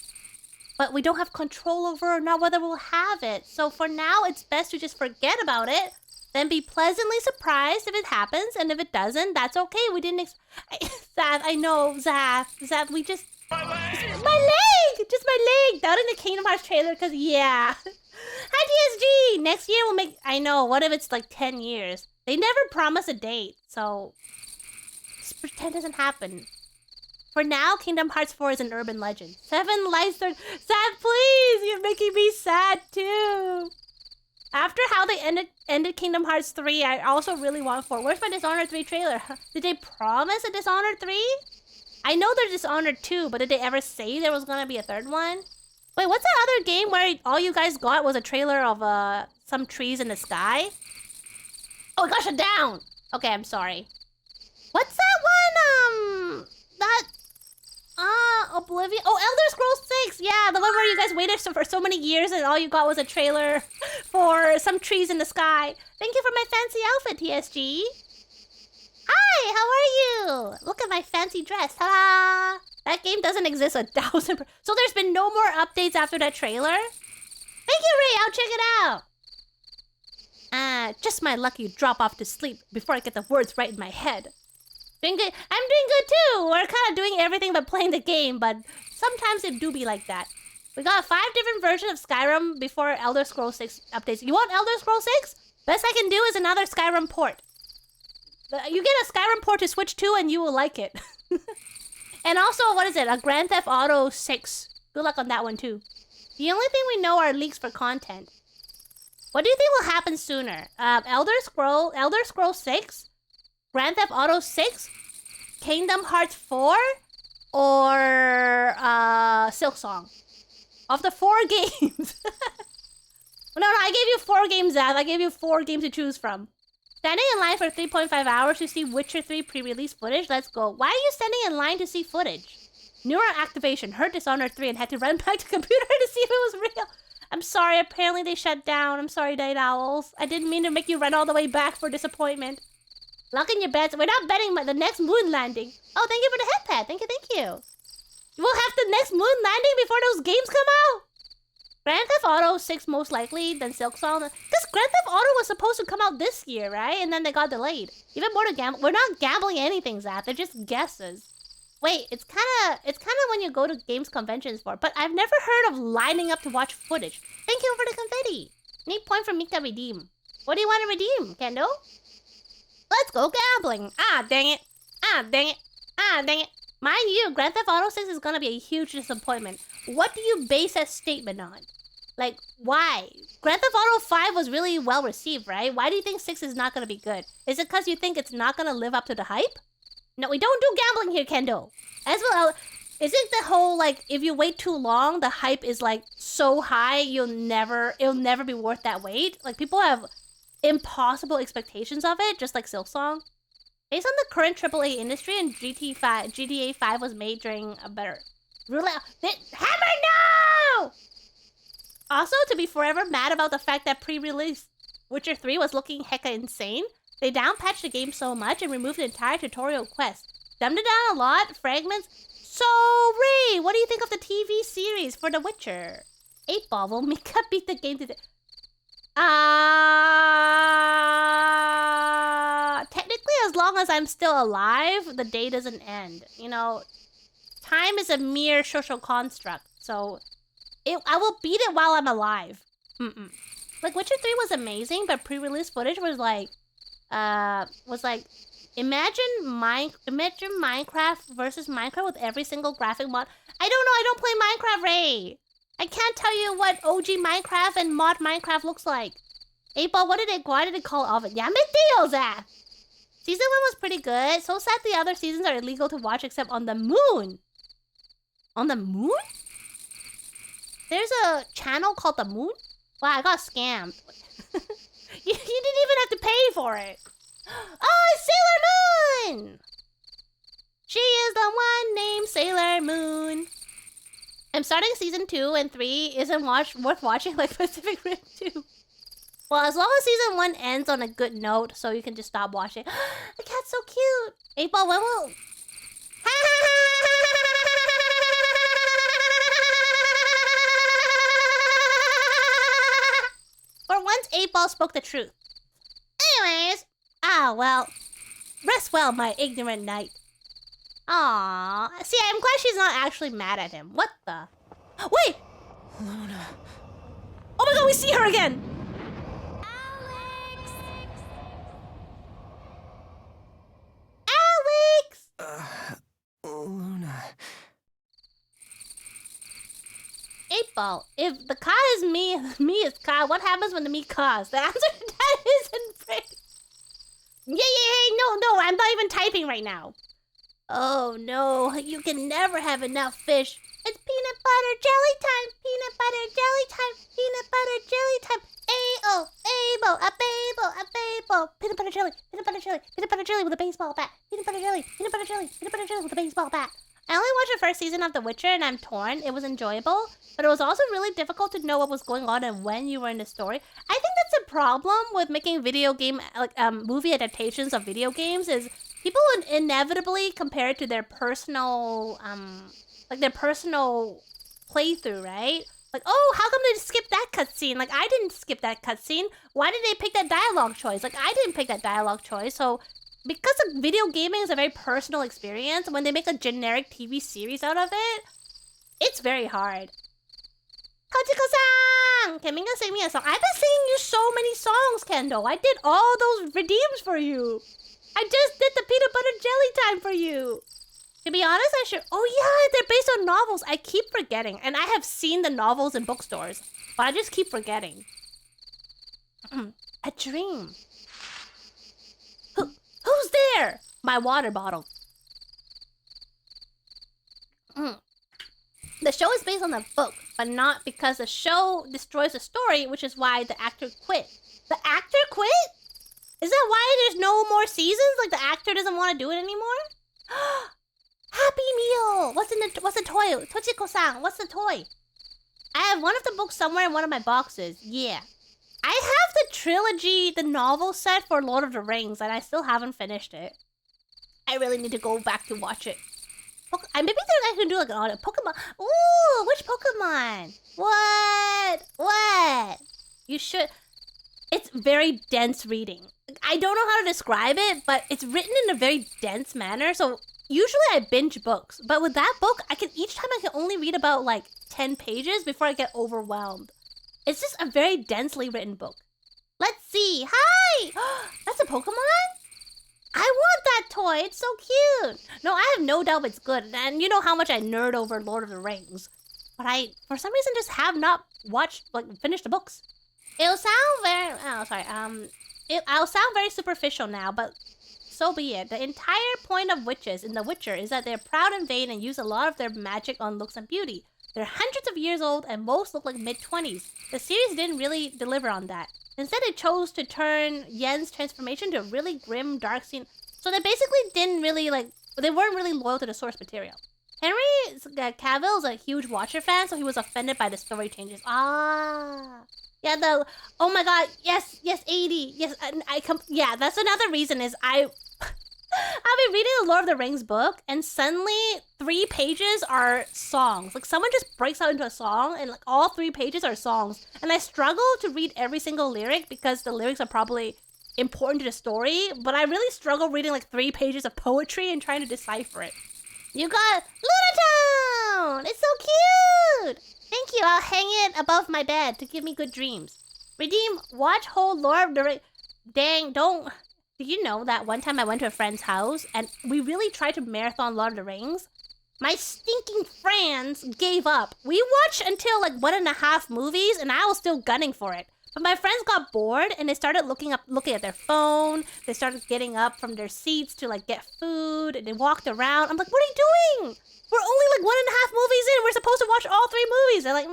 But we don't have control over now whether we'll have it. So for now, it's best to just forget about it. Then be pleasantly surprised if it happens. And if it doesn't, that's okay. We didn't... Zath, I know. Zath, we just... My leg! Just my leg! Down in the Kingdom Hearts trailer, because yeah. Hi, TSG! Next year we'll make... I know, what if it's like 10 years? They never promise a date, so... Just pretend it doesn't happen. For now, Kingdom Hearts 4 is an urban legend. 7 lives are... Sad, please! You're making me sad, too! After how they ended Kingdom Hearts 3, I also really want 4. Where's my Dishonored 3 trailer? Did they promise a Dishonored 3? I know there's Dishonored 2, but did they ever say there was gonna be a third one? Wait, what's that other game where all you guys got was a trailer of some trees in the sky? Oh, it got shut down! Okay, I'm sorry. What's that one? Oblivion. Oh, Elder Scrolls 6! Yeah, the one where you guys waited for so many years and all you got was a trailer for some trees in the sky. Thank you for my fancy outfit, TSG. Hi, how are you? Look at my fancy dress. Ta-da! That game doesn't exist 1,000%. So there's been no more updates after that trailer? Thank you, Ray. I'll check it out. Just my luck you drop off to sleep before I get the words right in my head. Doing good. I'm doing good too. We're kind of doing everything but playing the game, but sometimes it do be like that. We got 5 different versions of Skyrim before Elder Scrolls 6 updates. You want Elder Scrolls 6? Best I can do is another Skyrim port. You get a Skyrim port to Switch 2 and you will like it. And also, what is it? A Grand Theft Auto 6. Good luck on that one too. The only thing we know are leaks for content. What do you think will happen sooner? Elder Scrolls 6? Grand Theft Auto 6? Kingdom Hearts 4? Or Silksong? Of the 4 games. No, I gave you 4 games, Zath. I gave you 4 games to choose from. Standing in line for 3.5 hours to see Witcher 3 pre-release footage? Let's go. Why are you standing in line to see footage? Neural activation. Heard Dishonored 3 and had to run back to computer to see if it was real. I'm sorry. Apparently they shut down. I'm sorry, Night Owls. I didn't mean to make you run all the way back for disappointment. Lock in your bets. We're not betting the next moon landing. Oh, thank you for the head pad. Thank you. We'll have the next moon landing before those games come out. Grand Theft Auto 6 most likely, then Silksong. Because Grand Theft Auto was supposed to come out this year, right? And then they got delayed. Even more to gamble. We're not gambling anything, Zath. They're just guesses. Wait, it's kind of when you go to games conventions for. But I've never heard of lining up to watch footage. Thank you for the confetti. Need point for Mika redeem. What do you want to redeem, Kendo? Let's go gambling. Ah, dang it. Mind you, Grand Theft Auto 6 is gonna be a huge disappointment. What do you base that statement on? Like, why? Grand Theft Auto 5 was really well received, right? Why do you think 6 is not gonna be good? Is it because you think it's not gonna live up to the hype? No, we don't do gambling here, Kendo. As well, is it the whole, like, if you wait too long, the hype is, like, so high, it'll never be worth that wait? Like, people have impossible expectations of it, just like Silksong. Based on the current AAA industry, and GTA 5 was made during a better... Hammer, no! Also, to be forever mad about the fact that pre-release Witcher 3 was looking hecka insane, they downpatched the game so much and removed the entire tutorial quest. Dumbed it down a lot, fragments... So, Ray, what do you think of the TV series for The Witcher? 8-Ball will Mika beat the game today. Technically, as long as I'm still alive, the day doesn't end. You know, time is a mere social construct, so I will beat it while I'm alive. Like, Witcher 3 was amazing, but pre-release footage was like, imagine Minecraft versus Minecraft with every single graphic mod. I don't know, I don't play Minecraft, Ray. I can't tell you what OG Minecraft and mod Minecraft looks like. 8-Ball, why did they call off it? Yeah, Zap. Season 1 was pretty good. So sad the other seasons are illegal to watch except on the moon. On the moon? There's a channel called the moon? Wow, I got scammed. You didn't even have to pay for it. Oh, it's Sailor Moon! She is the one named Sailor Moon. I'm starting season 2 and 3 isn't worth watching like Pacific Rim 2. Well, as long as season 1 ends on a good note, so you can just stop watching. The cat's so cute. 8-Ball, when will... For once, 8-Ball spoke the truth. Anyways. Well. Rest well, my ignorant knight. Aww. See, I'm glad she's not actually mad at him. What the? Wait! Luna. Oh my god, we see her again! Alex! Alex! Luna. 8-Ball, if the car is me, me is car, what happens when the me cars? The answer to that is in French. Yeah, no, I'm not even typing right now. Oh no, you can never have enough fish. It's peanut butter jelly time, peanut butter jelly time, peanut butter jelly time. A-O, A-Bo, a Babel, a Babel. Peanut butter jelly, peanut butter jelly, peanut butter jelly with a baseball bat. Peanut butter jelly, peanut butter jelly, peanut butter jelly with a baseball bat. I only watched the first season of The Witcher and I'm torn. It was enjoyable, but it was also really difficult to know what was going on and when you were in the story. I think that's a problem with making video game, movie adaptations of video games is people would inevitably compare it to their personal, their personal playthrough, right? Like, oh, how come they skip that cutscene? Like, I didn't skip that cutscene. Why did they pick that dialogue choice? Like, I didn't pick that dialogue choice, so... Because video gaming is a very personal experience, when they make a generic TV series out of it, it's very hard. Kochiko-san! Kaminga sing me a song. I've been singing you so many songs, Kendo. I did all those redeems for you. I just did the peanut butter jelly time for you. To be honest, I should... Oh yeah, they're based on novels. I keep forgetting. And I have seen the novels in bookstores. But I just keep forgetting. A dream. Who's there? My water bottle. The show is based on the book, but not because the show destroys the story, which is why the actor quit. The actor quit? Is that why there's no more seasons? Like the actor doesn't want to do it anymore? Happy Meal! What's the toy? Tochiko-san, what's the toy? I have one of the books somewhere in one of my boxes. Yeah. I have the trilogy, the novel set for Lord of the Rings, and I still haven't finished it. I really need to go back to watch it. Maybe I can do like an audit. Pokemon. Ooh, which Pokemon? What? You should. It's very dense reading. I don't know how to describe it, but it's written in a very dense manner. So usually I binge books, but with that book, each time I can only read about like 10 pages before I get overwhelmed. It's just a very densely written book. Let's see. Hi! That's a Pokemon? I want that toy. It's so cute. No, I have no doubt it's good. And you know how much I nerd over Lord of the Rings. But I, for some reason, just have not finished the books. It'll sound very... Oh, sorry. I'll sound very superficial now, but so be it. The entire point of witches in The Witcher is that they're proud and vain and use a lot of their magic on looks and beauty. They're hundreds of years old and most look like mid-20s. The series didn't really deliver on that. Instead, it chose to turn Yen's transformation to a really grim, dark scene. So they basically didn't really, they weren't really loyal to the source material. Henry Cavill is a huge Watcher fan, so he was offended by the story changes. Yeah, oh my god, yes, 80, yes, yeah, that's another reason is I've been reading the Lord of the Rings book, and suddenly 3 pages are songs. Like, someone just breaks out into a song, and all 3 pages are songs. And I struggle to read every single lyric, because the lyrics are probably important to the story, but I really struggle reading 3 pages of poetry and trying to decipher it. You got Lunar Town! It's so cute! Thank you, I'll hang it above my bed to give me good dreams. Redeem, watch whole Lord of the Rings. Dang, don't... Did you know that one time I went to a friend's house and we really tried to marathon Lord of the Rings? My stinking friends gave up. We watched until 1.5 movies and I was still gunning for it. But my friends got bored and they started looking at their phone. They started getting up from their seats to like get food, and they walked around. I'm like, what are you doing? We're only like 1.5 movies in. We're supposed to watch all 3 movies. They're like,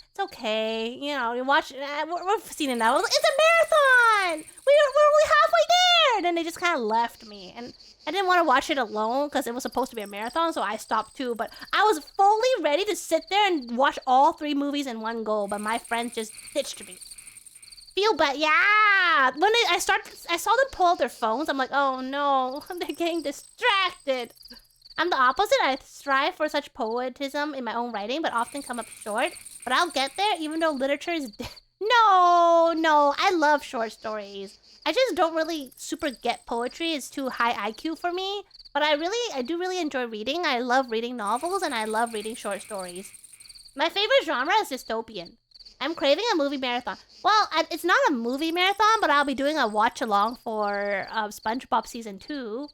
it's okay. You know, you watch. We're seeing it now. Like, it's a marathon. We're only halfway there. And then they just kind of left me, and I didn't want to watch it alone because it was supposed to be a marathon, so I stopped too. But I was fully ready to sit there and watch all 3 movies in one go. But my friends just ditched me. Feel bad, yeah. When I saw them pull out their phones. I'm like, oh no, they're getting distracted. I'm the opposite. I strive for such poetism in my own writing, but often come up short. But I'll get there, even though literature is... No, I love short stories. I just don't really super get poetry. It's too high IQ for me. But I do really enjoy reading. I love reading novels, and I love reading short stories. My favorite genre is dystopian. I'm craving a movie marathon. Well, it's not a movie marathon, but I'll be doing a watch-along for SpongeBob Season 2.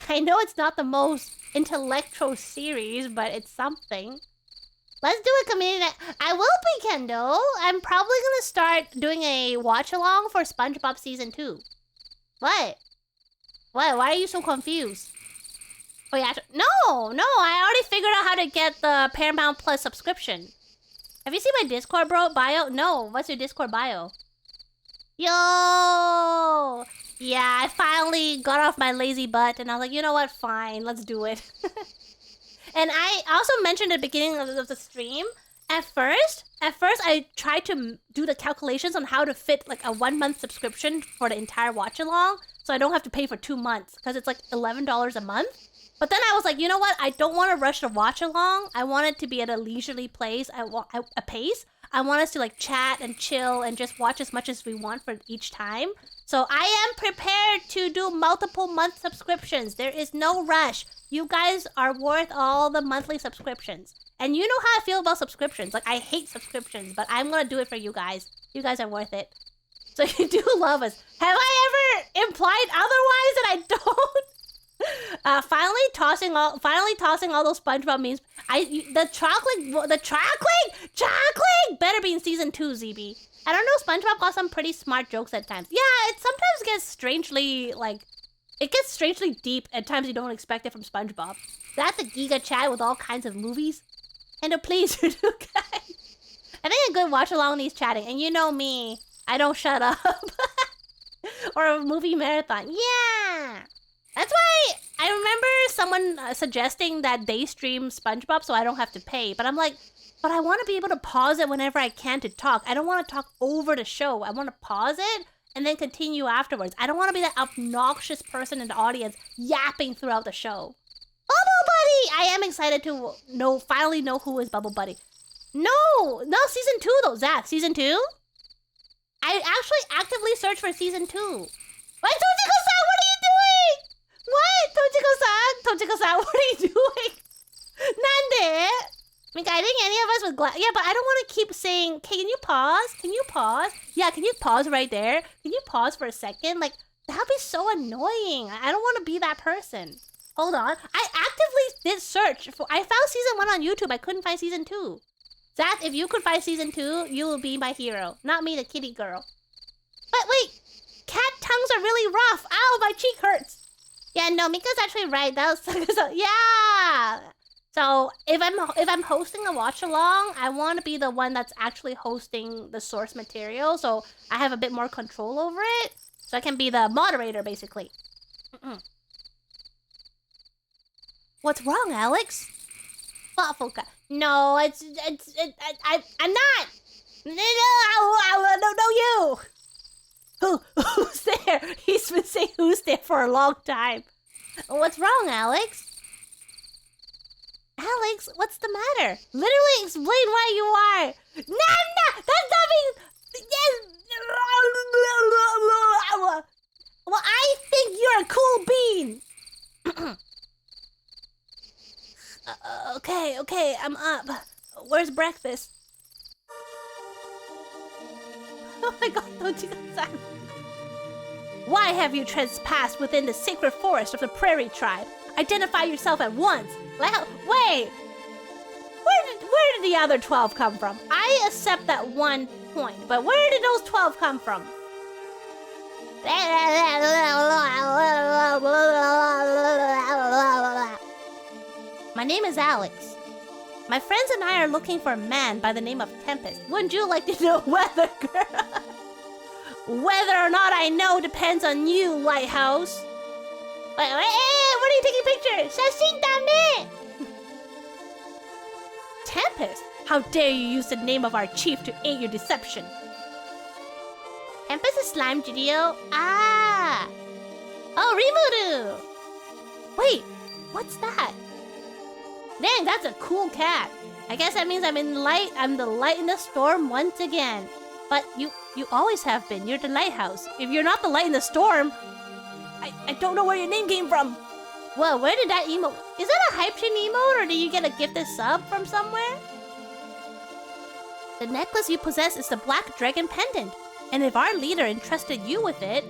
I know it's not the most intellectual series, but it's something. Let's do a community night. I will be, Kendall. I'm probably gonna start doing a watch-along for SpongeBob Season 2. What? What? Why are you so confused? Oh yeah, no, I already figured out how to get the Paramount Plus subscription. Have you seen my Discord bio? No, what's your Discord bio? Yo! Yeah, I finally got off my lazy butt and I was like, you know what? Fine, let's do it. And I also mentioned at the beginning of the stream, at first I tried to do the calculations on how to fit like a 1-month subscription for the entire watch along, so I don't have to pay for 2 months, because it's like $11 a month. But then I was like, you know what? I don't want to rush the watch along. I want it to be at a leisurely pace. A pace. I want us to like chat and chill and just watch as much as we want for each time. So I am prepared to do multiple month subscriptions. There is no rush. You guys are worth all the monthly subscriptions. And you know how I feel about subscriptions. Like, I hate subscriptions, but I'm gonna do it for you guys. You guys are worth it. So you do love us. Have I ever implied otherwise that I don't? Finally tossing all those SpongeBob memes. The chocolate better be in season 2, ZB. I don't know, SpongeBob got some pretty smart jokes at times. Yeah, it sometimes gets strangely deep at times you don't expect it from SpongeBob. That's a giga chat with all kinds of movies. And a pleaser to guys. I think a good watch along needs chatting, and you know me, I don't shut up. Or a movie marathon. Yeah. That's why I remember someone suggesting that they stream SpongeBob so I don't have to pay. But I'm like, but I want to be able to pause it whenever I can to talk. I don't want to talk over the show. I want to pause it and then continue afterwards. I don't want to be that obnoxious person in the audience yapping throughout the show. Bubble Buddy! I am excited to finally know who is Bubble Buddy. No, season 2 though, Zach. Season 2? I actually actively searched for season 2. Wait, Tochiko-san, what are you doing? What? Tochiko-san, what are you doing? Nande? Like, I think any of us would yeah, but I don't want to keep saying, can you pause? Can you pause? Yeah, can you pause right there? Can you pause for a second? Like, that'd be so annoying. I don't want to be that person. Hold on. I actively did search for... I found season 1 on YouTube. I couldn't find season 2. Zach, if you could find season 2, you will be my hero. Not me, the kitty girl. But wait. Cat tongues are really rough. Ow, my cheek hurts. Yeah, no, Mika's actually right. That was... yeah! So, if I'm hosting a watch-along, I want to be the one that's actually hosting the source material. So, I have a bit more control over it. So, I can be the moderator, basically. What's wrong, Alex? Thoughtful guy. No, I'm not. No, you. Who's there? He's been saying who's there for a long time. What's wrong, Alex? Alex, what's the matter? Literally explain why you are. Nah, that's nothing. Well, I think you're a cool bean. Okay, I'm up. Where's breakfast? Oh my god, don't you understand? Why have you trespassed within the sacred forest of the Prairie Tribe? Identify yourself at once. Well, wait. Where did the other 12 come from? I accept that one point. But where did those 12 come from? My name is Alex. My friends and I are looking for a man by the name of Tempest. Wouldn't you like to know whether, girl? Whether or not I know depends on you, Lighthouse. Wait, what are you taking pictures? 写真ダメ! Tempest? How dare you use the name of our chief to aid your deception? Tempest is slime video? Ah! Oh, Rimuru! Wait, what's that? Dang, that's a cool cat. I guess that means I'm the light in the storm once again. But you always have been. You're the lighthouse. If you're not the light in the storm, I don't know where your name came from. Whoa, where did that emote? Is that a hype chain emote, or did you get a gifted sub from somewhere? The necklace you possess is the Black Dragon Pendant. And if our leader entrusted you with it,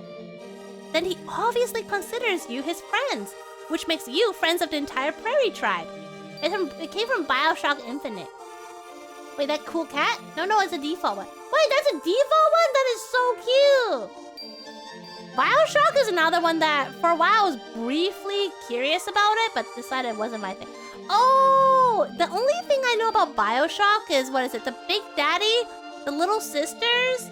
then he obviously considers you his friends, which makes you friends of the entire Prairie Tribe. It came from Bioshock Infinite. Wait, that cool cat? No, it's a default one. Wait, that's a default one? That is so cute! Bioshock is another one that, for a while, I was briefly curious about it, but decided it wasn't my thing. Oh! The only thing I know about Bioshock is, what is it? The Big Daddy, the Little Sisters,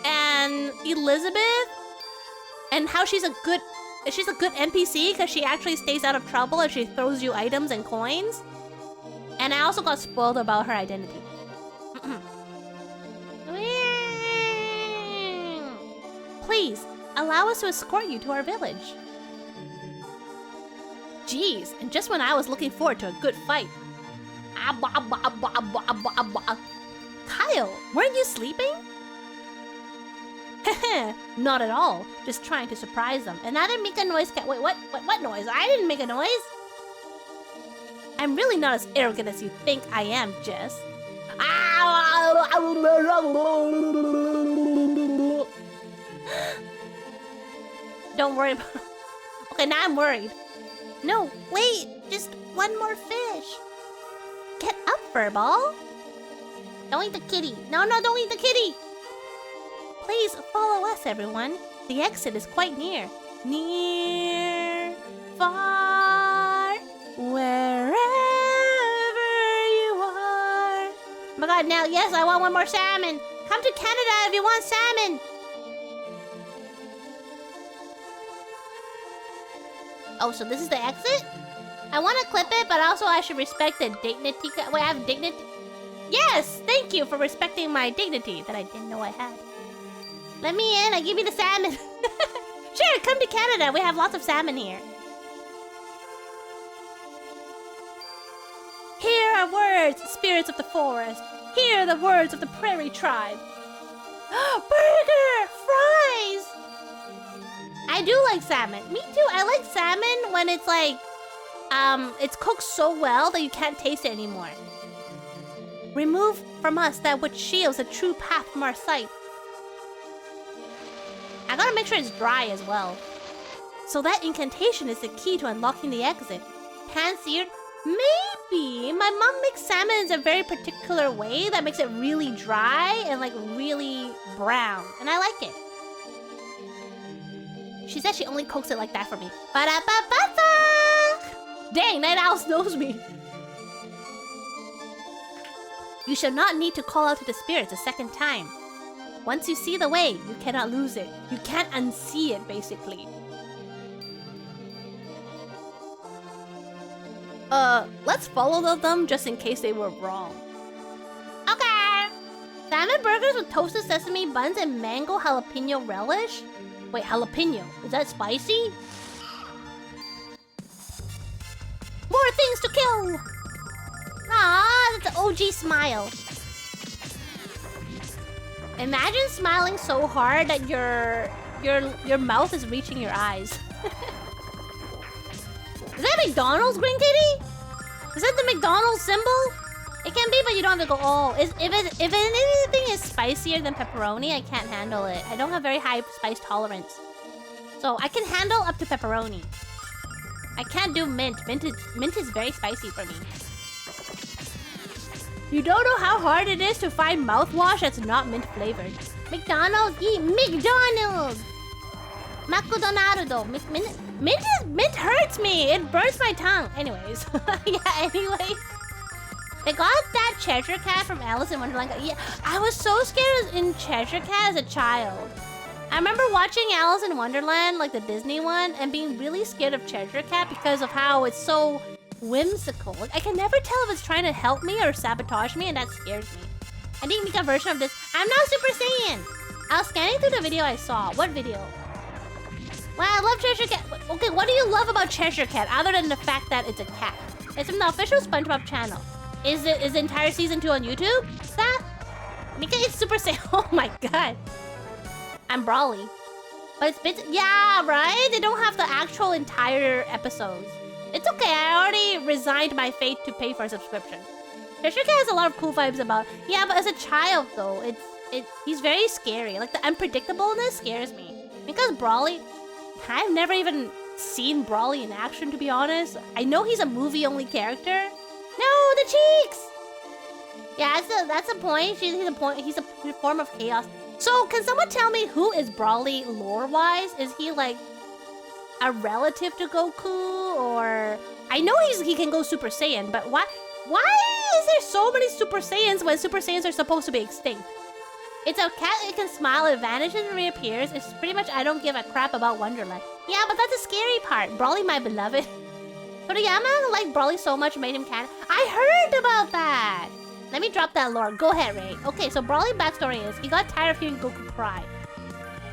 and Elizabeth, and how she's a good NPC because she actually stays out of trouble if she throws you items and coins. And I also got spoiled about her identity. Please, allow us to escort you to our village. Jeez, and just when I was looking forward to a good fight. Kyle, weren't you sleeping? Not at all. Just trying to surprise them. And I didn't make a noise. Wait, what noise? I didn't make a noise. I'm really not as arrogant as you think I am, Jess. Don't worry about it. Okay, now I'm worried. No, wait. Just one more fish. Get up, Furball. Don't eat the kitty. No, don't eat the kitty. Please follow us, everyone. The exit is quite near. Near, far, wherever you are. Oh my god, now, yes, I want one more salmon. Come to Canada if you want salmon. Oh, so this is the exit? I want to clip it, but also I should respect the dignity. Wait, I have dignity? Yes, thank you for respecting my dignity that I didn't know I had. Let me in, I give you the salmon. Sure, come to Canada. We have lots of salmon here. Hear our words, spirits of the forest. Hear the words of the Prairie Tribe. Burger! Fries! I do like salmon. Me too. I like salmon when it's like, it's cooked so well that you can't taste it anymore. Remove from us that which shields the true path from our sight. I gotta make sure it's dry as well. So that incantation is the key to unlocking the exit. Pan-seared? Maybe. My mom makes salmon in a very particular way that makes it really dry and like really brown. And I like it. She said she only cooks it like that for me. Ba-da-ba-ba-ba! Dang, Night Owl knows me. You shall not need to call out to the spirits a second time. Once you see the way, you cannot lose it. You can't unsee it, basically. Let's follow them just in case they were wrong. Okay! Salmon burgers with toasted sesame buns and mango jalapeno relish? Wait, jalapeno. Is that spicy? More things to kill! Ah, that's an OG smile. Imagine smiling so hard that your mouth is reaching your eyes. Is that McDonald's, Green Kitty? Is that the McDonald's symbol? It can be, but you don't have to go, oh. If anything is spicier than pepperoni, I can't handle it. I don't have very high spice tolerance. So I can handle up to pepperoni. I can't do mint. Mint is very spicy for me. You don't know how hard it is to find mouthwash that's not mint flavored. McDonald's, eat McDonald's. McDonald's. Mint hurts me. It burns my tongue. Anyways, yeah. Anyway, they got that Cheshire Cat from Alice in Wonderland. Yeah, I was so scared in Cheshire Cat as a child. I remember watching Alice in Wonderland, like the Disney one, and being really scared of Cheshire Cat because of how it's so whimsical. Like, I can never tell if it's trying to help me or sabotage me, and that scares me. I didn't make a version of this. I'm not Super Saiyan. I was scanning through the video I saw. What video? Wow, I love Cheshire Cat. Okay, what do you love about Cheshire Cat other than the fact that it's a cat? It's from the official SpongeBob channel. Is the entire season 2 on YouTube? That? Mika is Super Saiyan. Oh my god. I'm Brawly. But it's bits. Yeah, right? They don't have the actual entire episodes. It's okay. I already resigned my fate to pay for a subscription. Cheshire Cat has a lot of cool vibes about. Yeah, but as a child though, he's very scary. Like the unpredictableness scares me. Because Brawly, I've never even seen Brawly in action, to be honest. I know he's a movie-only character. No, the cheeks! Yeah, that's a point. He's a form of chaos. So, can someone tell me who is Brawly lore-wise? Is he, like, a relative to Goku? Or... I know he can go Super Saiyan, but why is there so many Super Saiyans when Super Saiyans are supposed to be extinct? It's a cat, it can smile, it vanishes and reappears. It's pretty much I don't give a crap about Wonderland. Yeah, but that's a scary part. Brawly, my beloved. Toriyama liked Brawly so much made him canon. I heard about that! Let me drop that lore. Go ahead, Ray. Okay, so Brawly backstory is he got tired of hearing Goku cry.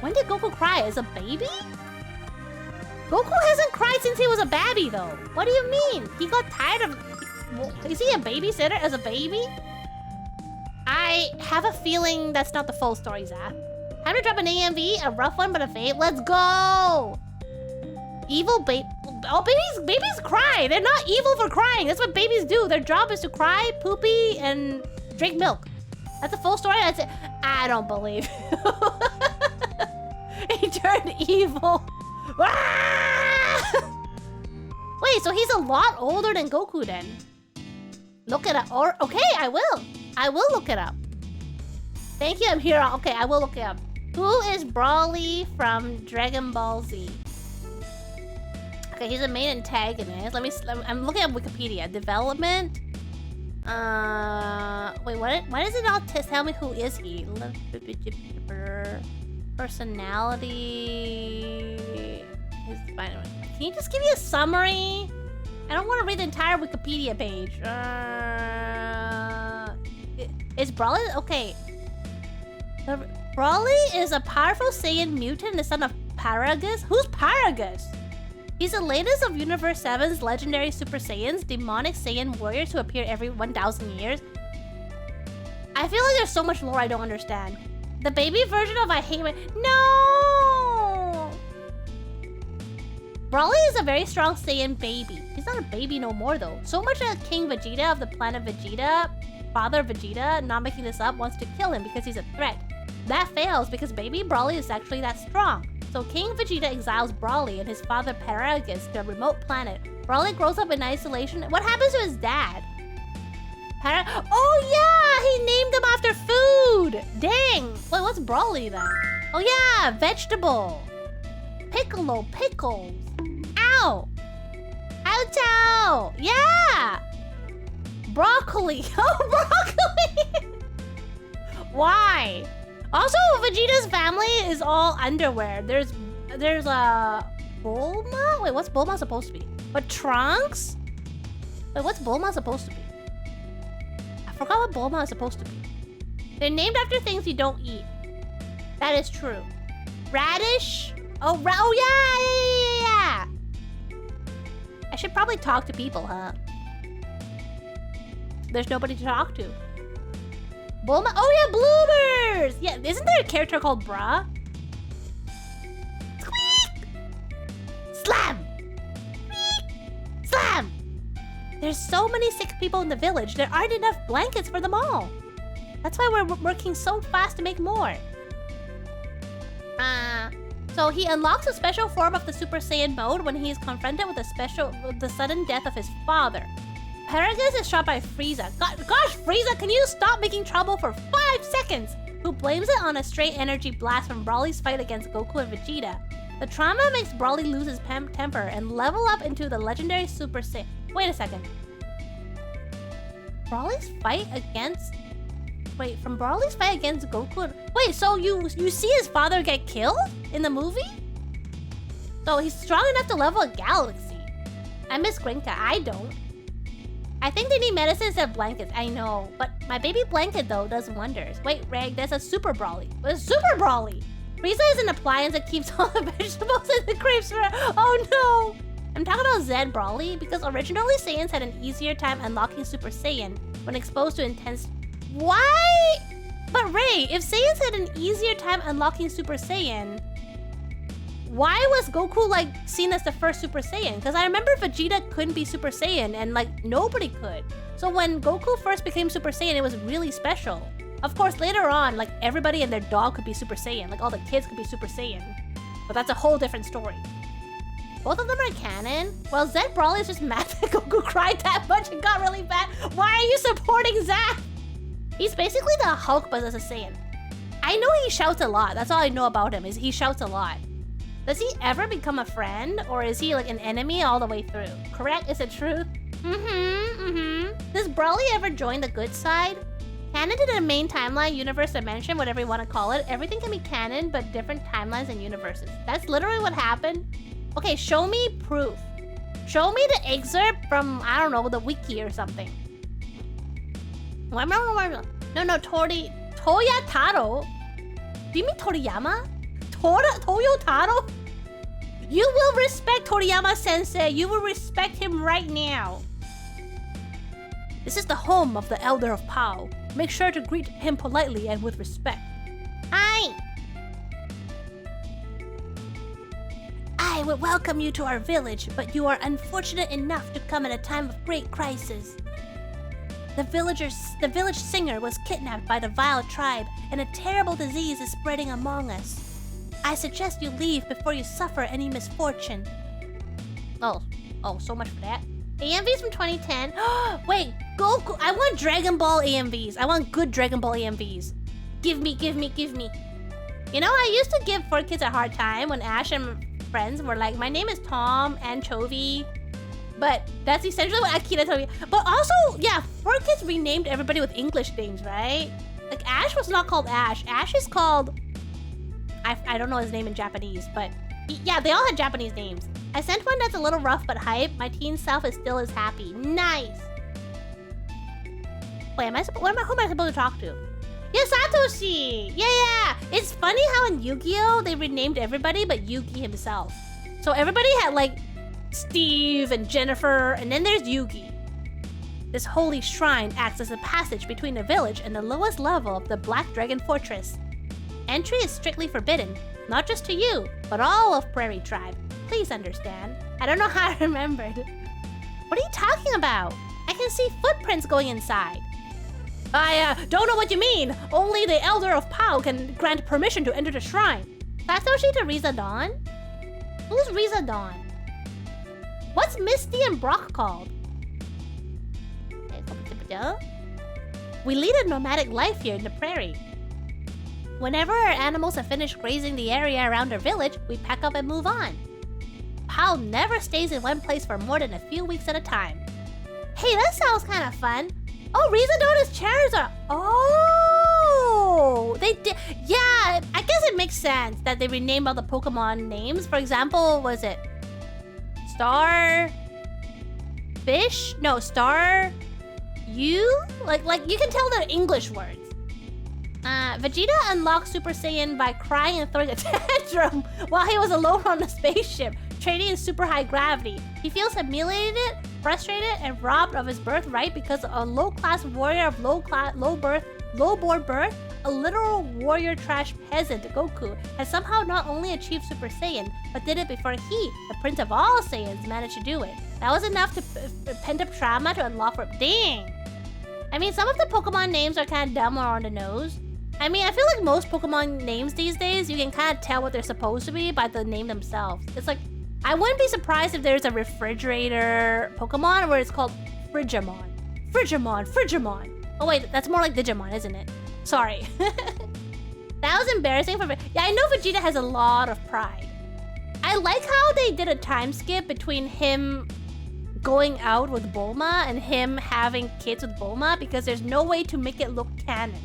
When did Goku cry? As a baby? Goku hasn't cried since he was a babby, though. What do you mean? He got tired of... Is he a babysitter as a baby? I have a feeling that's not the full story, Zap. Time to drop an AMV, a rough one, but a fave. Let's go! Evil baby... Oh, babies cry. They're not evil for crying. That's what babies do. Their job is to cry, poopy, and drink milk. That's the full story. That's it. I don't believe he turned evil. Wait, so he's a lot older than Goku then. Look it up. Or okay, I will. I will look it up. Thank you, I'm here. Okay, I will look it up. Who is Brawly from Dragon Ball Z? Okay, he's a main antagonist. I'm looking at Wikipedia. Development. Wait, why does it not tell me who is he? Personality. Can you just give me a summary? I don't want to read the entire Wikipedia page. Is Brawly... Okay. Brawly is a powerful Saiyan mutant and the son of Paragus. Who's Paragus? He's the latest of Universe 7's legendary Super Saiyans, demonic Saiyan warriors who appear every 1,000 years. I feel like there's so much lore I don't understand. The baby version of I Hate My... No! Brawly is a very strong Saiyan baby. He's not a baby no more though. So much that King Vegeta of the planet Vegeta, Father Vegeta, not making this up, wants to kill him because he's a threat. That fails because baby Brawly is actually that strong. So King Vegeta exiles Brawly and his father Paragus to a remote planet. Brawly grows up in isolation. What happens to his dad? Oh yeah, he named him after food. Dang. Wait, what's Brawly then? Oh yeah, vegetable. Piccolo, pickles. Ow. Ow. Yeah. Broccoli. Oh, broccoli. Why? Also, Vegeta's family is all underwear. There's a Bulma? Wait, what's Bulma supposed to be? But Trunks? Wait, what's Bulma supposed to be? I forgot what Bulma is supposed to be. They're named after things you don't eat. That is true. Radish? Oh, yeah. I should probably talk to people, huh? There's nobody to talk to. Bulma? Oh yeah, bloomers! Yeah, isn't there a character called Bra? Squeak! Slam! Squeak! Slam! There's so many sick people in the village, there aren't enough blankets for them all. That's why we're working so fast to make more. So he unlocks a special form of the Super Saiyan mode when he is confronted with the sudden death of his father. Paragus is shot by Frieza. Gosh, Frieza, can you stop making trouble for 5 seconds? Who blames it on a stray energy blast from Broly's fight against Goku and Vegeta. The trauma makes Broly lose his temper and level up into the legendary Super Saiyan. Wait a second. Broly's fight against... Wait, from Broly's fight against Goku... Wait, so you see his father get killed in the movie? So he's strong enough to level a galaxy. I miss Grinka, I don't. I think they need medicine instead of blankets, I know. But my baby blanket, though, does wonders. Wait, Reg, there's a Super Broly. There's Super Broly! Frieza is an appliance that keeps all the vegetables in the crepes for... Oh no! I'm talking about Zed Broly because originally Saiyans had an easier time unlocking Super Saiyan when exposed to intense... Why? But Ray, if Saiyans had an easier time unlocking Super Saiyan, why was Goku like seen as the first Super Saiyan? Because I remember Vegeta couldn't be Super Saiyan and like nobody could. So when Goku first became Super Saiyan, it was really special. Of course, later on, like everybody and their dog could be Super Saiyan. Like all the kids could be Super Saiyan. But that's a whole different story. Both of them are canon. Well, Zed Broly is just mad that Goku cried that much and got really bad. Why are you supporting Zed? He's basically the Hulk but as a Saiyan. I know he shouts a lot. That's all I know about him is he shouts a lot. Does he ever become a friend or is he like an enemy all the way through? Correct? Is it truth? Does Broly ever join the good side? Canon to the main timeline, universe, dimension, whatever you want to call it. Everything can be canon, but different timelines and universes. That's literally what happened. Okay, show me proof. Show me the excerpt from, I don't know, the wiki or something. No, Toyotaro. Do you mean Toriyama? Toyotaro? You will respect Toriyama-sensei. You will respect him right now. This is the home of the Elder of Pao. Make sure to greet him politely and with respect. I would welcome you to our village, but you are unfortunate enough to come at a time of great crisis. The village singer was kidnapped by the vile tribe, and a terrible disease is spreading among us. I suggest you leave before you suffer any misfortune. Oh, so much for that. AMVs from 2010. Wait, Goku. I want Dragon Ball AMVs. I want good Dragon Ball AMVs. Give me. You know, I used to give 4Kids a hard time when Ash and friends were like, my name is Tom Anchovy. But that's essentially what Akira told me. But also, yeah, 4Kids renamed everybody with English names, right? Like Ash was not called Ash. Ash is called... I don't know his name in Japanese, but... Yeah, they all had Japanese names. I sent one that's a little rough but hype. My teen self is still as happy. Nice! Wait, who am I supposed to talk to? Yeah, Satoshi! Yeah! It's funny how in Yu-Gi-Oh! They renamed everybody but Yugi himself. So everybody had like Steve and Jennifer, and then there's Yugi. This holy shrine acts as a passage between the village and the lowest level of the Black Dragon Fortress. Entry is strictly forbidden, not just to you, but all of Prairie Tribe. Please understand. I don't know how I remembered. What are you talking about? I can see footprints going inside. I don't know what you mean. Only the Elder of Pao can grant permission to enter the shrine. Satoshi to Riza Dawn? Who's Riza Dawn? What's Misty and Brock called? We lead a nomadic life here in the prairie. Whenever our animals have finished grazing the area around our village, we pack up and move on. Pao never stays in one place for more than a few weeks at a time. Hey, that sounds kind of fun. Oh, Riza Dawn is Charizard. Oh, they did. Yeah, I guess it makes sense that they renamed all the Pokemon names. For example, was it Star Fish? No, Star You? Like you can tell the English words. Vegeta unlocked Super Saiyan by crying and throwing a tantrum while he was alone on the spaceship, training in super high gravity. He feels humiliated, frustrated, and robbed of his birthright because a low-class warrior of low-born birth, a literal warrior trash peasant, Goku, has somehow not only achieved Super Saiyan, but did it before he, the prince of all Saiyans, managed to do it. That was enough to pent-up trauma to unlock for... Dang! I mean, some of the Pokemon names are kind of dumb or on the nose. I mean, I feel like most Pokemon names these days, you can kind of tell what they're supposed to be by the name themselves. It's like, I wouldn't be surprised if there's a refrigerator Pokemon where it's called Frigimon. Frigimon. Oh wait, that's more like Digimon, isn't it? Sorry. That was embarrassing for me. Yeah, I know Vegeta has a lot of pride. I like how they did a time skip between him going out with Bulma and him having kids with Bulma because there's no way to make it look canon.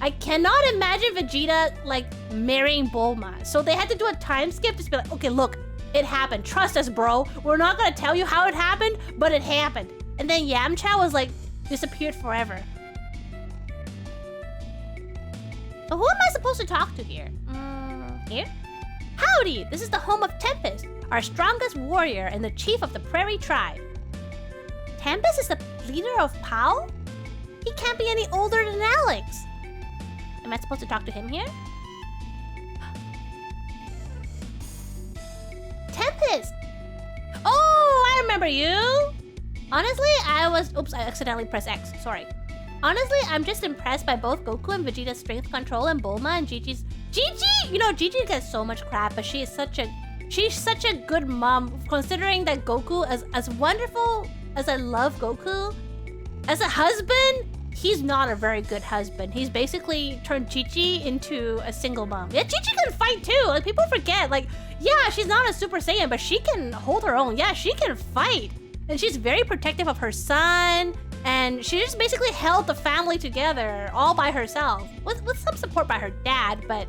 I cannot imagine Vegeta like marrying Bulma. So they had to do a time skip to be like, okay, look, it happened. Trust us, bro. We're not gonna tell you how it happened, but it happened. And then Yamcha was like, disappeared forever. But who am I supposed to talk to here? Here? Howdy! This is the home of Tempest, our strongest warrior and the chief of the Prairie Tribe. Tempest is the leader of POW? He can't be any older than Alex. Am I supposed to talk to him here? Tempest! Oh, I remember you! Honestly, oops, I accidentally pressed X, sorry. Honestly, I'm just impressed by both Goku and Vegeta's strength control and Bulma and Gigi's... Gigi! You know, Gigi gets so much crap, but she's such a good mom, considering that Goku, as wonderful as I love Goku, as a husband, he's not a very good husband. He's basically turned Gigi into a single mom. Yeah, Gigi can fight too. Like, people forget, like, yeah, she's not a Super Saiyan, but she can hold her own. Yeah, she can fight. And she's very protective of her son. And she just basically held the family together all by herself. With some support by her dad, but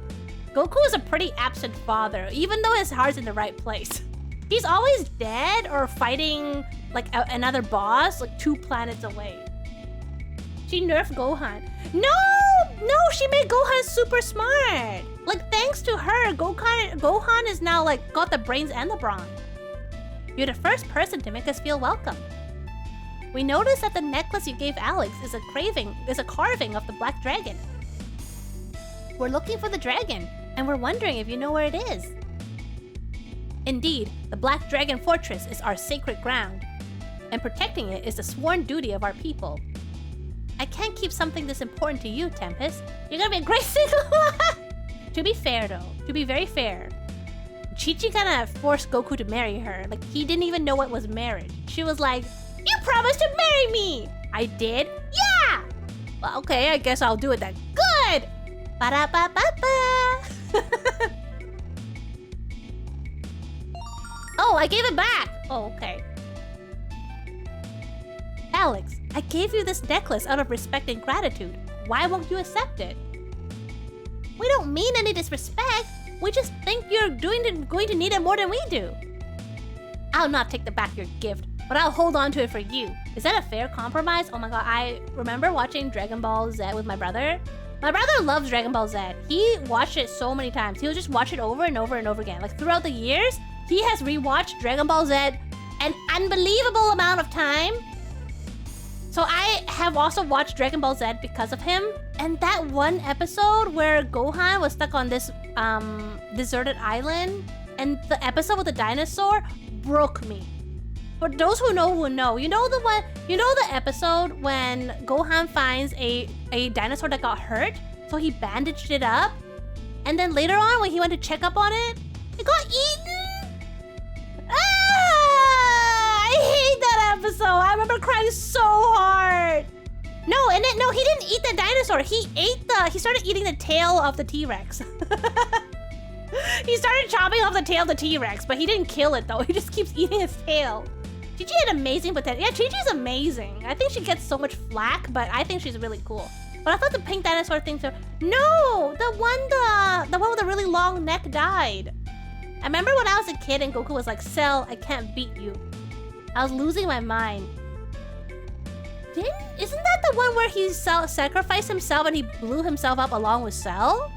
Goku is a pretty absent father, even though his heart's in the right place. He's always dead or fighting like another boss like 2 planets away. She nerfed Gohan. No, she made Gohan super smart. Like, thanks to her, Gohan is now like got the brains and the brawn. You're the first person to make us feel welcome. We noticed that the necklace you gave Alex is a carving of the Black Dragon. We're looking for the dragon, and we're wondering if you know where it is. Indeed, the Black Dragon Fortress is our sacred ground, and protecting it is the sworn duty of our people. I can't keep something this important to you, Tempest. You're gonna be a great single. To be fair though, to be very fair, Chi-Chi kinda forced Goku to marry her. Like, he didn't even know what was marriage. She was like, you promised to marry me! I did? Yeah! Well, okay, I guess I'll do it then. Good! Ba-da-ba-ba-ba! Oh, I gave it back! Oh, okay. Alex, I gave you this necklace out of respect and gratitude. Why won't you accept it? We don't mean any disrespect. We just think you're going to need it more than we do. I'll not take back your gift, but I'll hold on to it for you. Is that a fair compromise? Oh my god, I remember watching Dragon Ball Z with my brother. My brother loves Dragon Ball Z. He watched it so many times. He'll just watch it over and over and over again. Like, throughout the years, he has rewatched Dragon Ball Z an unbelievable amount of time. So I have also watched Dragon Ball Z because of him. And that one episode where Gohan was stuck on this deserted island, and the episode with the dinosaur broke me. For those who know will know. You know the episode when Gohan finds a dinosaur that got hurt, so he bandaged it up, and then later on when he went to check up on it, it got eaten? I hate that episode. I remember crying so hard. No, he didn't eat the dinosaur. He started eating the tail of the T-Rex. He started chopping off the tail of the T-Rex, but he didn't kill it though. He just keeps eating its tail. Chi-Chi had amazing potential. Yeah, Chi-Chi's amazing. I think she gets so much flack, but I think she's really cool. But I thought the pink dinosaur thing too. No, the one with the really long neck died. I remember when I was a kid and Goku was like, Cell, I can't beat you. I was losing my mind. Isn't that the one where he sacrificed himself and he blew himself up along with Cell?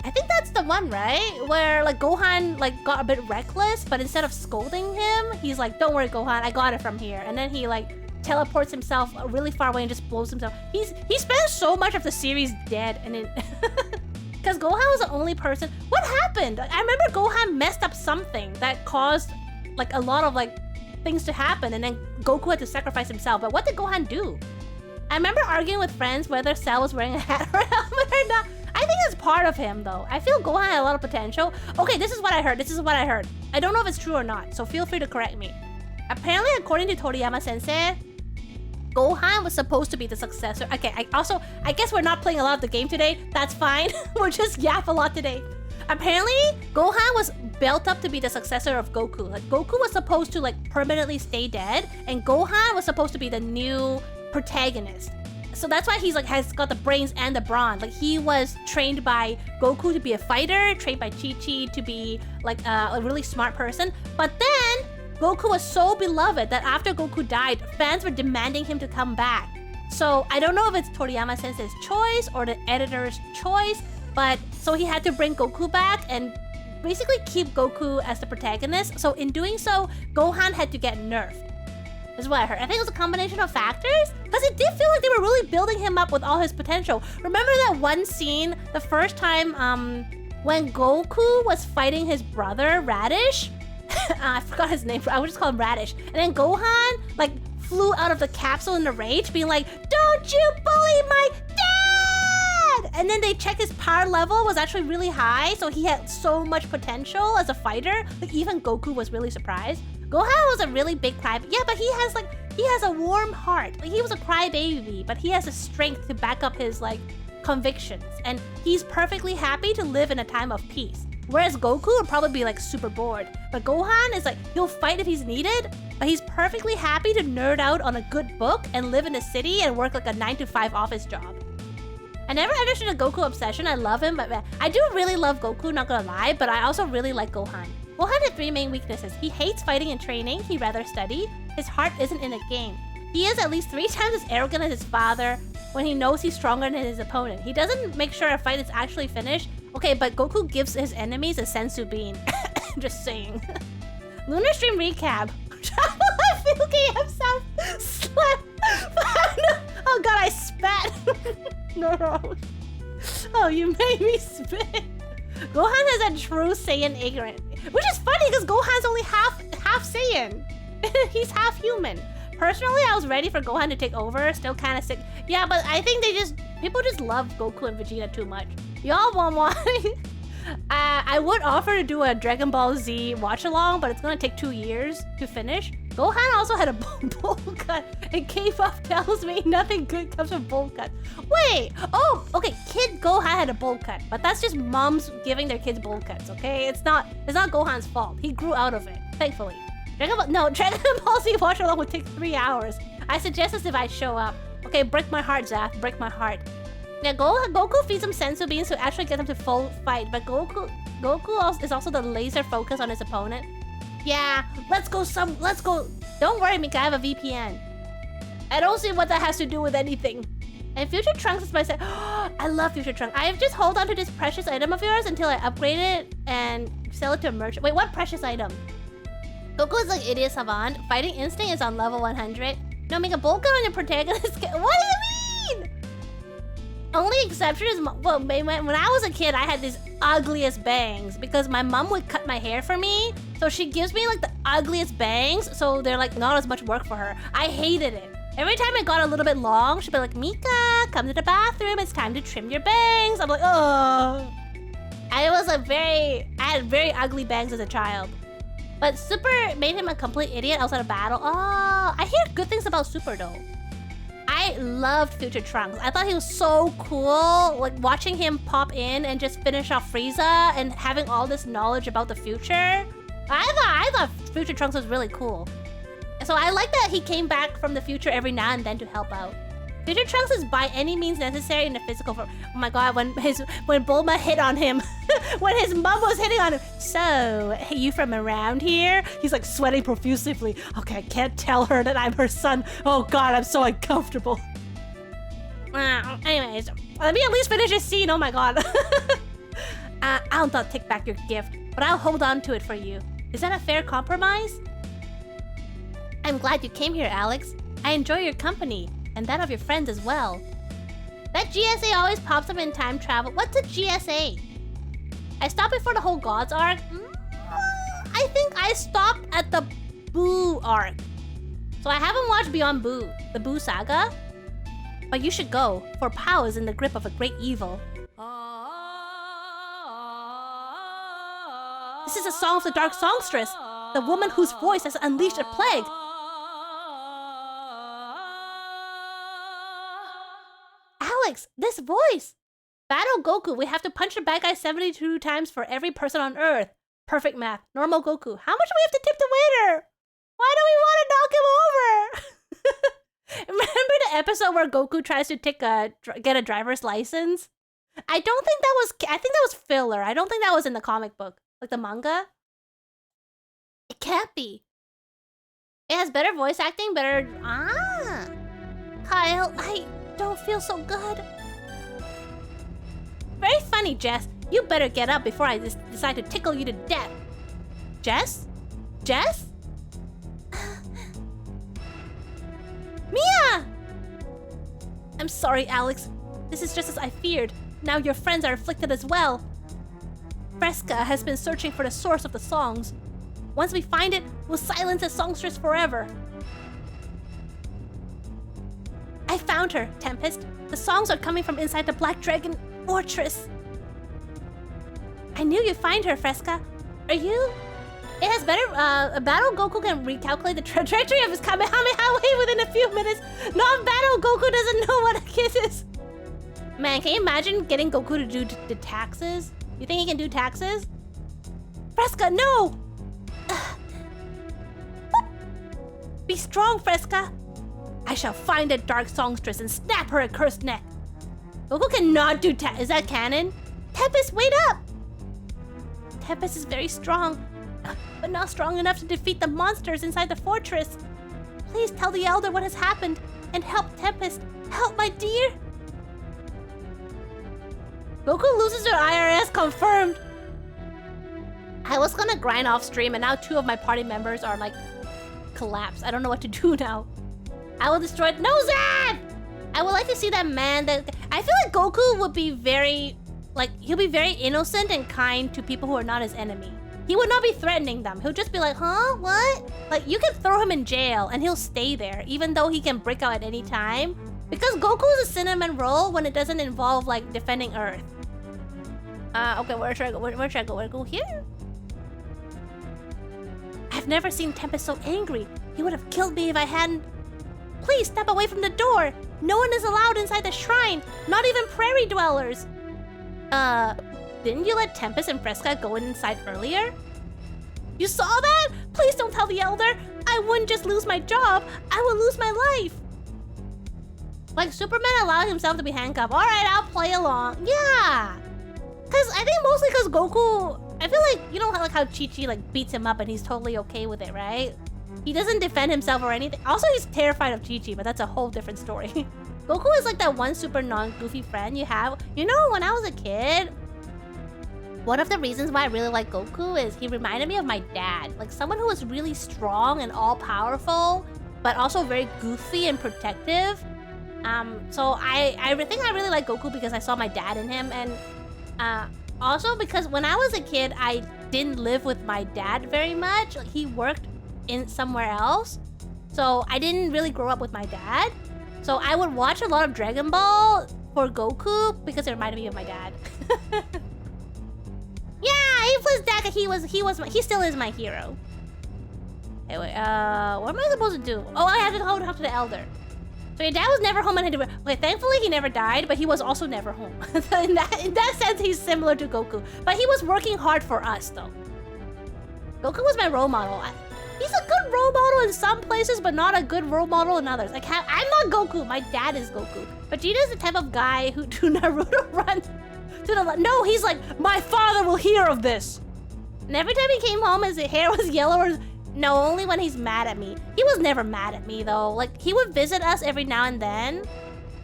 I think that's the one, right? Where like Gohan like got a bit reckless, but instead of scolding him, he's like, don't worry Gohan, I got it from here. And then he like teleports himself really far away and just blows himself. He spent so much of the series dead, and then because Gohan was the only person. What happened? I remember Gohan messed up something that caused like a lot of like things to happen, and then Goku had to sacrifice himself. But what did Gohan do? I remember arguing with friends whether Cell was wearing a hat or a helmet or not. I think it's part of him though. I feel Gohan had a lot of potential. Okay, this is what I heard. I don't know if it's true or not, so feel free to correct me. Apparently, according to Toriyama Sensei, Gohan was supposed to be the successor. Okay, I guess we're not playing a lot of the game today. That's fine. We'll just yap a lot today. Apparently, Gohan was built up to be the successor of Goku. Like, Goku was supposed to, like, permanently stay dead, and Gohan was supposed to be the new protagonist. So that's why he's, like, has got the brains and the brawn. Like, he was trained by Goku to be a fighter, trained by Chi-Chi to be, like, a really smart person. But then, Goku was so beloved that after Goku died, fans were demanding him to come back. So I don't know if it's Toriyama-sensei's choice or the editor's choice, but so he had to bring Goku back and basically keep Goku as the protagonist. So in doing so, Gohan had to get nerfed. Is what I heard. I think it was a combination of factors, because it did feel like they were really building him up with all his potential. Remember that one scene, the first time when Goku was fighting his brother, Radish? I forgot his name. I would just call him Radish. And then Gohan, like, flew out of the capsule in a rage, being like, "Don't you bully my dad!" And then they checked his power level was actually really high, so he had so much potential as a fighter. Like, even Goku was really surprised. Gohan was a really big crybaby. Yeah, but he has a warm heart. Like, he was a crybaby, but he has the strength to back up his, like, convictions. And he's perfectly happy to live in a time of peace. Whereas Goku would probably be, like, super bored. But Gohan is like, he'll fight if he's needed, but he's perfectly happy to nerd out on a good book and live in a city and work like a 9-to-5 office job. I never understood the Goku obsession. I love him, but I do really love Goku, not gonna lie, but I also really like Gohan. Gohan had 3 main weaknesses. He hates fighting and training. He'd rather study. His heart isn't in the game. He is at least 3 times as arrogant as his father when he knows he's stronger than his opponent. He doesn't make sure a fight is actually finished. Okay, but Goku gives his enemies a senzu bean. Just saying. Lunar stream recap. Oh god, I spat. No. Oh, you made me spit. Gohan has a true Saiyan ignorant. Which is funny because Gohan's only half Saiyan. He's half human. Personally, I was ready for Gohan to take over. Still kind of sick. Yeah, but I think people just love Goku and Vegeta too much. Y'all want I would offer to do a Dragon Ball Z watch along, but it's gonna take 2 years to finish. Gohan also had a bowl cut, and K-pop tells me nothing good comes from bowl cuts. Wait, oh, okay, Kid Gohan had a bowl cut, but that's just moms giving their kids bowl cuts, okay? It's not Gohan's fault. He grew out of it, thankfully. Dragon Ball Z watch along would take 3 hours. I suggest this if I show up. Okay, break my heart, Zaf, break my heart. Yeah, Goku feeds him senzu beans to actually get him to full fight, but Goku is also the laser focus on his opponent. Yeah, let's go. Don't worry, Mika, I have a VPN. I don't see what that has to do with anything. And Future Trunks is my set. I love Future Trunks. I just hold on to this precious item of yours until I upgrade it and sell it to a merchant. Wait, what precious item? Goku is like idiot savant. Fighting instinct is on level 100. No, make a bulk on your protagonist. What do you mean? Only exception is, well, when I was a kid, I had these ugliest bangs because my mom would cut my hair for me. So she gives me like the ugliest bangs. So they're like not as much work for her. I hated it. Every time it got a little bit long, she'd be like, "Mika, come to the bathroom. It's time to trim your bangs." I'm like, oh. I had very ugly bangs as a child. But Super made him a complete idiot outside of battle. Oh, I hear good things about Super though. I loved Future Trunks. I thought he was so cool. Like watching him pop in and just finish off Frieza and having all this knowledge about the future. I thought Future Trunks was really cool. So I like that he came back from the future every now and then to help out. Future Trunks is by any means necessary in the physical form. Oh my god, when Bulma hit on him, when his mom was hitting on him. So, hey, you from around here? He's like sweating profusely. Okay, I can't tell her that I'm her son. Oh god, I'm so uncomfortable. Anyways, let me at least finish this scene. Oh my god. I'll not take back your gift, but I'll hold on to it for you. Is that a fair compromise? I'm glad you came here, Alex. I enjoy your company. And that of your friends as well. That GSA always pops up in time travel. What's a GSA? I stopped before the whole Gods arc. I think I stopped at the Boo arc. So I haven't watched Beyond Boo, the Boo saga. But you should go, for Pao is in the grip of a great evil. This is a song of the Dark Songstress, the woman whose voice has unleashed a plague. Alex, this voice. Battle Goku. We have to punch the bad guy 72 times for every person on Earth. Perfect math. Normal Goku. How much do we have to tip the waiter? Why do we want to knock him over? Remember the episode where Goku tries to get a driver's license? I think that was filler. I don't think that was in the comic book. Like the manga. It can't be. It has better voice acting, better... Kyle, I don't feel so good. Very funny, Jess. You better get up before I decide to tickle you to death. Jess? Jess? Mia! I'm sorry, Alex. This is just as I feared. Now your friends are afflicted as well. Fresca has been searching for the source of the songs. Once we find it, we'll silence the songstress forever. I found her, Tempest. The songs are coming from inside the Black Dragon Fortress. I knew you'd find her, Fresca. Are you? It has better, Battle Goku can recalculate the trajectory of his Kamehameha within a few minutes. Non-Battle Goku doesn't know what a kiss is. Man, can you imagine getting Goku to do the taxes? You think he can do taxes? Fresca, no! Be strong, Fresca. I shall find a dark songstress and snap her accursed neck. Goku cannot do Is that canon? Tempest, wait up! Tempest is very strong, but not strong enough to defeat the monsters inside the fortress. Please tell the Elder what has happened and help Tempest. Help, my dear. Goku loses her IRS, confirmed. I was gonna grind off stream and now 2 of my party members are like collapsed. I don't know what to do now. I will destroy it. No, Zan! I would like to see that man that... I feel like Goku would be very... Like, he'll be very innocent and kind to people who are not his enemy. He would not be threatening them. He'll just be like, huh? What? Like, you can throw him in jail and he'll stay there, even though he can break out at any time. Because Goku is a cinnamon roll when it doesn't involve, like, defending Earth. Okay, where should I go? Where should I go? Where go here? I've never seen Tempest so angry. He would have killed me if I hadn't... Please step away from the door. No one is allowed inside the shrine. Not even prairie dwellers. Didn't you let Tempest and Fresca go inside earlier? You saw that? Please don't tell the Elder. I wouldn't just lose my job. I will lose my life. Like Superman allowing himself to be handcuffed. Alright, I'll play along. Yeah. Cause I think mostly cause Goku... I feel like, you know like how Chi-Chi like beats him up and he's totally okay with it, right? He doesn't defend himself or anything. Also, he's terrified of Chi-Chi, but that's a whole different story. Goku is like that one super non-goofy friend you have. You know, when I was a kid, one of the reasons why I really like Goku is he reminded me of my dad. Like someone who was really strong and all-powerful, but also very goofy and protective. So I think I really like Goku because I saw my dad in him. And also because when I was a kid, I didn't live with my dad very much. Like he worked in somewhere else. So I didn't really grow up with my dad. So I would watch a lot of Dragon Ball for Goku because it reminded me of my dad. Yeah, he was Daka. He still is my hero. Anyway, what am I supposed to do? Oh, I have to go talk to the Elder. So your dad was never home and had to... Okay, thankfully he never died, but he was also never home. So in that sense, he's similar to Goku. But he was working hard for us, though. Goku was my role model. He's a good role model in some places, but not a good role model in others. Like, I'm not Goku. My dad is Goku. Vegeta's the type of guy who to Naruto run to the left. No, he's like, my father will hear of this. And every time he came home, his hair was yellow or... No, only when he's mad at me. He was never mad at me, though. Like, he would visit us every now and then.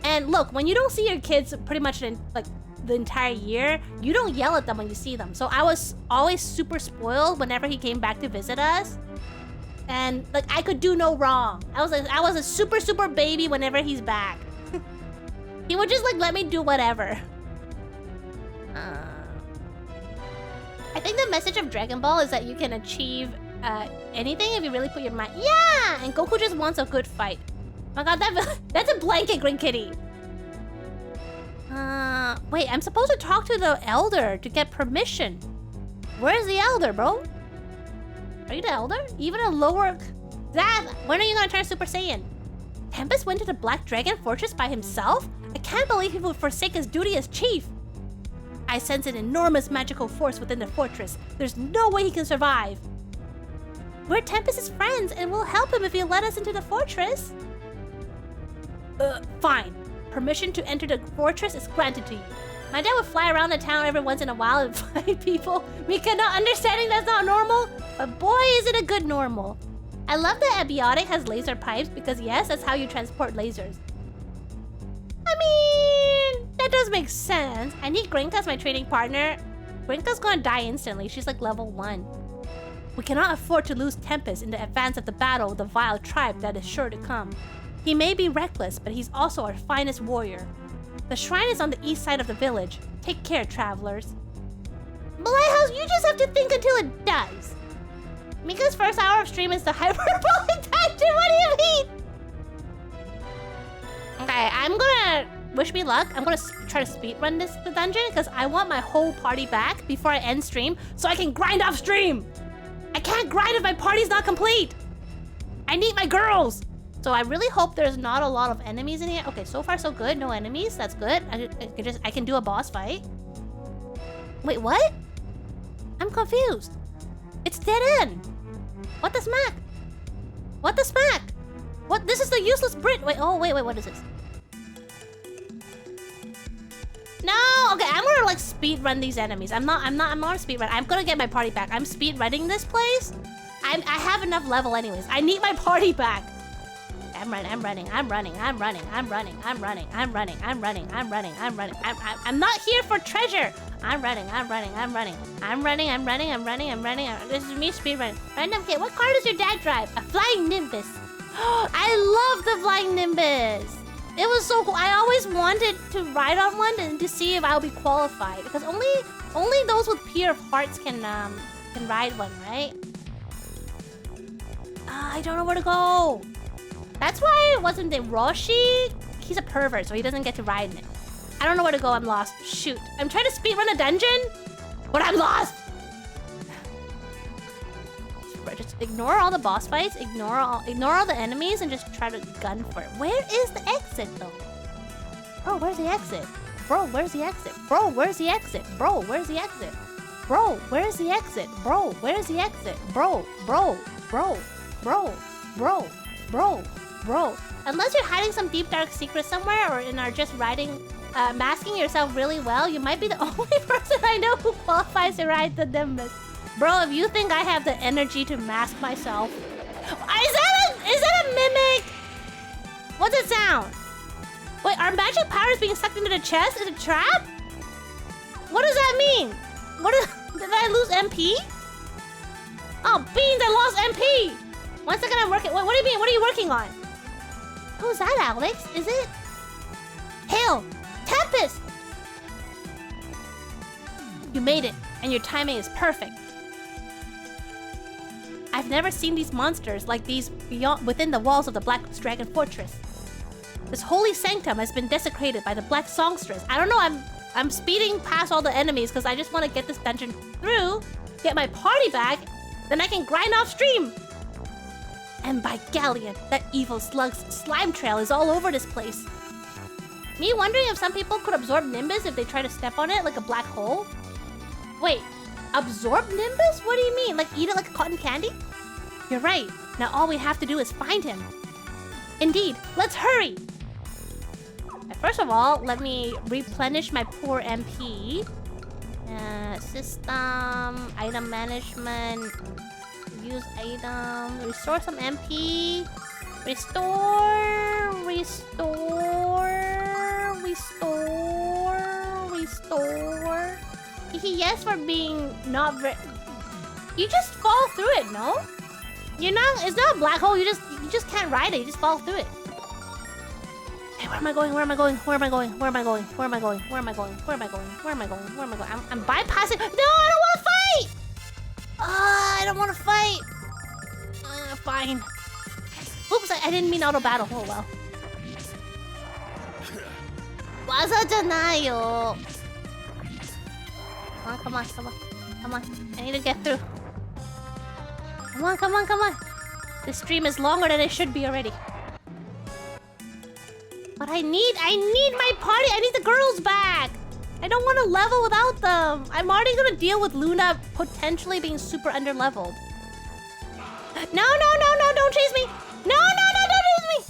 And look, when you don't see your kids pretty much in, like, the entire year, you don't yell at them when you see them. So I was always super spoiled whenever he came back to visit us. And, like, I could do no wrong. I was a super, super baby whenever he's back. He would just, like, let me do whatever. I think the message of Dragon Ball is that you can achieve... anything if you really put your mind... Yeah! And Goku just wants a good fight. Oh my god, that's a blanket, Green Kitty. Wait, I'm supposed to talk to the Elder to get permission. Where's the Elder, bro? Are you the Elder? Even a lower... That... When are you gonna turn Super Saiyan? Tempest went to the Black Dragon Fortress by himself? I can't believe he would forsake his duty as chief. I sense an enormous magical force within the fortress. There's no way he can survive. We're Tempest's friends and we'll help him if he let us into the fortress. Fine. Permission to enter the fortress is granted to you. My dad would fly around the town every once in a while and fight people. Mika not understanding that's not normal, but boy is it a good normal. I love that Abiotic has laser pipes because yes, that's how you transport lasers. I mean, that does make sense. I need Grinka as my training partner. Grinka's gonna die instantly. She's like level 1. We cannot afford to lose Tempest in the advance of the battle with the vile tribe that is sure to come. He may be reckless, but he's also our finest warrior. The shrine is on the east side of the village. Take care, travelers. Lighthouse, you just have to think until it does. Mika's first hour of stream is the hyperbolic tangent. What do you mean? Okay, I'm gonna wish me luck. I'm gonna try to speedrun the dungeon because I want my whole party back before I end stream so I can grind off stream. I can't grind if my party's not complete. I need my girls. So I really hope there's not a lot of enemies in here. Okay, so far so good. No enemies. That's good. I can do a boss fight. Wait, what? I'm confused. It's dead end. What the smack? What the smack? What? This is the useless Brit. Wait, oh, wait, what is this? No, okay, I'm gonna like speed run these enemies. I'm not a speed run. I'm gonna get my party back. I'm speed running this place. I have enough level anyways. I need my party back. I'm running. I'm not here for treasure. I'm running. This is me speedrunning. Random kid, what car does your dad drive? A flying Nimbus. I love the flying Nimbus. It was so cool. I always wanted to ride on one and to see if I'll be qualified because only those with Peer of Hearts can ride one, right? I don't know where to go. That's why it wasn't the Roshi. He's a pervert, so he doesn't get to ride in it. I don't know where to go. I'm lost. Shoot. I'm trying to speedrun a dungeon, but I'm lost. Just ignore all the boss fights. Ignore all the enemies and just try to gun for it. Where is the exit, though? Bro, where's the exit? Bro, where's the exit? Bro, where's the exit? Bro, where's the exit? Bro, where's the exit? Bro, where's the exit? Bro. Unless you're hiding some deep dark secret somewhere or are just masking yourself really well, you might be the only person I know who qualifies to ride the Nimbus. Bro, if you think I have the energy to mask myself... Is that a mimic? What's it sound? Wait, are magic powers being sucked into the chest? Is it a trap? What does that mean? Did I lose MP? Oh, beans, I lost MP! 1 second, I'm working. What do you mean? What are you working on? Who's that, Alex? Is it? Hail! Tempest! You made it, and your timing is perfect. I've never seen these monsters like these within the walls of the Black Dragon Fortress. This holy sanctum has been desecrated by the Black Songstress. I don't know, I'm speeding past all the enemies because I just want to get this dungeon through, get my party back, then I can grind off stream. And by Galleon, that evil slug's slime trail is all over this place. Me wondering if some people could absorb Nimbus if they try to step on it like a black hole? Wait, absorb Nimbus? What do you mean? Like eat it like cotton candy? You're right. Now all we have to do is find him. Indeed, let's hurry! First of all, let me replenish my poor MP. System, item management, use item, restore some MP, restore. Yes, for being not very. You just fall through it, no? You're not. It's not a black hole. You just can't ride it. You just fall through it. Hey, where am I going? I'm bypassing. No, I don't want to fight. I don't want to fight. Fine. Oops, I didn't mean auto battle. Oh well. 와서잖아요. Come on. I need to get through. Come on. This stream is longer than it should be already. But I need my party. I need the girls back. I don't want to level without them. I'm already gonna deal with Luna potentially being super under-leveled. No, don't chase me. No, don't chase me.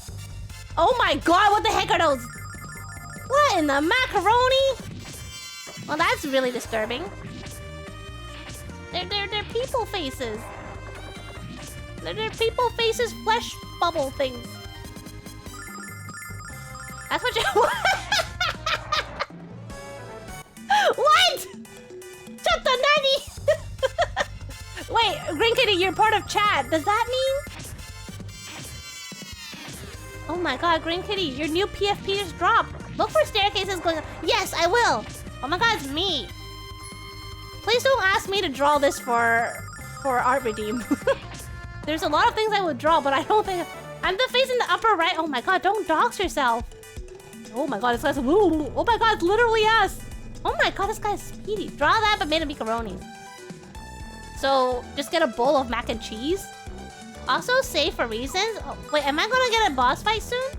Oh my god, what the heck are those? What in the macaroni? Well, that's really disturbing. They're people faces. They're people faces, flesh bubble things. That's what you What? Shut the nanny! Wait, Green Kitty, you're part of chat. Does that mean? Oh my god, Green Kitty, your new PFP just dropped. Look for staircases going up. Yes, I will. Oh my god, it's me. Please don't ask me to draw this for Art Redeem. There's a lot of things I would draw, but I don't think... I'm the face in the upper right. Oh my god, don't dox yourself. Oh my god, this guy's... Oh my god, it's literally us. Oh my god, this guy's speedy. Draw that, but made of macaronis. So, just get a bowl of mac and cheese. Also, save for reasons. Oh, wait, am I gonna get a boss fight soon?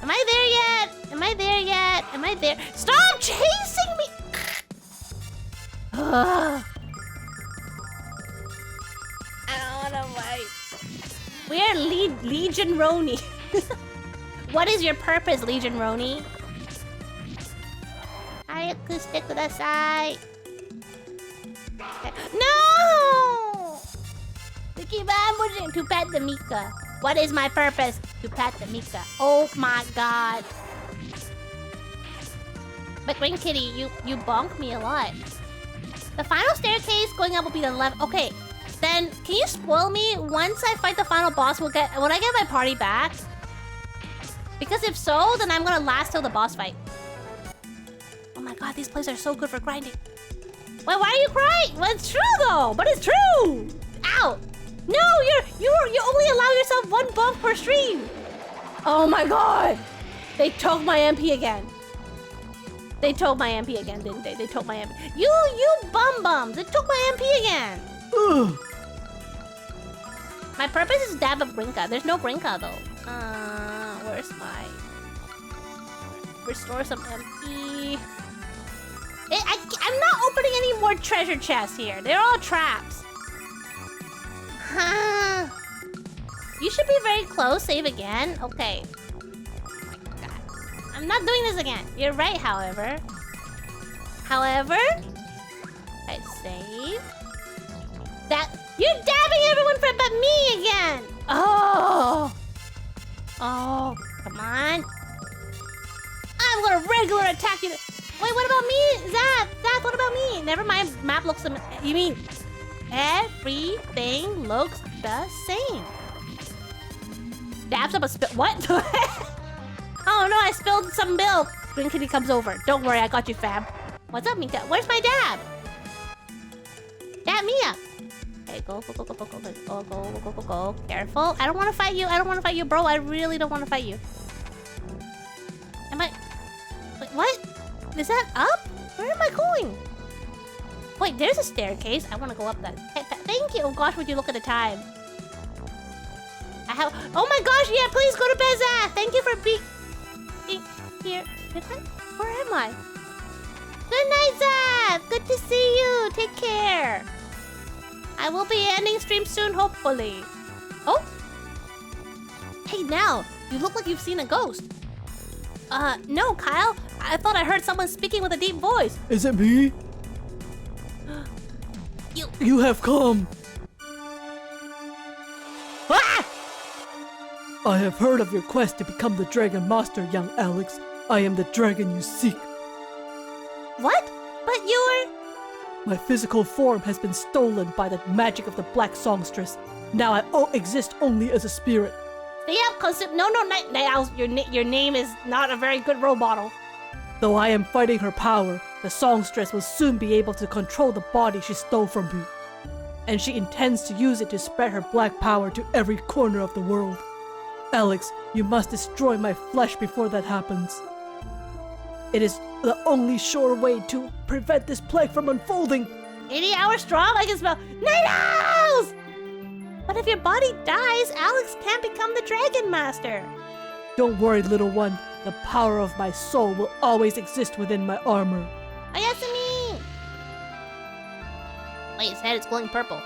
Am I there yet? Am I there yet? Am I there? Stop chasing me! Ugh. I don't wanna fight. We are Legion Roni. What is your purpose, Legion Roni? Acoustic to the side. No! We keep ambushing to pet the Mika. What is my purpose? To pet the Mika. Oh my god. But Green Kitty, you bonk me a lot. The final staircase going up will be the left. Okay, then can you spoil me? Once I fight the final boss, would I get my party back? Because if so, then I'm gonna last till the boss fight. Oh my god, these places are so good for grinding. Wait, why are you crying? Well, it's true though, but it's true. Ow! No, you only allow yourself one bump per stream. Oh my god! They took my MP again. They took my MP again, didn't they? They took my MP. You bums! They took my MP again. Ugh. My purpose is dab of Grinka. There's no Grinka though. Where's my... Restore some MP. I'm not opening any more treasure chests here. They're all traps. You should be very close. Save again. Okay. Oh my god. I'm not doing this again. You're right, however. I save. That... You're dabbing everyone but me again! Oh! Oh, come on. I'm gonna regular attack you. Wait, what about me? Zap, what about me? Never mind, map looks... You mean... Everything looks the same. Dabs up a spill... What? Oh no, I spilled some milk. Green Kitty comes over. Don't worry, I got you, fam. What's up, Mika? Where's my dab? Dab me up. Okay, go. Careful. I don't want to fight you. Bro. I really don't want to fight you. Am I... Wait, what? Is that up? Where am I going? Wait, there's a staircase. I want to go up that. Thank you. Oh gosh, would you look at the time? I have... Oh my gosh, yeah, please go to Bezza. Thank you for being here. Where am I? Good night, Zap. Good to see you. Take care. I will be ending stream soon, hopefully. Oh? Hey, now. You look like you've seen a ghost. No, Kyle. I thought I heard someone speaking with a deep voice. Is it me? You have come. Ah! I have heard of your quest to become the Dragon Master, young Alex. I am the dragon you seek. What? But you're... My physical form has been stolen by the magic of the Black Songstress. Now I exist only as a spirit. Stay up, No, your name is not a very good role model. Though I am fighting her power, the Songstress will soon be able to control the body she stole from me. And she intends to use it to spread her black power to every corner of the world. Alex, you must destroy my flesh before that happens. It is the only sure way to prevent this plague from unfolding. 80 hours strong? I can smell 9 hours! But if your body dies, Alex can't become the Dragon Master. Don't worry, little one. The power of my soul will always exist within my armor. Ayasumi! Wait, his head is glowing purple.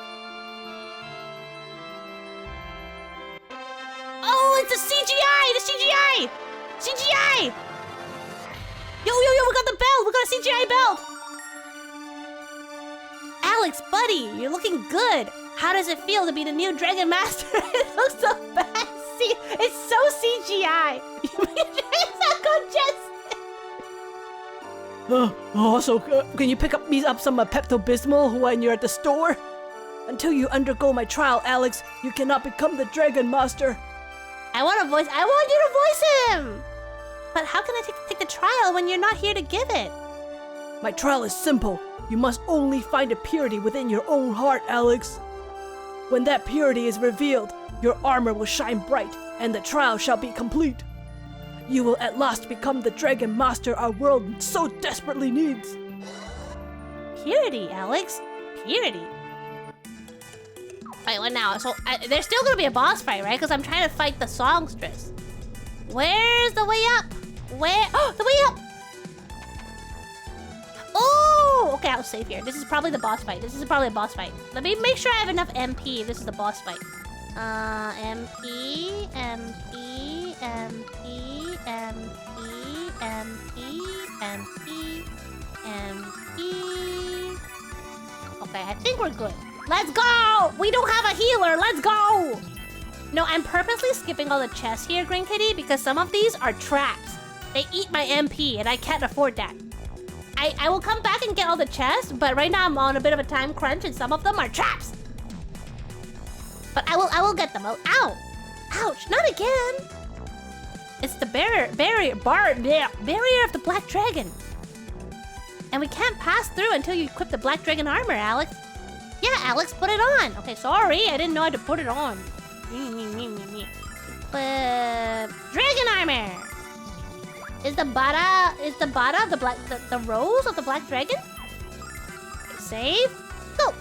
Oh, it's a CGI! The CGI! CGI! Yo, we got the belt! We got a CGI belt! Alex, buddy, you're looking good. How does it feel to be the new Dragon Master? It looks so bad. See, it's so CGI. It's not congested. Also, can you pick me up some Pepto-Bismol when you're at the store? Until you undergo my trial, Alex, you cannot become the Dragon Master. I want you to voice him. But how can I take the trial when you're not here to give it? My trial is simple. You must only find a purity within your own heart, Alex. When that purity is revealed, your armor will shine bright, and the trial shall be complete. You will at last become the Dragon Master our world so desperately needs. Purity, Alex. Purity. Wait, what now? So there's still gonna be a boss fight, right? Because I'm trying to fight the songstress. Where's the way up? Where? Oh, the way up! Oh, okay, I was safe here. This is probably the boss fight. This is probably a boss fight. Let me make sure I have enough MP. This is the boss fight. MP. Okay, I think we're good. Let's go! We don't have a healer. Let's go! No, I'm purposely skipping all the chests here, Green Kitty, because some of these are traps. They eat my MP, and I can't afford that. I will come back and get all the chests, but right now I'm on a bit of a time crunch, and some of them are traps. But I will get them. Ow! Ouch! Not again! It's the barrier of the Black Dragon. And we can't pass through until you equip the Black Dragon armor, Alex. Yeah, Alex, put it on. Okay, sorry, I didn't know how to put it on. Dragon armor. Is the bada of the black the rose of the Black Dragon? Okay, save. Go.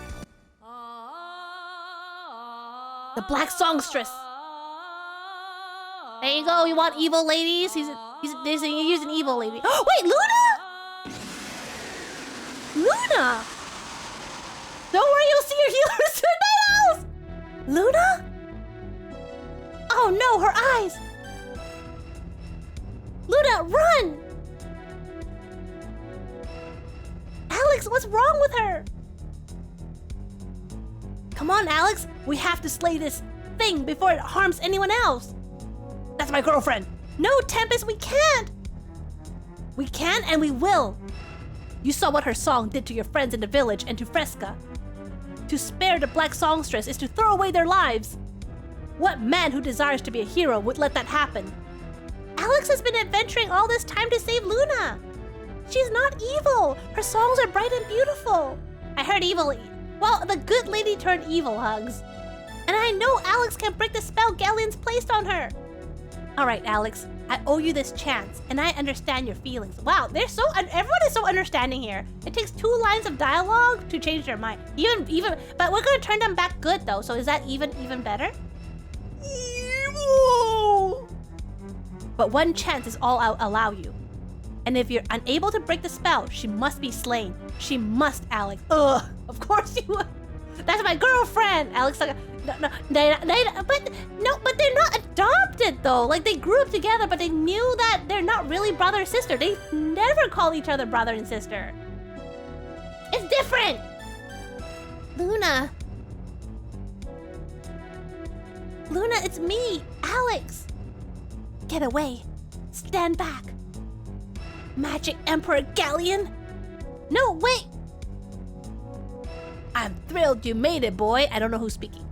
The Black Songstress. There you go. You want evil ladies? He's an evil lady. Oh wait, Luna! Luna! Don't worry, you'll see your healer soon. Luna? Oh no, her eyes! Luna, run! Alex, what's wrong with her? Come on, Alex. We have to slay this thing before it harms anyone else. That's my girlfriend. No, Tempest, we can't. We can and we will. You saw what her song did to your friends in the village and to Fresca. To spare the Black Songstress is to throw away their lives. What man who desires to be a hero would let that happen? Alex has been adventuring all this time to save Luna. She's not evil. Her songs are bright and beautiful. I heard evil. Well, the good lady turned evil, Hugs. And I know Alex can break the spell Galleon's placed on her. All right, Alex. I owe you this chance, and I understand your feelings. Wow, everyone is so understanding here. It takes 2 lines of dialogue to change their mind. But we're gonna turn them back good though. So is that even better? Evil. But 1 chance is all I'll allow you. And if you're unable to break the spell, she must be slain. She must, Alex. Ugh, of course you would. That's my girlfriend, Alex. Like, but they're not adopted though. Like they grew up together, but they knew that they're not really brother and sister. They never call each other brother and sister. It's different. Luna, it's me, Alex. Get away. Stand back. Magic Emperor Galleon. No, wait. I'm thrilled you made it, boy. I don't know who's speaking.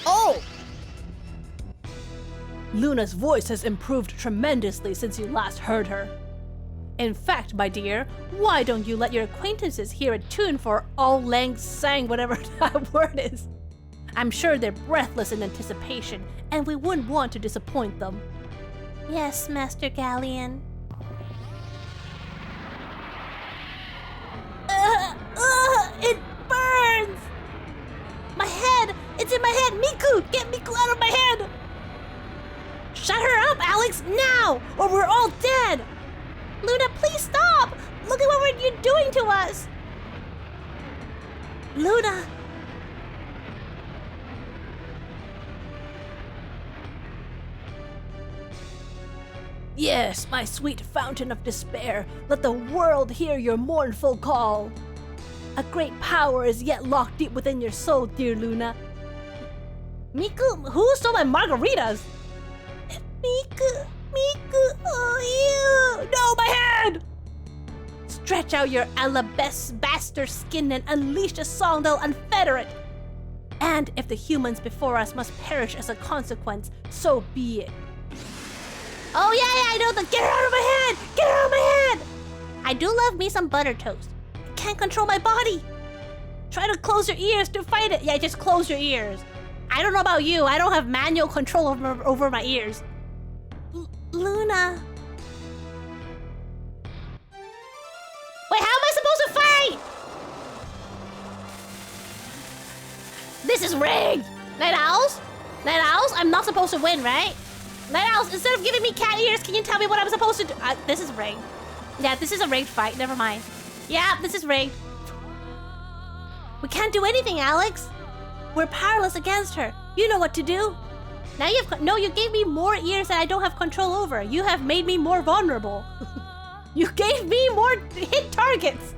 Oh! Luna's voice has improved tremendously since you last heard her. In fact, my dear, why don't you let your acquaintances hear a tune for Auld Lang Syne, whatever that word is? I'm sure they're breathless in anticipation, and we wouldn't want to disappoint them. Yes, Master Galleon. It burns! Miku, get Miku out of my head! Shut her up, Alex, now, or we're all dead! Luna, please stop! Look at what you're doing to us! Luna! Yes, my sweet fountain of despair, let the world hear your mournful call. A great power is yet locked deep within your soul, dear Luna. Miku, who stole my margaritas? Miku, oh ew! No, my head! Stretch out your alabaster skin and unleash a song that'll unfetter it. And if the humans before us must perish as a consequence, so be it. Oh yeah, I know the. Get her out of my head! Get her out of my head! I do love me some butter toast. I can't control my body. Try to close your ears to fight it. Yeah, just close your ears. I don't know about you. I don't have manual control over my ears. Luna. Wait, how am I supposed to fight? This is rigged. Night owls? Night owls? I'm not supposed to win, right? Night owls, instead of giving me cat ears, can you tell me what I'm supposed to do? This is rigged. Yeah, this is a rigged fight. Never mind. Yeah, this is rigged. We can't do anything, Alex. We're powerless against her. You know what to do. Now you gave me more ears that I don't have control over. You have made me more vulnerable. You gave me more hit targets.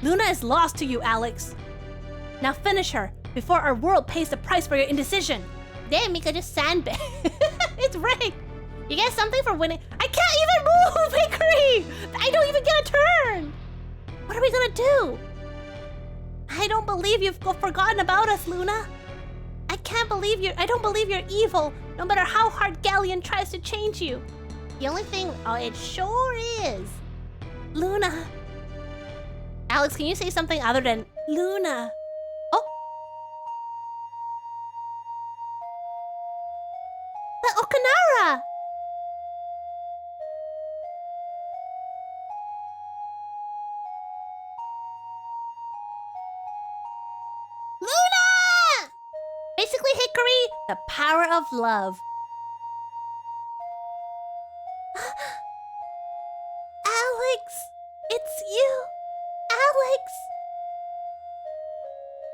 Luna is lost to you, Alex. Now finish her before our world pays the price for your indecision. Damn, Mika just sandbag. It's rigged. You get something for winning. I can't even move, Hickory! I don't even get a turn. What are we gonna do? I don't believe you've forgotten about us, Luna. I don't believe you're evil, no matter how hard Galleon tries to change you. The only thing, it sure is. Luna. Alex, can you say something other than Luna? Oh. The Okanara. Luna! Basically, Hickory, the power of love. Alex, it's you. Alex.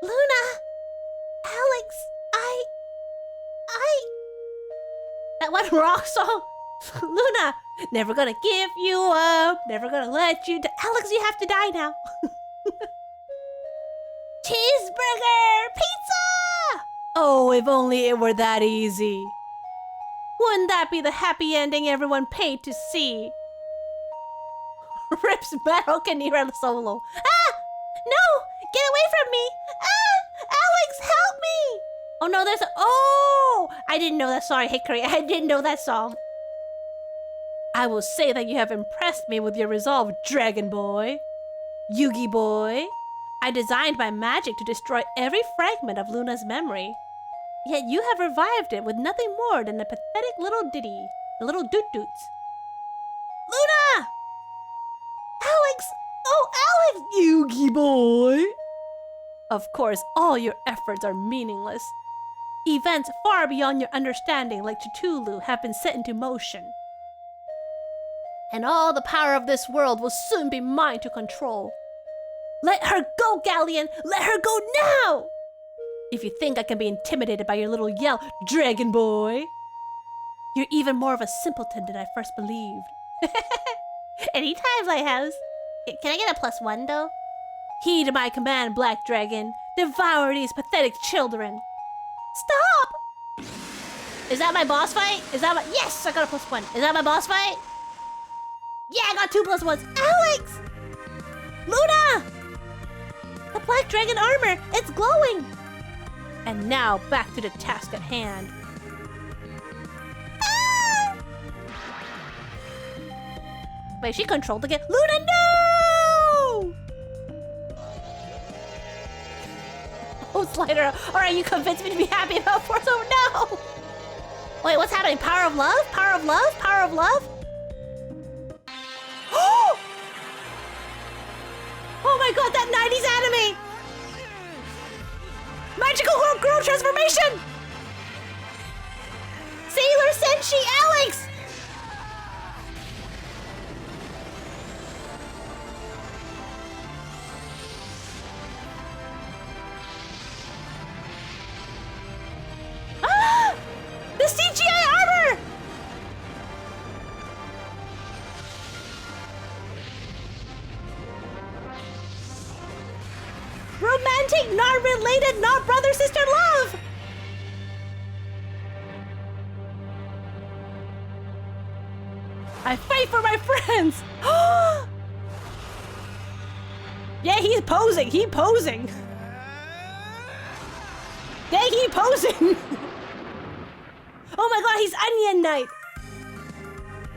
Luna. Alex, That one rock song. Luna, never gonna give you up. Never gonna let you die. Alex, you have to die now. Cheeseburger! Pizza! Oh, if only it were that easy. Wouldn't that be the happy ending everyone paid to see? Rips Metal can hear a solo. Ah! No! Get away from me! Ah! Alex, help me! Oh no, there's a... Oh! I didn't know that. Sorry, Hickory. I didn't know that song. I will say that you have impressed me with your resolve, Dragon Boy. Yugi Boy. I designed my magic to destroy every fragment of Luna's memory. Yet you have revived it with nothing more than a pathetic little ditty. The little doot-doots. Luna! Alex! Oh, Alex! Yugi boy! Of course, all your efforts are meaningless. Events far beyond your understanding, like Cthulhu, have been set into motion. And all the power of this world will soon be mine to control. Let her go, Galleon! Let her go now! If you think I can be intimidated by your little yell, Dragon Boy, you're even more of a simpleton than I first believed. Anytime, Lighthouse. Can I get a +1 though? Heed my command, Black Dragon. Devour these pathetic children. Stop! Is that my boss fight? Yes, I got a +1. Is that my boss fight? Yeah, I got 2 +1s. Alex! Luna! The Black Dragon armor, it's glowing! And now, back to the task at hand. Ah! Wait, she controlled again. Luna, no! Oh, Slider. Alright, you convinced me to be happy about Force. Oh, no! Wait, what's happening? Power of love? Power of love? Power of love? Oh my god, that 90s anime! Magical girl transformation! Senshi Alex! Ah! The CGI armor! Romantic, not related, not brother sister love! I fight for my friends! Yeah, he's posing, he posing! Yeah, he posing! Oh my god, he's Onion Knight!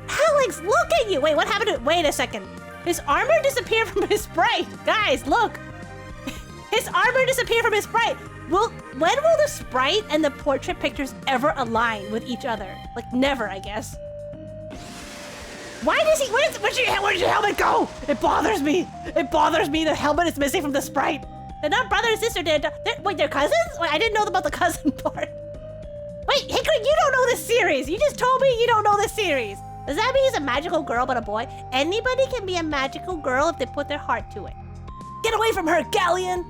Alex, look at you! Wait, what happened to- wait a second. His armor disappeared from his sprite! Guys, look! His armor disappeared from his sprite! When will the sprite and the portrait pictures ever align with each other? Like, never, I guess. Why does he- where'd your helmet go? It bothers me! It bothers me the helmet is missing from the sprite! They're not brother and sister, wait, they're cousins? Wait, I didn't know about the cousin part. Wait, Hickory, you don't know this series! You just told me you don't know this series! Does that mean he's a magical girl but a boy? Anybody can be a magical girl if they put their heart to it. Get away from her, Galleon!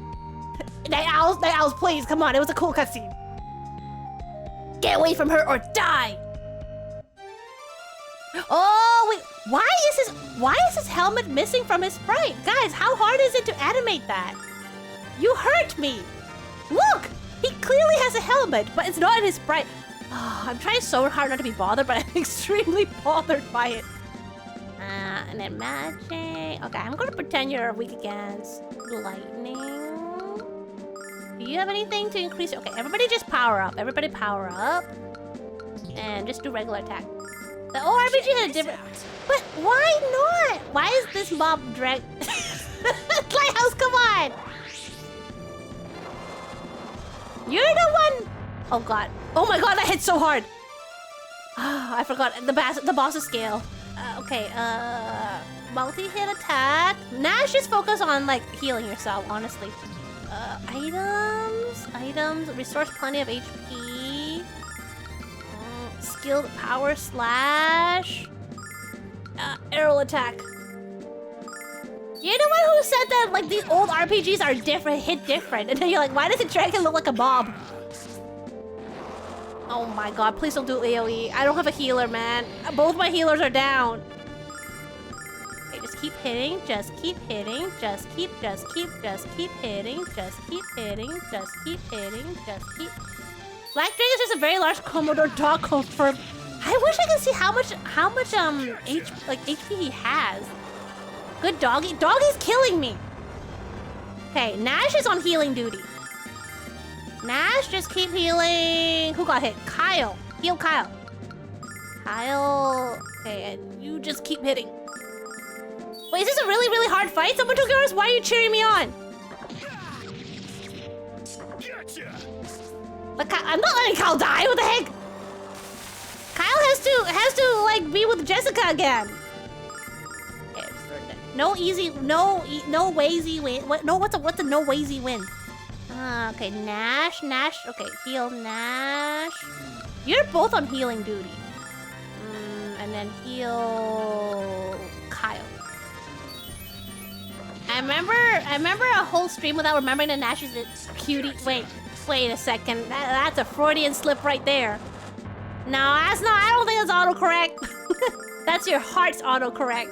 Night owls, please, come on, it was a cool cutscene. Get away from her or die! Oh, wait, why is his helmet missing from his sprite? Guys, how hard is it to animate that? You hurt me! Look! He clearly has a helmet, but it's not in his sprite. Oh, I'm trying so hard not to be bothered, but I'm extremely bothered by it. And then magic. Okay, I'm gonna pretend you're weak against lightning. Do you have anything to increase? Okay, everybody just power up. Everybody power up. And just do regular attack. The ORPG has a different... But why not? Why is this mob drag... Lighthouse, come on! You're the one... Oh god. Oh my god, that hit so hard! I forgot. The boss's scale. Multi-hit attack. Nash, just focus on, like, healing yourself, honestly. Items. Restores plenty of HP. Skilled power slash. Arrow attack. You're the one who said that, like, these old RPGs are different, hit different. And then you're like, why does the dragon look like a mob? Oh my god, please don't do AoE. I don't have a healer, man. Both my healers are down. Okay, just keep hitting, just keep hitting, just keep hitting, Black Dragon is just a very large Commodore dog confirmed. I wish I could see how much HP he has. Good doggy. Doggy's killing me. Okay, Nash is on healing duty. Nash, just keep healing. Who got hit? Kyle. Heal Kyle. Kyle. Okay, and you just keep hitting. Wait, is this a really, really hard fight? Someone took yours? Why are you cheering me on? But I'm not letting Kyle die. What the heck? Kyle has to like be with Jessica again. Okay, no easy, no wazy win. What? No, what's a no wazy win? Okay, Nash. Okay, heal Nash. You're both on healing duty. And then heal Kyle. I remember a whole stream without remembering that Nash is a cutie. Wait a second. That's a Freudian slip right there. No, that's not. I don't think that's autocorrect. That's your heart's autocorrect.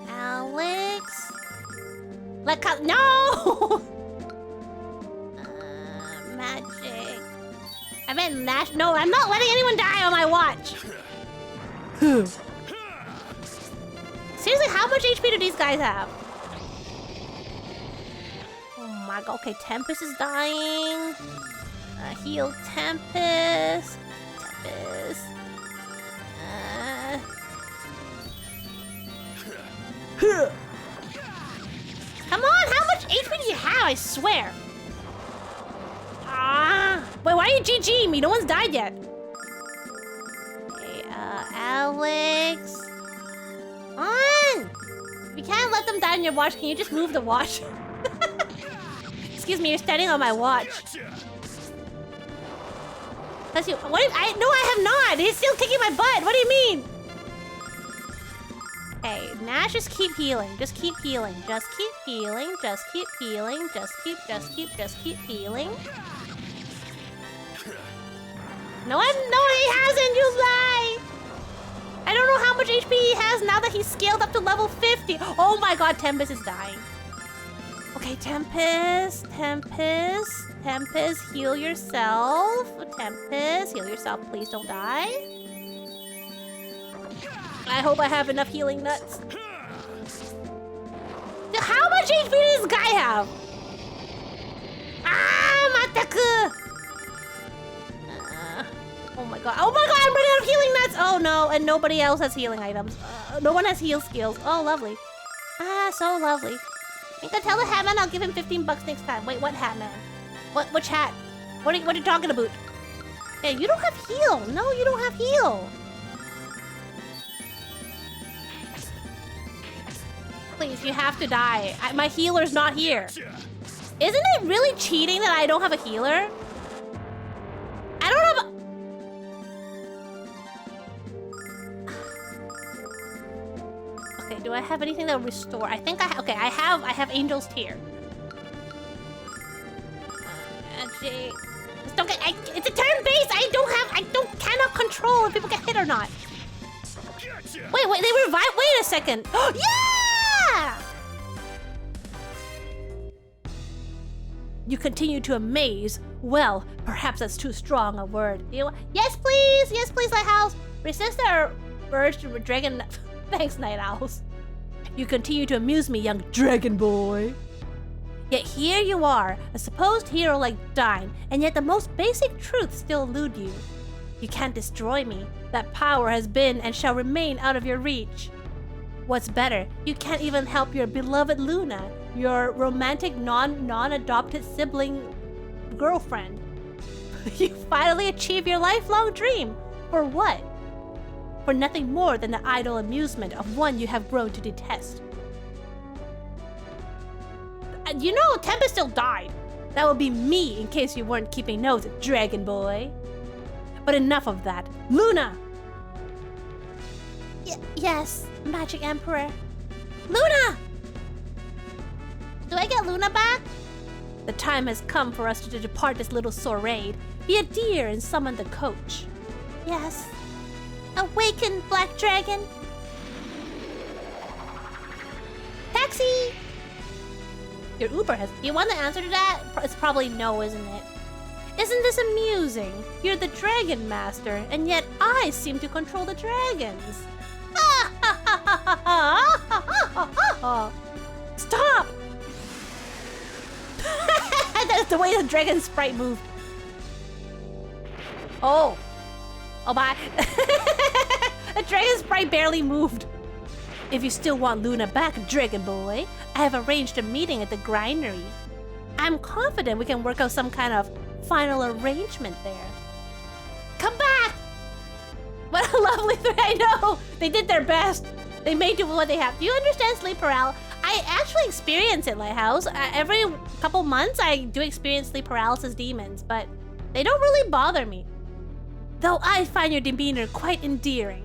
Alex. No. Magic. I meant Nash. No, I'm not letting anyone die on my watch. Seriously, how much HP do these guys have? Oh my god. Okay, Tempest is dying. Heal Tempest. Come on, how much HP do you have? I swear. Wait, why are you GGing me? No one's died yet. Okay, Alex. Come on! We can't let them die on your watch. Can you just move the watch? Excuse me, you're standing on my watch. Cause you, what? I have not. He's still kicking my butt. What do you mean? Hey, Nash, just keep healing. Just keep healing. Just keep healing. Just keep healing. Just keep healing. No, he hasn't. You lie. I don't know how much HP he has now that he's scaled up to level 50. Oh my god, Tempest is dying. Okay, Tempest, heal yourself. Tempest, heal yourself. Please don't die. I hope I have enough healing nuts. How much HP does this guy have? Ah, Mataku! Oh my god, I'm running out of healing nuts! Oh no, and nobody else has healing items. No one has heal skills. Oh, lovely. Ah, so lovely. You can tell the hat man I'll give him 15 bucks next time. Wait, what hat man? Which hat? What are you talking about? Hey, you don't have heal. No, you don't have heal. Please, you have to die. My healer's not here. Isn't it really cheating that I don't have a healer? I don't have a... Okay, do I have anything that will restore? I think I have Angel's Tear. Magic. Just don't get... it's a turn base! cannot control if people get hit or not. Wait, they revive... Wait a second. Yeah! You continue to amaze. Well, perhaps that's too strong a word. Yes, please, Lighthouse. Resist our urge to dragon... Thanks, Night Owls. You continue to amuse me, young dragon boy. Yet here you are, a supposed hero like Dine, and yet the most basic truths still elude you. You can't destroy me. That power has been and shall remain out of your reach. What's better, you can't even help your beloved Luna, your romantic non-adopted sibling girlfriend. You finally achieved your lifelong dream. For what? For nothing more than the idle amusement of one you have grown to detest. You know, Tempest still died. That would be me in case you weren't keeping notes, Dragon Boy. But enough of that. Luna! Yes, Magic Emperor. Luna! Do I get Luna back? The time has come for us to depart this little soiree. Be a dear and summon the coach. Yes. Awaken, Black Dragon. Taxi! Your Uber has... You want the answer to that? It's probably no, isn't it? Isn't this amusing? You're the Dragon Master, and yet I seem to control the dragons. Stop! That's the way the dragon sprite moved. Oh. Oh, bye. The dragon sprite barely moved. If you still want Luna back, Dragon Boy, I have arranged a meeting at the grindery. I'm confident we can work out some kind of final arrangement there. Come back! What a lovely thing. I know! They did their best. They made do with what they have. Do you understand sleep paralysis? I actually experience it, Lighthouse. Every couple months, I do experience sleep paralysis demons, but they don't really bother me. Though I find your demeanor quite endearing.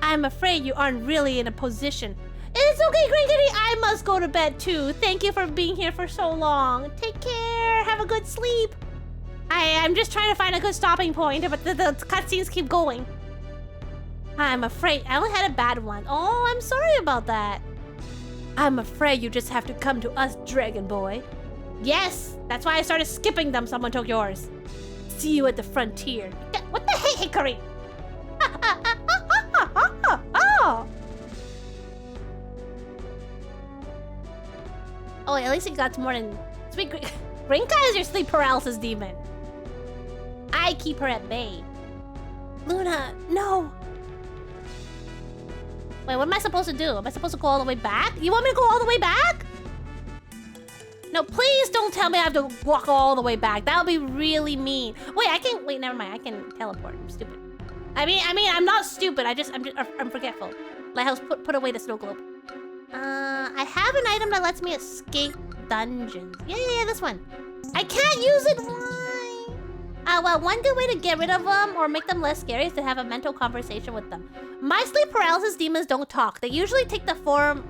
I'm afraid you aren't really in a position. It's okay, Grinkity. I must go to bed too. Thank you for being here for so long. Take care. Have a good sleep. I'm just trying to find a good stopping point, but the cutscenes keep going. I'm afraid I only had a bad one. Oh, I'm sorry about that. I'm afraid you just have to come to us, Dragon Boy. Yes, that's why I started skipping them. Someone took yours. See you at the frontier. What the heck, Hickory? Oh, at least it got more than... Sweet Grinka is your sleep paralysis demon. I keep her at bay. Luna, no. Wait, what am I supposed to do? Am I supposed to go all the way back? You want me to go all the way back? No, please don't tell me I have to walk all the way back. That would be really mean. Wait, I can... Wait, never mind. I can teleport. I'm stupid. I mean, I'm not stupid. I'm forgetful. Lighthouse, put away the snow globe. I have an item that lets me escape dungeons. Yeah, this one. I can't use it. Why? Well, one good way to get rid of them or make them less scary is to have a mental conversation with them. My sleep paralysis demons don't talk. They usually take the form...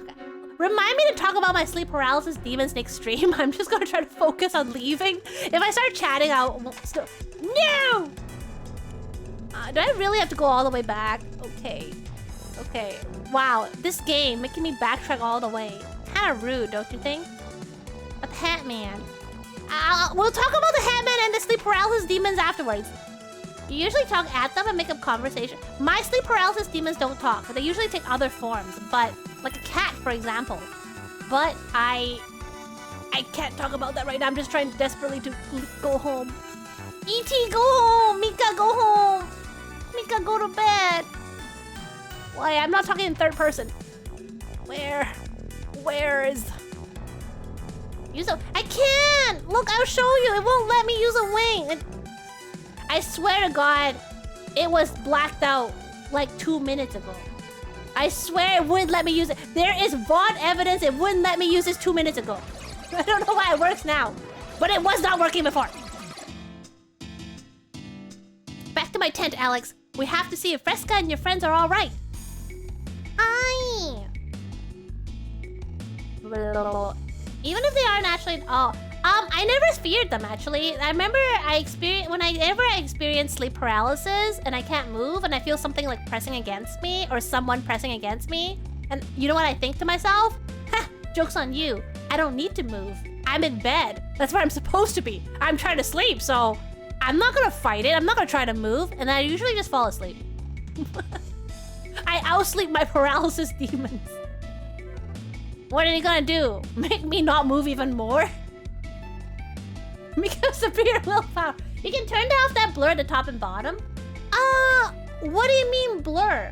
Okay. Remind me to talk about my sleep paralysis demons next stream. I'm just gonna try to focus on leaving. If I start chatting, I'll... No! Do I really have to go all the way back? Okay. Okay. Wow, this game making me backtrack all the way. Kinda rude, don't you think? A Hat-Man. We'll talk about the Hat-Man and the sleep paralysis demons afterwards. You usually talk at them and make up conversation. My sleep paralysis demons don't talk. They usually take other forms, but like a cat, for example. But I can't talk about that right now. I'm just trying desperately to go home. E.T., go home! Mika, go home! Mika, go to bed! Why, I'm not talking in third person. Where is... I can't! Look, I'll show you. It won't let me use a wing. I swear to God, it was blacked out like 2 minutes ago. I swear it wouldn't let me use it. There is VOD evidence it wouldn't let me use this 2 minutes ago. I don't know why it works now, but it was not working before. Back to my tent, Alex. We have to see if Fresca and your friends are all right. Aye. Even if they aren't actually... Oh, I never feared them, actually. I remember whenever I experience sleep paralysis and I can't move and I feel something like pressing against me or someone pressing against me. And you know what I think to myself? Ha! Joke's on you. I don't need to move. I'm in bed. That's where I'm supposed to be. I'm trying to sleep, so I'm not gonna fight it. I'm not gonna try to move. And I usually just fall asleep. I outsleep my paralysis demons. What are you gonna do? Make me not move even more? Because severe willpower. You can turn off that blur at the top and bottom. What do you mean blur?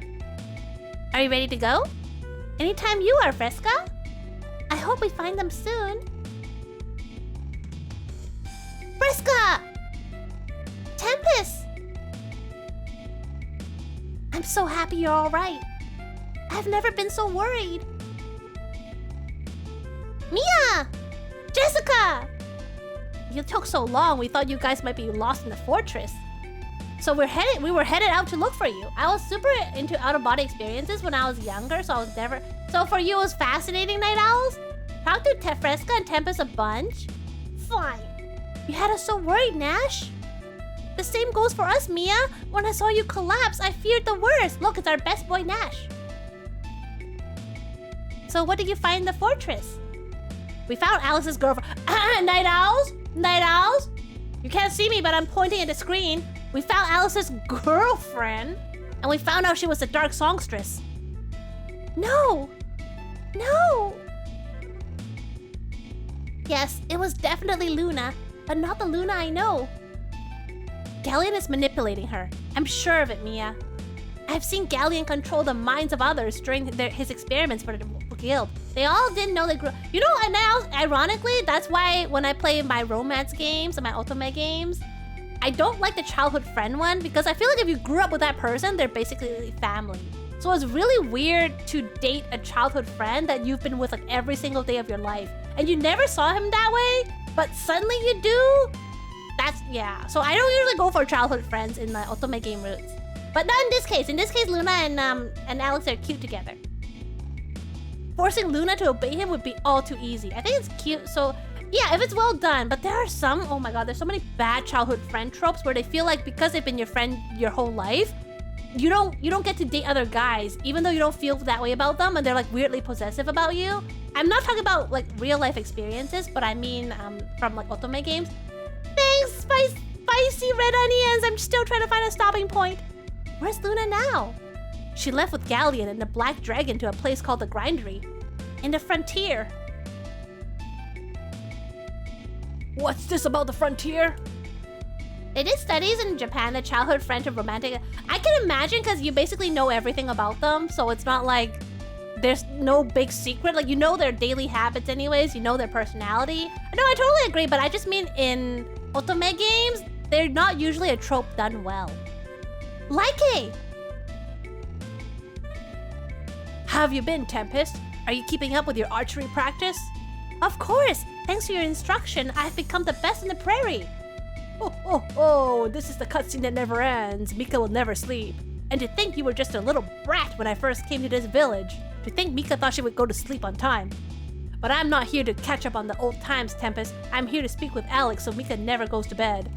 Are you ready to go? Anytime you are, Fresca. I hope we find them soon. Fresca! Tempest! I'm so happy you're all right. I've never been so worried. Mia! Jessica! You took so long, we thought you guys might be lost in the fortress. So we were headed out to look for you. I was super into out-of-body experiences when I was younger, so I was never... So for you, it was fascinating, Night Owls? Talk to Fresca and Tempest a bunch? Fine. You had us so worried, Nash. The same goes for us, Mia. When I saw you collapse, I feared the worst. Look, it's our best boy, Nash. So what did you find in the fortress? We found Alice's girlfriend. Night Owls? Night Owls? You can't see me, but I'm pointing at the screen. We found Alice's girlfriend, and we found out she was a dark songstress. No! No! Yes, it was definitely Luna, but not the Luna I know. Galleon is manipulating her. I'm sure of it, Mia. I've seen Galleon control the minds of others during his experiments for the guild. They all didn't know they grew... You know, and now, ironically, that's why when I play my romance games and my otome games, I don't like the childhood friend one because I feel like if you grew up with that person, they're basically family. So it's really weird to date a childhood friend that you've been with like every single day of your life. And you never saw him that way, but suddenly you do? That's... yeah. So I don't usually go for childhood friends in my otome game routes. But not in this case. In this case, Luna and Alex are cute together. Forcing Luna to obey him would be all too easy. I think it's cute, so yeah, if it's well done. But there are some, oh my god, there's so many bad childhood friend tropes where they feel like because they've been your friend your whole life, you don't get to date other guys, even though you don't feel that way about them, and they're like weirdly possessive about you. I'm not talking about like real life experiences, but I mean from like otome games. Thanks, spicy red onions. I'm still trying to find a stopping point. Where's Luna now? She left with Galleon and the Black Dragon to a place called the Grindery. In the frontier. What's this about the frontier? They did studies in Japan, the childhood friend and romantic... I can imagine because you basically know everything about them, so it's not like there's no big secret. Like, you know their daily habits anyways, you know their personality. No, I totally agree, but I just mean in otome games, they're not usually a trope done well. Like How have you been, Tempest? Are you keeping up with your archery practice? Of course! Thanks to your instruction, I've become the best in the prairie. Oh, this is the cutscene that never ends. Mika will never sleep. And to think you were just a little brat when I first came to this village. To think Mika thought she would go to sleep on time. But I'm not here to catch up on the old times, Tempest. I'm here to speak with Alex so Mika never goes to bed.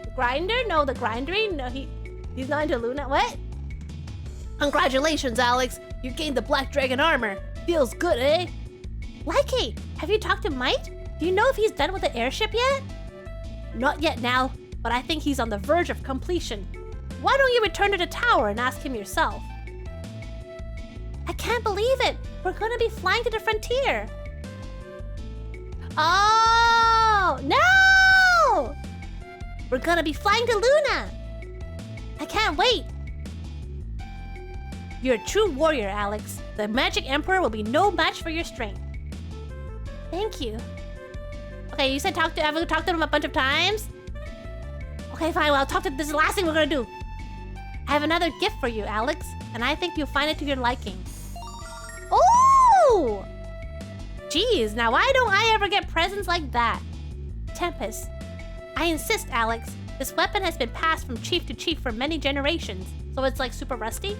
The grinder? No, the grindery? No, he's not into Luna. What? Congratulations, Alex. You gained the Black Dragon armor. Feels good, eh? Likey, have you talked to Mike? Do you know if he's done with the airship yet? Not yet now, but I think he's on the verge of completion. Why don't you return to the tower and ask him yourself? I can't believe it. We're gonna be flying to the frontier. Oh, no! We're gonna be flying to Luna. I can't wait. You're a true warrior, Alex. The Magic Emperor will be no match for your strength. Thank you. Okay, you said have we talked to him a bunch of times? Okay, fine. Well, this is the last thing we're gonna do. I have another gift for you, Alex, and I think you'll find it to your liking. Oh! Geez, now why don't I ever get presents like that? Tempest, I insist, Alex. This weapon has been passed from chief to chief for many generations, so it's like super rusty.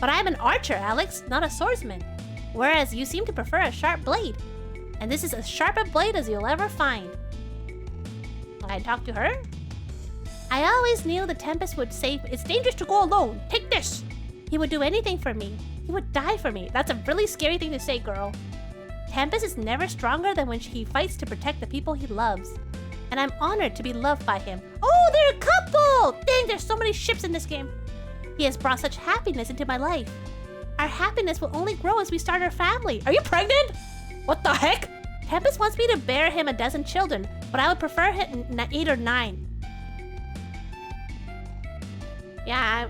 But I'm an archer, Alex, not a swordsman. Whereas you seem to prefer a sharp blade. And this is as sharp a blade as you'll ever find. I talked to her? I always knew the Tempest would say, it's dangerous to go alone. Take this. He would do anything for me. He would die for me. That's a really scary thing to say, girl. Tempest is never stronger than when he fights to protect the people he loves. And I'm honored to be loved by him. Oh, they're a couple! Dang, there's so many ships in this game. He has brought such happiness into my life. Our happiness will only grow as we start our family. Are you pregnant? What the heck? Tempest wants me to bear him a dozen children, but I would prefer him 8 or 9. Yeah,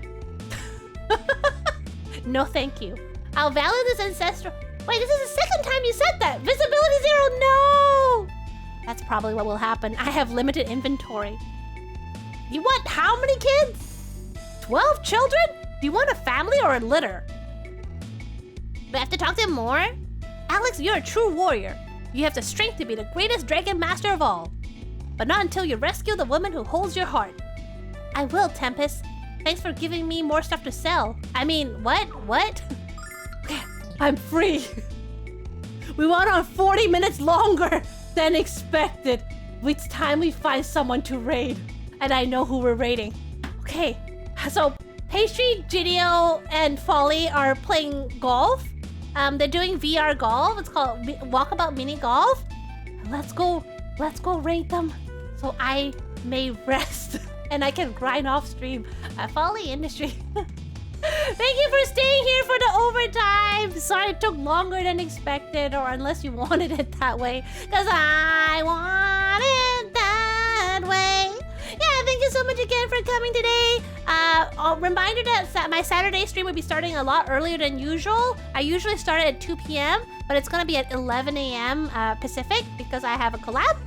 No, thank you. I'll value this ancestral... Wait, this is the second time you said that! Visibility 0, no! That's probably what will happen. I have limited inventory. You want how many kids? 12 children? Do you want a family or a litter? Do I have to talk to him more? Alex, you're a true warrior. You have the strength to be the greatest dragon master of all. But not until you rescue the woman who holds your heart. I will, Tempest. Thanks for giving me more stuff to sell. I mean, what? Okay, I'm free. We went on 40 minutes longer than expected. It's time we find someone to raid. And I know who we're raiding. Okay, so Pastry, Gidio, and Folly are playing golf. They're doing VR golf. It's called Walkabout Mini Golf. Let's go raid them so I may rest and I can grind off stream. Folly Industry. Thank you for staying here for the overtime. Sorry it took longer than expected, or unless you wanted it that way, because I want it that way. Yeah, thank you so much again for coming today. A reminder that my Saturday stream will be starting a lot earlier than usual. I usually start at 2 p.m., but it's going to be at 11 a.m. Pacific because I have a collab.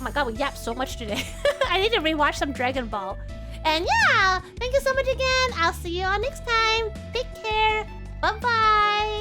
Oh my god, we yapped so much today. I need to rewatch some Dragon Ball. And yeah, thank you so much again. I'll see you all next time. Take care. Bye-bye.